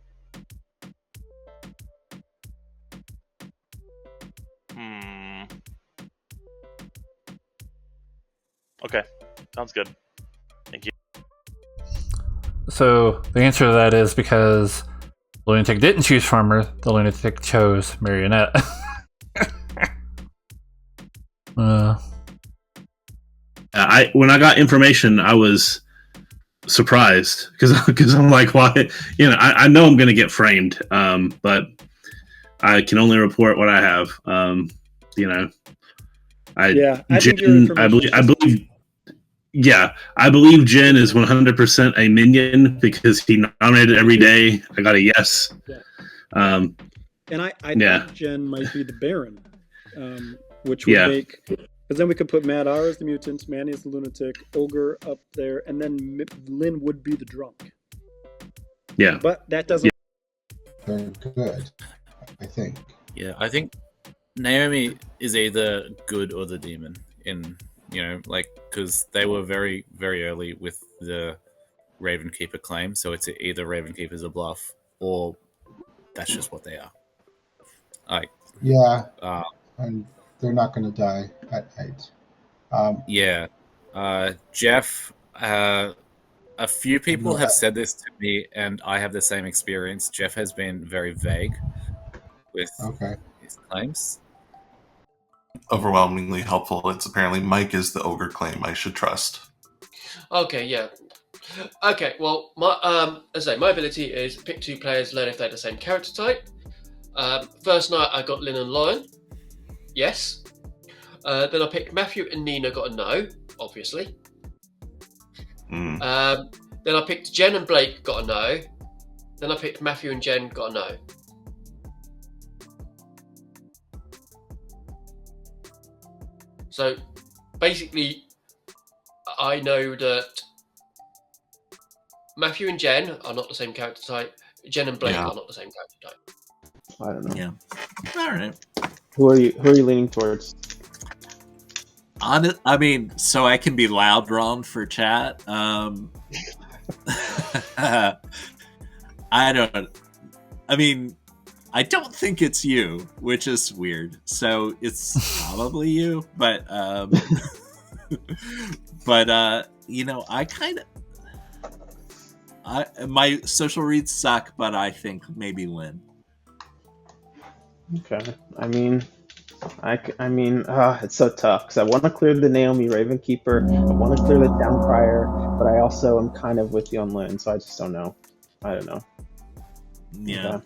Okay, sounds good. Thank you. So the answer to that is because the lunatic didn't choose Farmer, the lunatic chose Marionette. When I got information, I was surprised because I'm like, why? I know I'm going to get framed, but I can only report what I have. I think your information I believe Jen is 100% a minion because he nominated every day. I got a yes. Yeah. And I think Jen might be the Baron, which would make, because then we could put Matt R as the mutant, Manny as the lunatic, Ogre up there, and then Lynn would be the drunk. Yeah, but that doesn't. They're good, I think. Yeah, I think Naomi is either good or the demon because they were very, very early with the Ravenkeeper claim, so it's either Ravenkeeper's a bluff or that's just what they are. And they're not going to die at night. Jeff, a few people have said this to me, and I have the same experience. Jeff has been very vague with his claims. Overwhelmingly helpful. It's apparently Mike is the ogre claim I should trust. Okay, yeah. Okay, well, my as I say, my ability is pick 2 players, learn if they're the same character type. First night I got Lynn and Lauren. Yes. Then I picked Matthew and Nina, got a no, obviously. Then I picked Jen and Blake, got a no. Then I picked Matthew and Jen, got a no. So basically, I know that Matthew and Jen are not the same character type. Jen and Blake are not the same character type. I don't know. Yeah. All right. Who are you leaning towards? I mean, so I can be loud, Ron, for chat. I don't think it's you, which is weird. So it's probably you, but my social reads suck, but I think maybe Lynn. Okay. I mean, it's so tough because I want to clear the Naomi Ravenkeeper. I want to clear the Town Crier, but I also am kind of with you on Lynn, so I just don't know. I don't know. Yeah. Okay.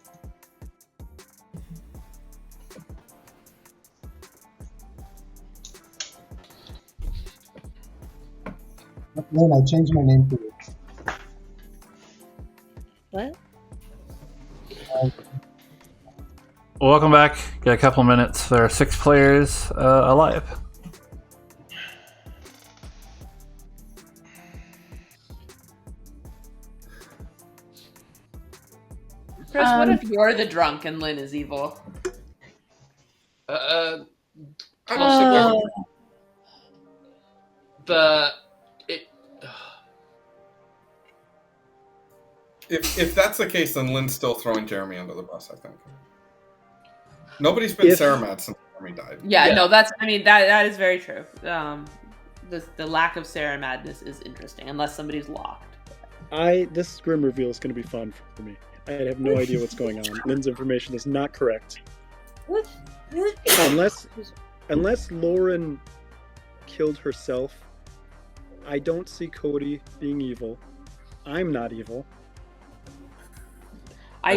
Lynn, I changed my name for you. What? Welcome back. Got a couple minutes. There are 6 players alive. Chris, what if you're the drunk and Lynn is evil? If that's the case, then Lynn's still throwing Jeremy under the bus, I think. Nobody's been Sarah mad since Jeremy died. Yeah, no, that is very true. The lack of Sarah madness is interesting, unless somebody's locked. This Grim reveal is going to be fun for me. I have no idea what's going on. Lynn's information is not correct. Unless Lauren killed herself, I don't see Cody being evil. I'm not evil. I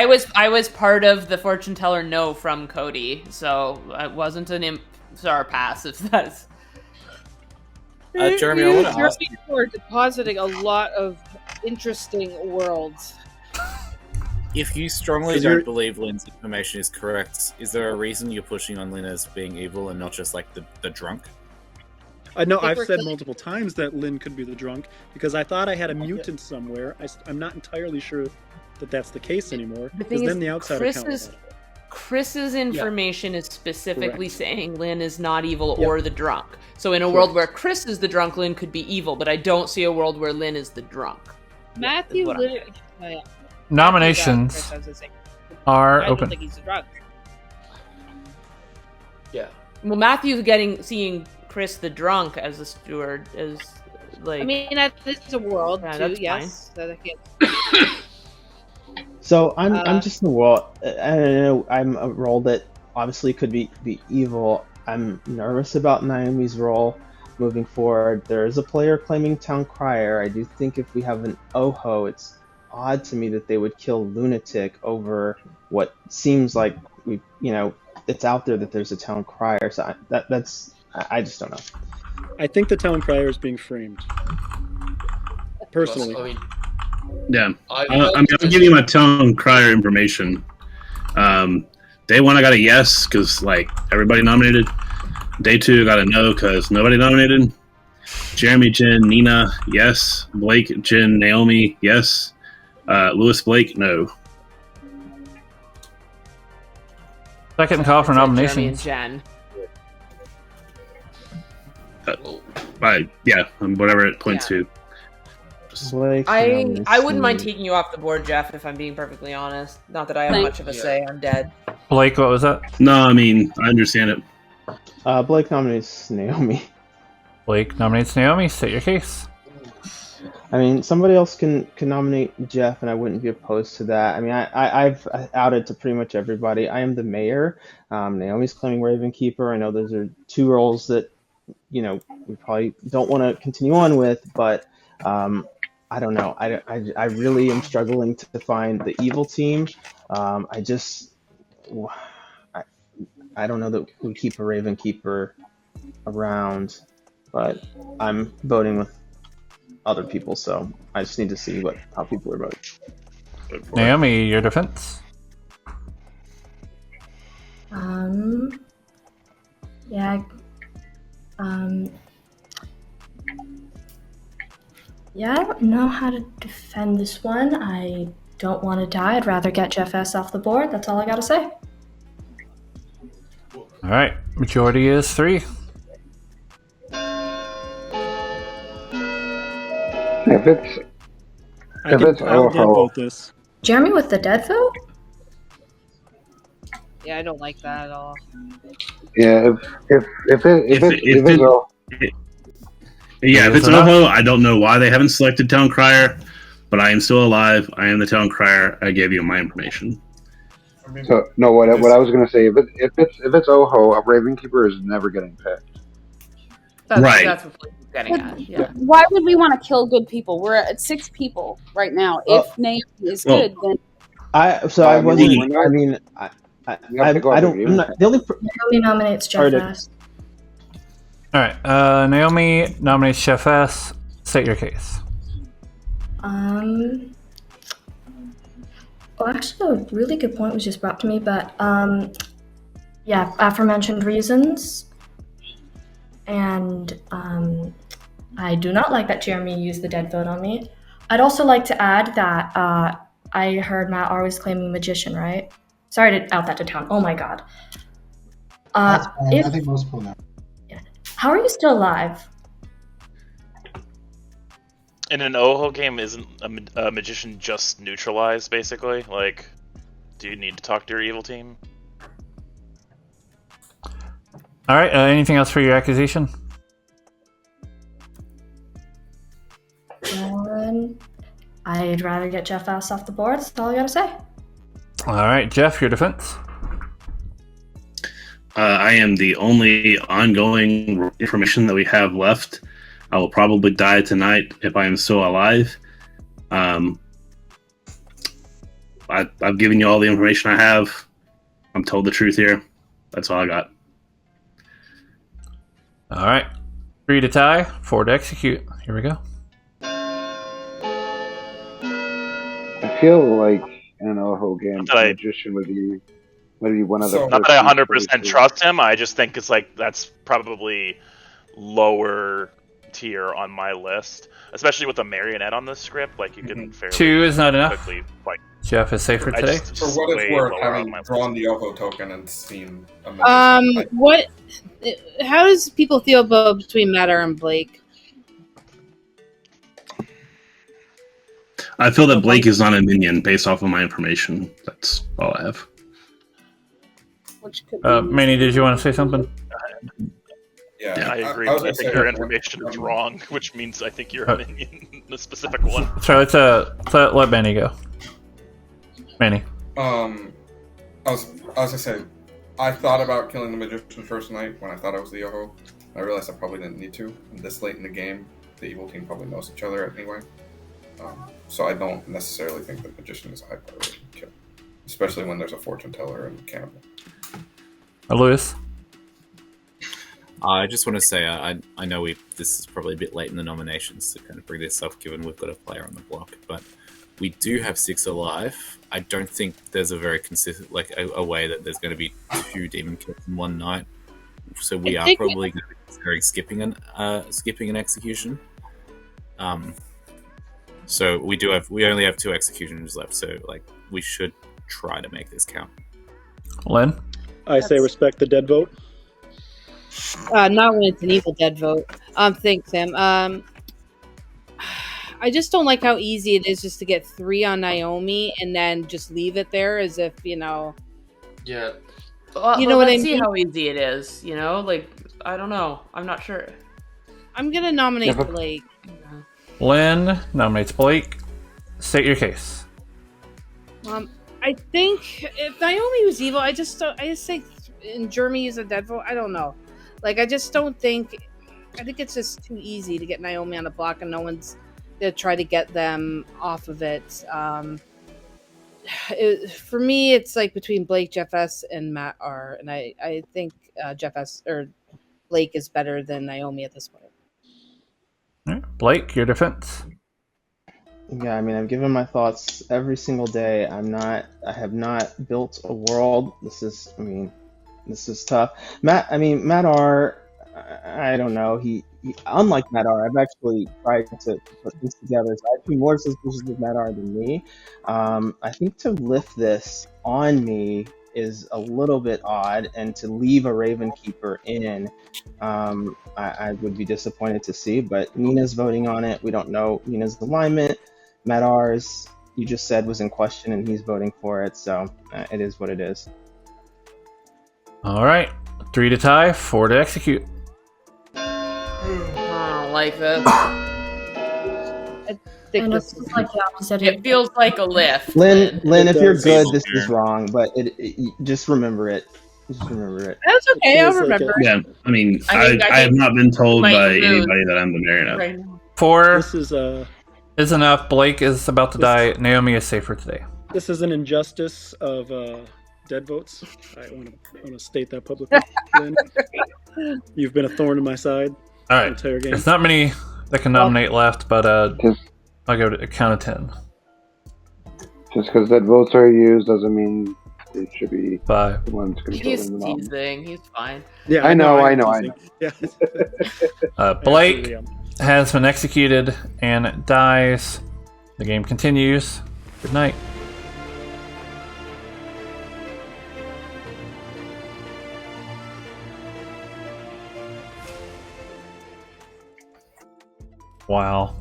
was part of the fortune teller no from Cody, so I wasn't an imp star pass if that's. Jeremy, I want to ask you. We're depositing a lot of interesting worlds. If you strongly don't believe Lynn's information is correct, is there a reason you're pushing on Lynn as being evil and not just like the drunk? No, I've said multiple times that Lynn could be the drunk because I thought I had a mutant somewhere. I'm not entirely sure that that's the case anymore. Because then the outside account. Chris's information is specifically saying Lynn is not evil or the drunk. So in a world where Chris is the drunk, Lynn could be evil, but I don't see a world where Lynn is the drunk. Matthew literally. Nominations are I open. don't think he's a drunk. Yeah. Well, Matthew's seeing Chris the drunk as a steward is like. I mean, this is a world too. That's Yes. That I can't. So I'm just in the world. I don't know. I'm a role that obviously could be evil. I'm nervous about Naomi's role moving forward. There is a player claiming Town Crier. I do think if we have an Oho, it's odd to me that they would kill Lunatic over what seems like it's out there that there's a Town Crier. So I just don't know. I think the Town Crier is being framed. Personally. Yeah, I'll give you my Town Crier information. Day 1, I got a yes because everybody nominated. Day 2, I got a no because nobody nominated. Jeremy, Jen, Nina, yes. Blake, Jen, Naomi, yes. Lewis, Blake, no. Second call for Jeremy and nominations. Jen. Whatever it points to. I wouldn't mind taking you off the board, Jeff, if I'm being perfectly honest. Not that I have much of a say. I'm dead. Blake, what was that? No, I mean, I understand it. Blake nominates Naomi. Blake nominates Naomi. State your case. I mean, somebody else can nominate Jeff, and I wouldn't be opposed to that. I mean, I've outed to pretty much everybody. I am the mayor. Naomi's claiming Ravenkeeper. I know those are 2 roles that, we probably don't want to continue on with, but I don't know. I really am struggling to find the evil team. I don't know that we keep a Ravenkeeper around, but I'm voting with other people, so I just need to see how people are voting. Naomi, your defense. Yeah. Yeah, I don't know how to defend this one. I don't want to die. I'd rather get Jeff S off the board. That's all I gotta say. All right. Majority is 3. If it's I'll dead vote this. Jeremy with the dead vote? Yeah, I don't like that at all. yeah, if it's all. Yeah, if it's Oho, I don't know why they haven't selected Town Crier, but I am still alive. I am the Town Crier. I gave you my information. So no, what I was gonna say, if it's Oho, a Raven Keeper is never getting picked. Right. That's what Blake was getting at. Yeah. Why would we want to kill good people? We're at 6 people right now. If Naomi is good, then I wasn't. I mean, I don't. I'm not, the only. Naomi nominates Jeff S. All right. Naomi nominates Chef S. State your case. Well, actually, a really good point was just brought to me, but yeah, aforementioned reasons, and I do not like that Jeremy used the dead vote on me. I'd also like to add that I heard Matt always claiming magician, right? Sorry to out that to town. Oh my god. That's fine. I think most people know. How are you still alive? In an Oho game, isn't a magician just neutralized, basically? Like, do you need to talk to your evil team? All right. Anything else for your accusation? I'd rather get Jeff S off the board. That's all I gotta say. All right, Jeff, your defense. I am the only ongoing information that we have left. I will probably die tonight if I am still alive. I've given you all the information I have. I'm told the truth here. That's all I got. All right. 3 to tie, 4 to execute. Here we go. I feel like in an Oho game, magician would be one of the. Not that I 100% trust him. I just think it's like that's probably lower tier on my list, especially with a marionette on the script. Like you can fairly 2 is not enough. quickly, like, Jeff is safe for I today. just- For what it's way worth, lower on having my drawn the Oho token and seen a magician, What? How does people feel about between Matter and Blake? I feel that Blake is not a minion based off of my information. That's all I have. Manny, did you want to say something? Yeah, I agree. I was I gonna think say your that- information is wrong, which means I think you're a minion, the specific one. Sorry, let's let Manny go. Manny. I was gonna say, I thought about killing the magician first night when I thought I was the Oho. I realized I probably didn't need to. And this late in the game, the evil team probably knows each other anyway. So I don't necessarily think the magician is a high priority kill, especially when there's a fortune teller and cannibal. Lewis. I just want to say I know this is probably a bit late in the nominations to kind of bring this up, given we've got a player on the block, but we do have 6 alive. I don't think there's a very consistent, like a way that there's going to be 2 demon kills in one night. So we are probably going to be considering skipping an execution. So we only have 2 executions left. So like we should try to make this count. Len? I say respect the dead vote. Not when it's an evil dead vote. Thanks, Sam. I just don't like how easy it is just to get 3 on Naomi and then just leave it there as if, Yeah. Well, You know what I let's see mean? how easy it is. You know, like I don't know. I'm not sure. I'm gonna nominate Yeah, but- Blake. Lynn nominates Blake. State your case. I think if Naomi was evil, I just think in Jeremy is a dead vote. I don't know. Like I just don't think. I think it's just too easy to get Naomi on the block, and no one's gonna try to get them off of it. For me, it's like between Blake, Jeff S, and Matt R, and I think Jeff S or Blake is better than Naomi at this point. All right. Blake, your defense. Yeah, I mean, I've given my thoughts every single day. I have not built a world. This is tough. Matt R, I don't know. He unlike Matt R, I've actually tried to put things together. So I'd be more suspicious of Matt R than me. I think to lift this on me is a little bit odd, and to leave a Raven Keeper in, I would be disappointed to see. But Nina's voting on it. We don't know Nina's alignment. Madar's, you just said, was in question, and he's voting for it. So it is what it is. All right, 3 to tie, 4 to execute. I don't like this. I know this is like the opposite. It feels like a lift. Lynn, if you're good, this is wrong, but just remember it. Just remember it. That's okay. I'll remember. Yeah, I mean, I I have not been told might by lose. anybody that I'm the marionette. Right. 4 This is enough. Blake is about to die. Naomi is safer today. This is an injustice of dead votes. I want to state that publicly. Lynn. You've been a thorn in my side. All right. The entire game. There's not many that can nominate left, but I'll go to a count of 10. Just because that votes are used doesn't mean it should be 5. the ones He's controlling the nom. teasing. He's fine. Yeah, I know. Yeah. Blake has been executed and dies. The game continues. Good night. Wow.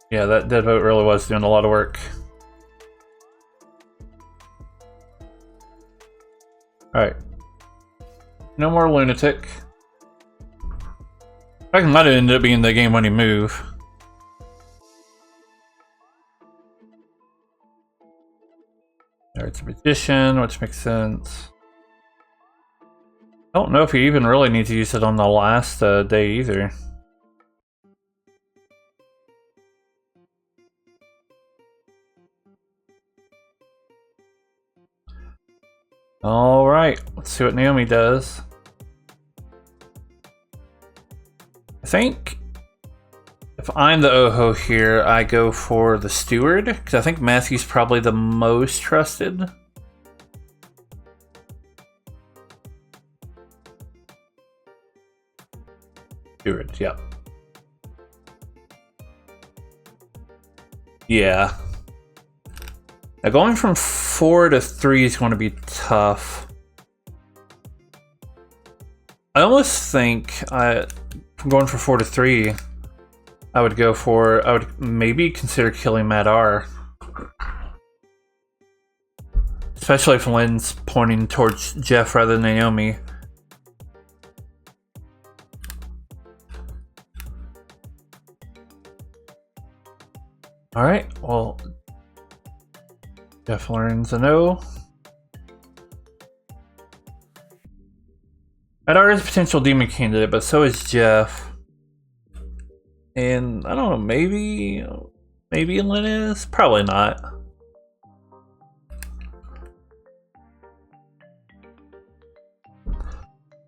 Yeah, that dead vote really was doing a lot of work. Alright. No more lunatic. I might have ended up being the game-winning move. There's a magician, which makes sense. I don't know if you even really need to use it on the last day either. Alright, let's see what Naomi does. I think if I'm the Oho here, I go for the steward, because I think Matthew's probably the most trusted. Steward, yep. Yeah. Now going from 4 to 3 is going to be tough. I almost think from going from 4 to 3, I would maybe consider killing Madar. Especially if Lynn's pointing towards Jeff rather than Naomi. Alright, well, Jeff learns a no. Madar is a potential demon candidate, but so is Jeff. And I don't know, maybe Lynn is? Probably not.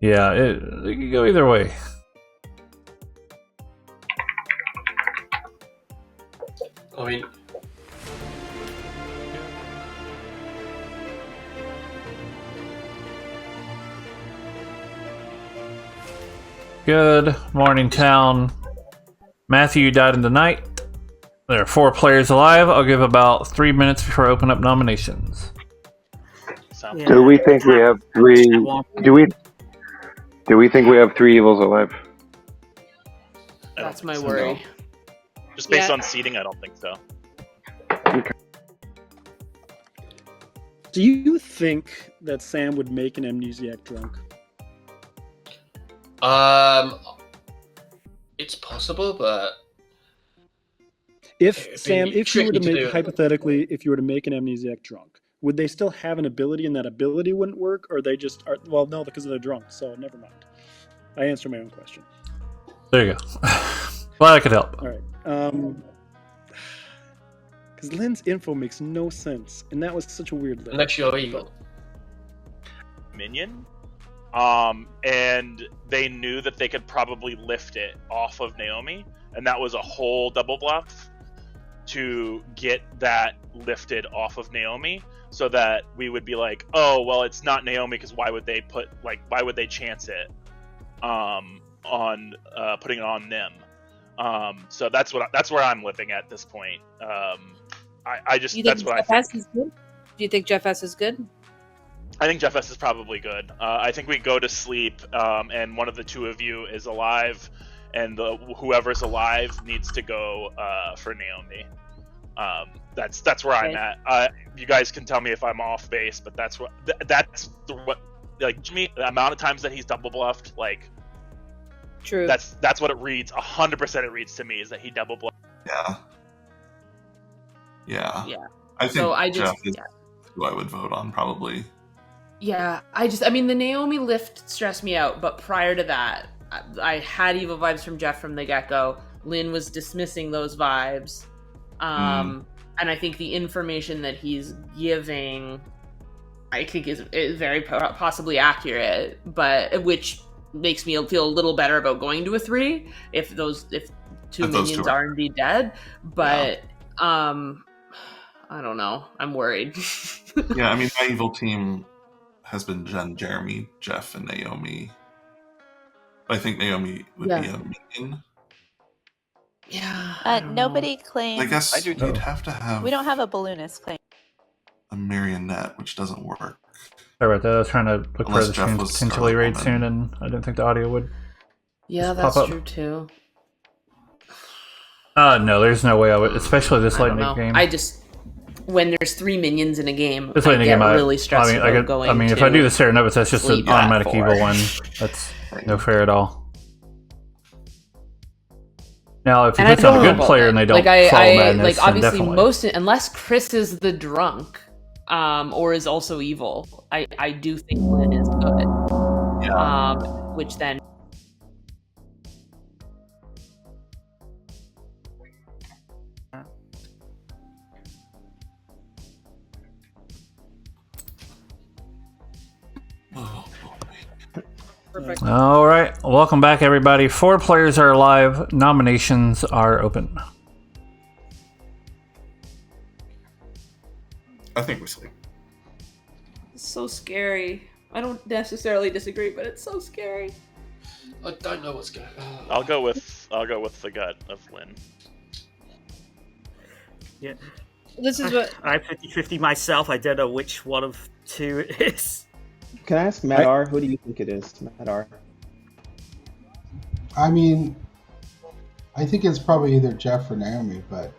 Yeah, it could go either way. I mean, Good morning, town. Matthew died in the night. There are 4 players alive. I'll give about 3 minutes before I open up nominations. Do we think we have 3? Do we think we have 3 evils alive? That's my worry. Just based on seating, I don't think so. Do you think that Sam would make an amnesiac drunk? It's possible, but If it'd Sam, be if you were tricky to to make do. hypothetically, if you were to make an amnesiac drunk, would they still have an ability and that ability wouldn't work, or they just are? Well, no, because they're drunk. So never mind. I answered my own question. There you go. Glad I could help. All right. Because Lynn's info makes no sense, and that was such a weird list. unless you're evil. Minion. And they knew that they could probably lift it off of Naomi, and that was a whole double bluff to get that lifted off of Naomi, so that we would be like, oh, well, it's not Naomi, because why would they chance it on putting it on them? So that's where I'm living at this point. I just You that's think what I Jeff think. S is good? Do you think Jeff S is good? I think Jeff S is probably good. I think we go to sleep, and one of the two of you is alive, and whoever's alive needs to go for Naomi. That's where I'm at. You guys can tell me if I'm off base, but that's what like Jimmy. The amount of times that he's double bluffed, like, true. That's what it reads. 100% it reads to me is that he double bluffed. Yeah. Yeah. I think So I just- Jeff is who I would vote on, probably. Yeah, I mean, the Naomi lift stressed me out, but prior to that, I had evil vibes from Jeff from the get-go. Lynn was dismissing those vibes. And I think the information that he's giving, I think is very possibly accurate, but which makes me feel a little better about going to a 3 if two minions are indeed dead. But, I don't know. I'm worried. Yeah, I mean, my evil team has been Jen, Jeremy, Jeff, and Naomi. I think Naomi would be a minion. Yeah. Nobody claims. I guess you'd have to have We don't have a balloonist claim. a marionette, which doesn't work. Sorry about that. I was trying to look Unless for the Jeff stream was potentially Scarlet raid Woman. soon, and I didn't think the audio would. Yeah, just that's pop up. true too. No, there's no way I would, especially this I late don't in know. the game. I just, when there's 3 minions in a game, This late in I the get game, really stressed about going I mean, to if I do the Serenobus, that's just an sleep at automatic 4. evil one. That's no fair at all. Now, if you And I put down a don't good know player about and they that. don't like follow I madness, like then obviously definitely. unless Chris is the drunk, or is also evil, I do think Lynn is good. Which then. Perfect. All right, welcome back, everybody. 4 players are live. Nominations are open. I think we sleep. It's so scary. I don't necessarily disagree, but it's so scary. I don't know what's going on. I'll go with the gut of Lynn. Yeah. This is what I'm 50-50 myself. I don't know which one of 2 it is. Can I ask Madar? Who do you think it is, Madar? I mean, I think it's probably either Jeff or Naomi, but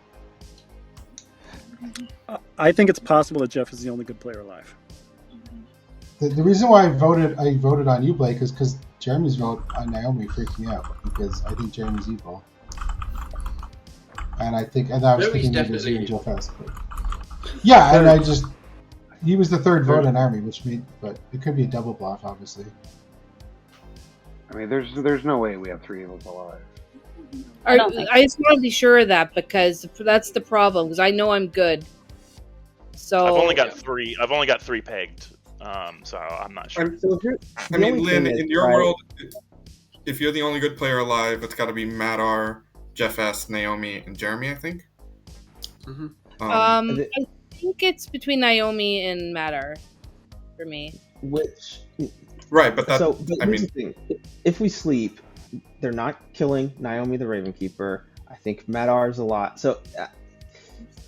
I think it's possible that Jeff is the only good player alive. the reason why I voted on you, Blake, is because Jeremy's vote on Naomi freaked me out because I think Jeremy's evil, and I was Naomi's thinking it was definitely you and evil. Jeff S. But yeah, and he was the third vote in Army, but it could be a double bluff, obviously. I mean, there's no way we have 3 evils alive. I just want to be sure of that because that's the problem. Because I know I'm good. So I've only got 3. I've only got 3 pegged. So I'm not sure. I mean, Lynn, in your world, if you're the only good player alive, it's got to be Madar, Jeff S, Naomi, and Jeremy, I think. Mm-hmm. I think it's between Naomi and Madar for me. Right, but But here's the thing: if we sleep, they're not killing Naomi the Ravenkeeper. I think Madar's a lot. So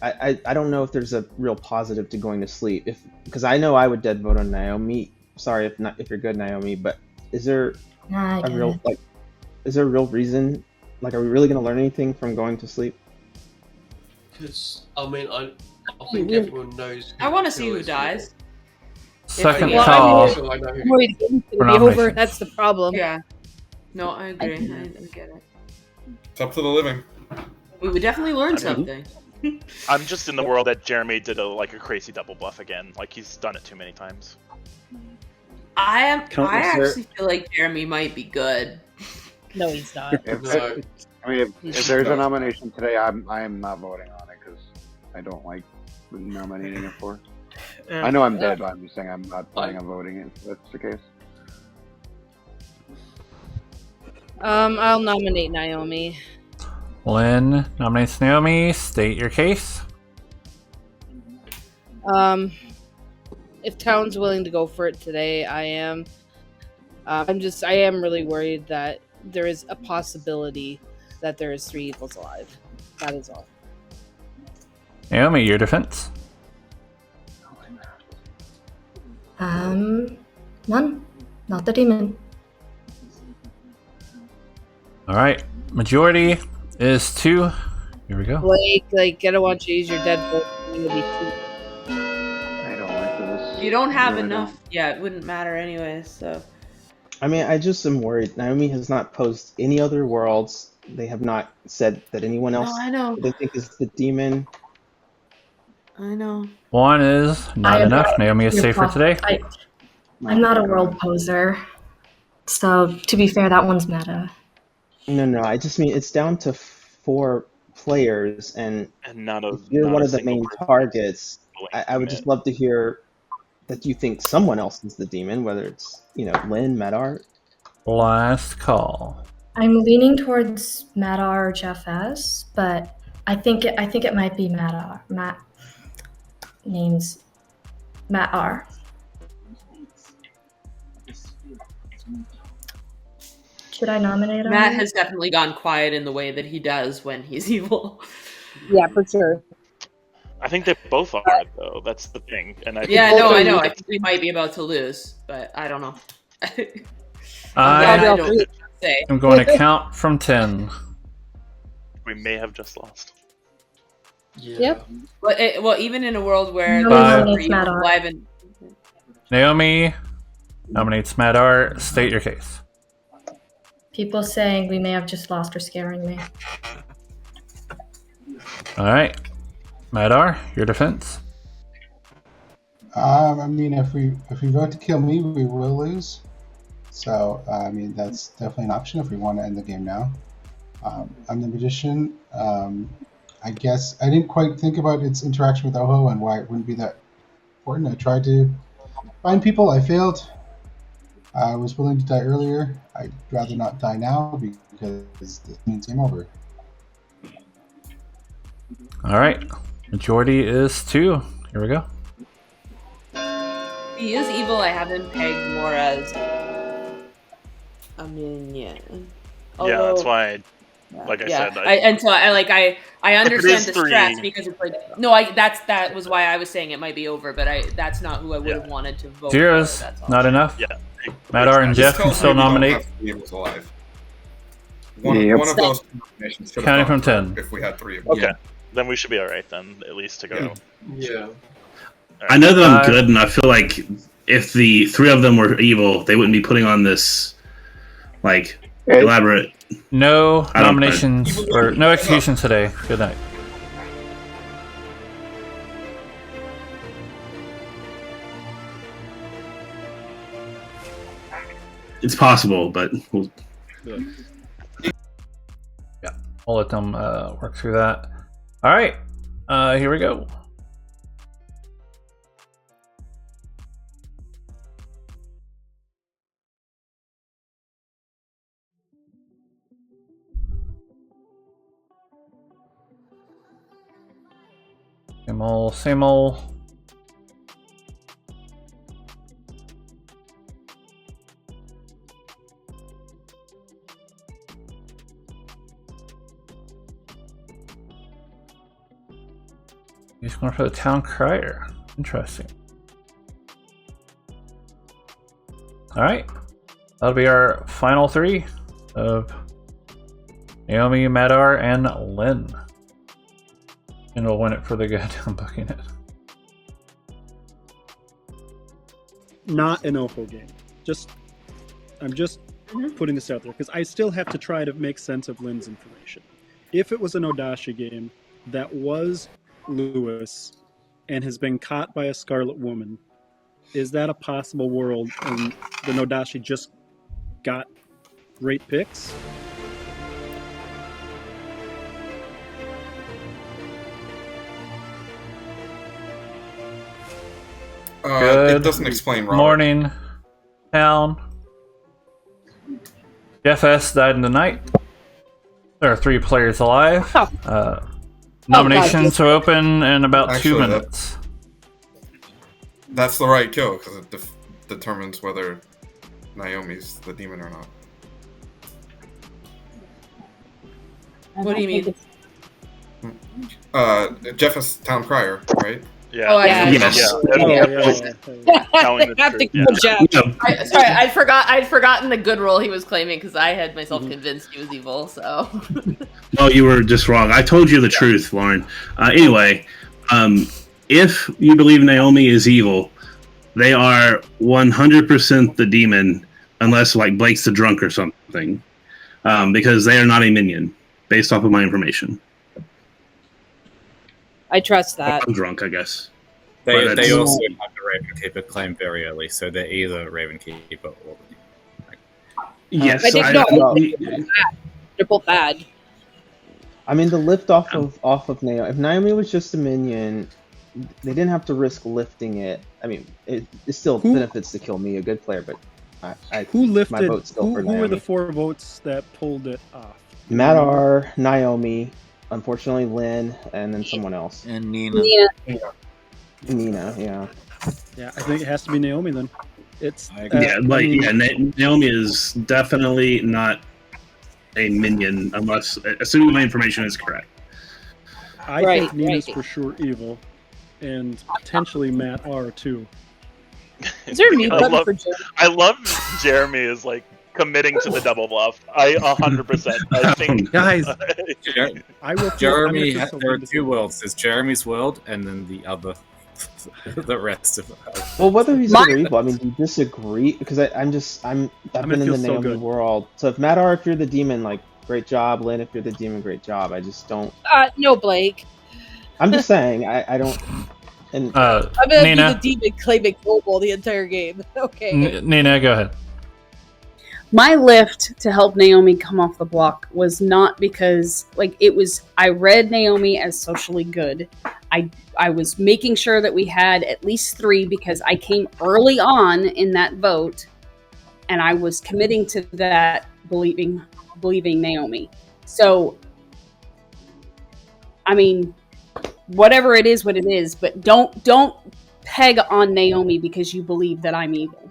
I don't know if there's a real positive to going to sleep. Because I know I would dead vote on Naomi. Sorry if you're good, Naomi. But is there Nah, I a get real it. is there a real reason? Like, are we really going to learn anything from going to sleep? Because I mean, I think everyone knows. I want to see who dies. Second Well, call. I'm worried the game's For gonna be over. nominations. That's the problem. Yeah. No, I agree. I get it. It's up to the living. We would definitely learn I mean- something. I'm just in the world that Jeremy did a crazy double bluff again. Like, he's done it too many times. I Countless actually feel like Jeremy might be good. No, he's not. If there's a nomination today, I am not voting on it because I don't like nominating it for. I know I'm dead, but I'm just saying I'm not planning on voting it. If that's the case. I'll nominate Naomi. Lynn nominates Naomi. State your case. If Town's willing to go for it today, I am. I am really worried that there is a possibility that there is 3 evils alive. That is all. Naomi, your defense. None. Not the demon. All right. Majority is 2. Here we go. Like, gotta watch Use Your Deadbolt. I don't like this. You don't have Really enough. Yeah, it wouldn't matter anyways. So. I mean, I just am worried. Naomi has not posed any other worlds. They have not said that anyone else I know. they think is the demon. I know. 1 is not enough. Naomi is safe for today. I'm not a world poser. So, to be fair, that one's meta. No. I just mean it's down to 4 players, and not if you're one of the main targets, I would just love to hear that you think someone else is the demon, whether it's Lynn, Madar. Last call. I'm leaning towards Madar or Jeff S, but I think it might be Madar. Name's Matt R. Should I nominate him? Matt has definitely gone quiet in the way that he does when he's evil. Yeah, for sure. I think they both are, though. That's the thing. And I know. I think we might be about to lose, but I don't know. I don't know what to say. am going to count from 10. We may have just lost. Yep. Well, even in a world where Five. there's evil alive and Naomi nominates Madar. State your case. People saying we may have just lost are scaring me. All right. Madar, your defense. I mean, if we vote to kill me, we will lose. So, I mean, that's definitely an option if we want to end the game now. I'm the magician. I guess I didn't quite think about its interaction with Oho and why it wouldn't be that important. I tried to find people. I failed. I was willing to die earlier. I'd rather not die now because this means game over. All right. Majority is 2. Here we go. he is evil. I have him pegged more as a minion. Yeah, that's why. Like I said, I understand the three. stress because it's like that was why I was saying it might be over, but that's not who I would have wanted to vote. Zeros, for, that's all. not enough. Yeah. Madar and Jeff can still nominate. One of those nominations should have Counting from gone 10. if we had 3 of them. Okay, then we should be all right then, at least to go. Yeah. I know that I'm good, and I feel like if the 3 of them were evil, they wouldn't be putting on this elaborate. No nominations or no executions today. Good night. It's possible, but we'll... Yeah, I'll let them work through that. All right, here we go. Same old. He's going for the town crier. Interesting. All right, that'll be our final 3 of Naomi, Madar, and Lynn. And we'll win it for the good. I'm booking it. Not an Oho game. I'm just putting this out there because I still have to try to make sense of Lynn's information. If it was an Odashi game that was Lewis and has been caught by a Scarlet Woman, is that a possible world and the Nodashi just got great picks? Good it doesn't explain Robert. morning, town. Jeff S. died in the night. There are 3 players alive. Nominations are open in about 2 Actually, minutes. That's the right kill because it determines whether Naomi's the demon or not. What do you mean? Jeff is town crier, right? Yeah. Oh, I Yes. Telling the Have to truth, kill Jeff. Sorry, I'd forgotten the good role he was claiming because I had myself convinced he was evil. So No, you were just wrong. I told you the truth, Lauren. Anyway, if you believe Naomi is evil, they are 100% the demon, unless like Blake's the drunk or something, because they are not a minion, based off of my information. I trust that. I'm drunk, I guess. They But that's- also have the Ravenkeeper claim very early, so they're either Ravenkeeper or Yes, But if not, they're both bad. I mean, the lift off of Naomi. If Naomi was just a minion, they didn't have to risk lifting it. I mean, it still benefits to kill me, a good player, but Who lifted? my vote's still for Who were Naomi. the 4 votes that pulled it off? Madar, Naomi, unfortunately Lynn, and then someone else. And Nina. Nina, yeah. Yeah, I think it has to be Naomi then. It's Naomi is definitely not a minion, unless assuming my information is correct. I think Nina's for sure evil, and potentially Matt R too. Is there a mute I button love, for Jeremy? I love Jeremy is like committing to the double bluff. I 100%. I think guys, I will. Jeremy, there are 2 worlds. There's Jeremy's world, and then the other, the rest of it. Well, whether he's good or evil, I mean, do you disagree? Because I've been in the feel so Naomi good. world. So if Madar, if you're the demon, like, great job. Lynn, if you're the demon, great job. I just don't. No, Blake. I'm just saying, I don't. And I'm gonna Nina. be the demon claiming global the entire game. Okay. Nina, go ahead. My lift to help Naomi come off the block was not because I read Naomi as socially good. I was making sure that we had at least 3 because I came early on in that vote and I was committing to that believing Naomi. So I mean, whatever it is what it is, but don't peg on Naomi because you believe that I'm evil.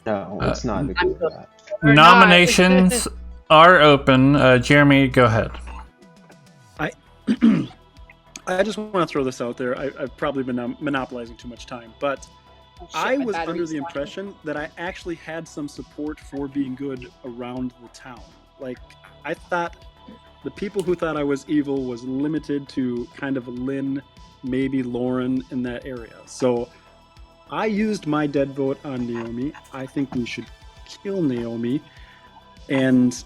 No, it's not. I'm good. Nominations are open. Jeremy, go ahead. I just want to throw this out there. I've probably been monopolizing too much time, but I my was under battery's the dying. impression that I actually had some support for being good around the town. Like, I thought the people who thought I was evil was limited to kind of Lynn, maybe Lauren in that area. So I used my dead vote on Naomi. I think we should kill Naomi. And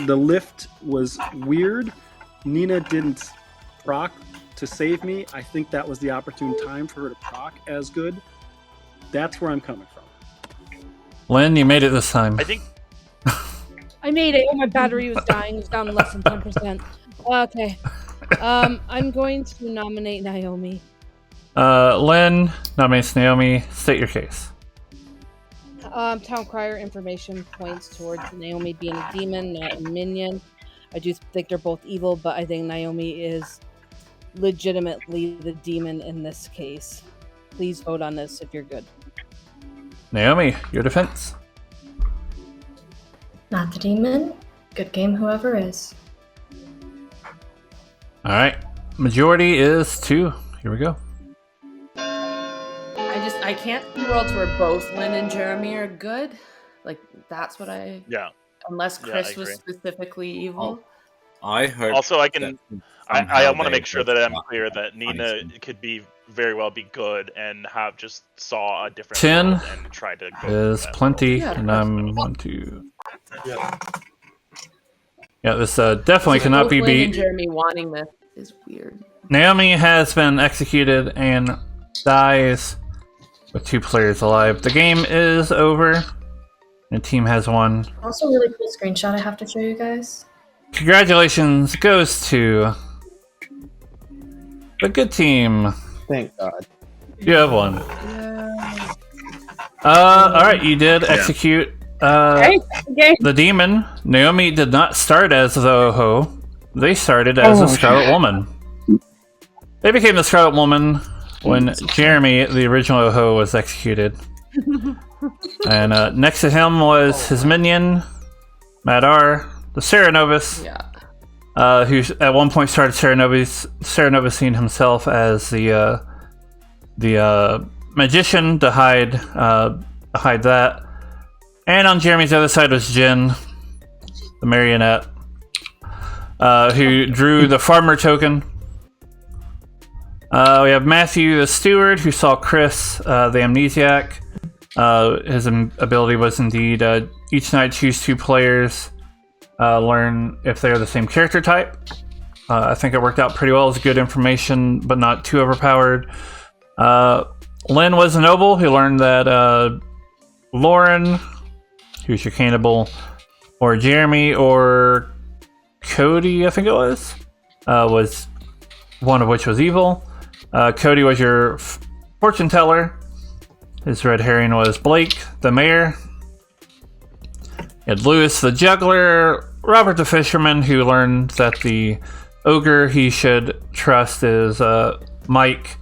the lift was weird. Nina didn't proc to save me. I think that was the opportune time for her to proc as good. That's where I'm coming from. Lynn, you made it this time. I think I made it. Oh, my battery was dying. It was down to less than 10%. Okay. I'm going to nominate Naomi. Lynn nominates Naomi. State your case. Town Crier information points towards Naomi being a demon, not a minion. I do think they're both evil, but I think Naomi is legitimately the demon in this case. Please vote on this if you're good. Naomi, your defense. Not the demon. Good game, whoever is. All right. Majority is 2. Here we go. I can't see worlds where both Lynn and Jeremy are good. Like that's what I. Yeah. Unless Yeah, Chris I was agree. specifically evil. I hope. Also, I can. I somehow want to they make sure both that I'm got clear that Nina could be very well be good and have just saw a different 10 world and tried to go is that plenty, Yeah. and I'm 1, 2. Yeah, this definitely cannot Both be Lynn and beat. Jeremy wanting this is weird. Naomi has been executed and dies with 2 players alive. The game is over. The team has won. Also, really cool screenshot I have to show you guys. Congratulations goes to the good team. Thank God. You have won. Alright, you did execute the demon. Naomi did not start as the Oho. They started as the Scarlet Woman. They became the Scarlet Woman when Jeremy, the original Oho, was executed. And next to him was his minion, Madar, the Saranovus. Yeah. who at one point started Cerenovicing himself as the magician to hide that. And on Jeremy's other side was Jin, the marionette, who drew the farmer token. We have Matthew, the steward, who saw Chris, the amnesiac. His ability was indeed each night choose 2 players, learn if they're the same character type. I think it worked out pretty well. It was good information, but not too overpowered. Lynn was a noble who learned that Lauren, who's your cannibal, or Jeremy, or Cody, I think it was one of which was evil. Cody was your fortune teller. His red herring was Blake, the mayor. You had Lewis, the juggler. Robert, the fisherman, who learned that the ogre he should trust is Mike,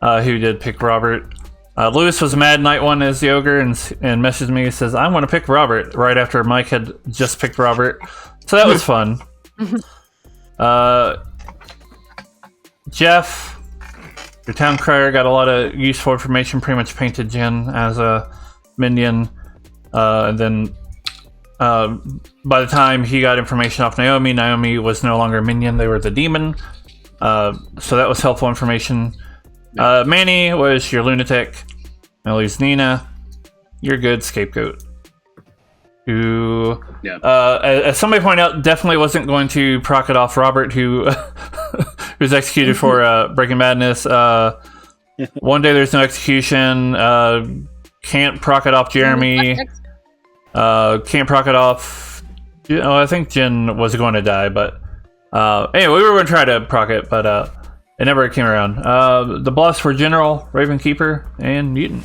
who did pick Robert. Lewis was mad night one as the ogre and messaged me. He says, "I'm going to pick Robert," right after Mike had just picked Robert. So that was fun. Jeff, your town crier, got a lot of useful information. Pretty much painted Jin as a minion, and then by the time he got information off Naomi was no longer a minion. They were the demon. So that was helpful information. Manny was your lunatic. Millie's Nina, your good scapegoat. Who, as somebody pointed out, definitely wasn't going to proc it off Robert, who was executed for Breaking Madness. One day there's no execution. Can't proc it off Jeremy. Can't proc it off. I think Jin was going to die, but anyway, we were going to try to proc it, but it never came around. The buffs were General, Ravenkeeper, and Mutant.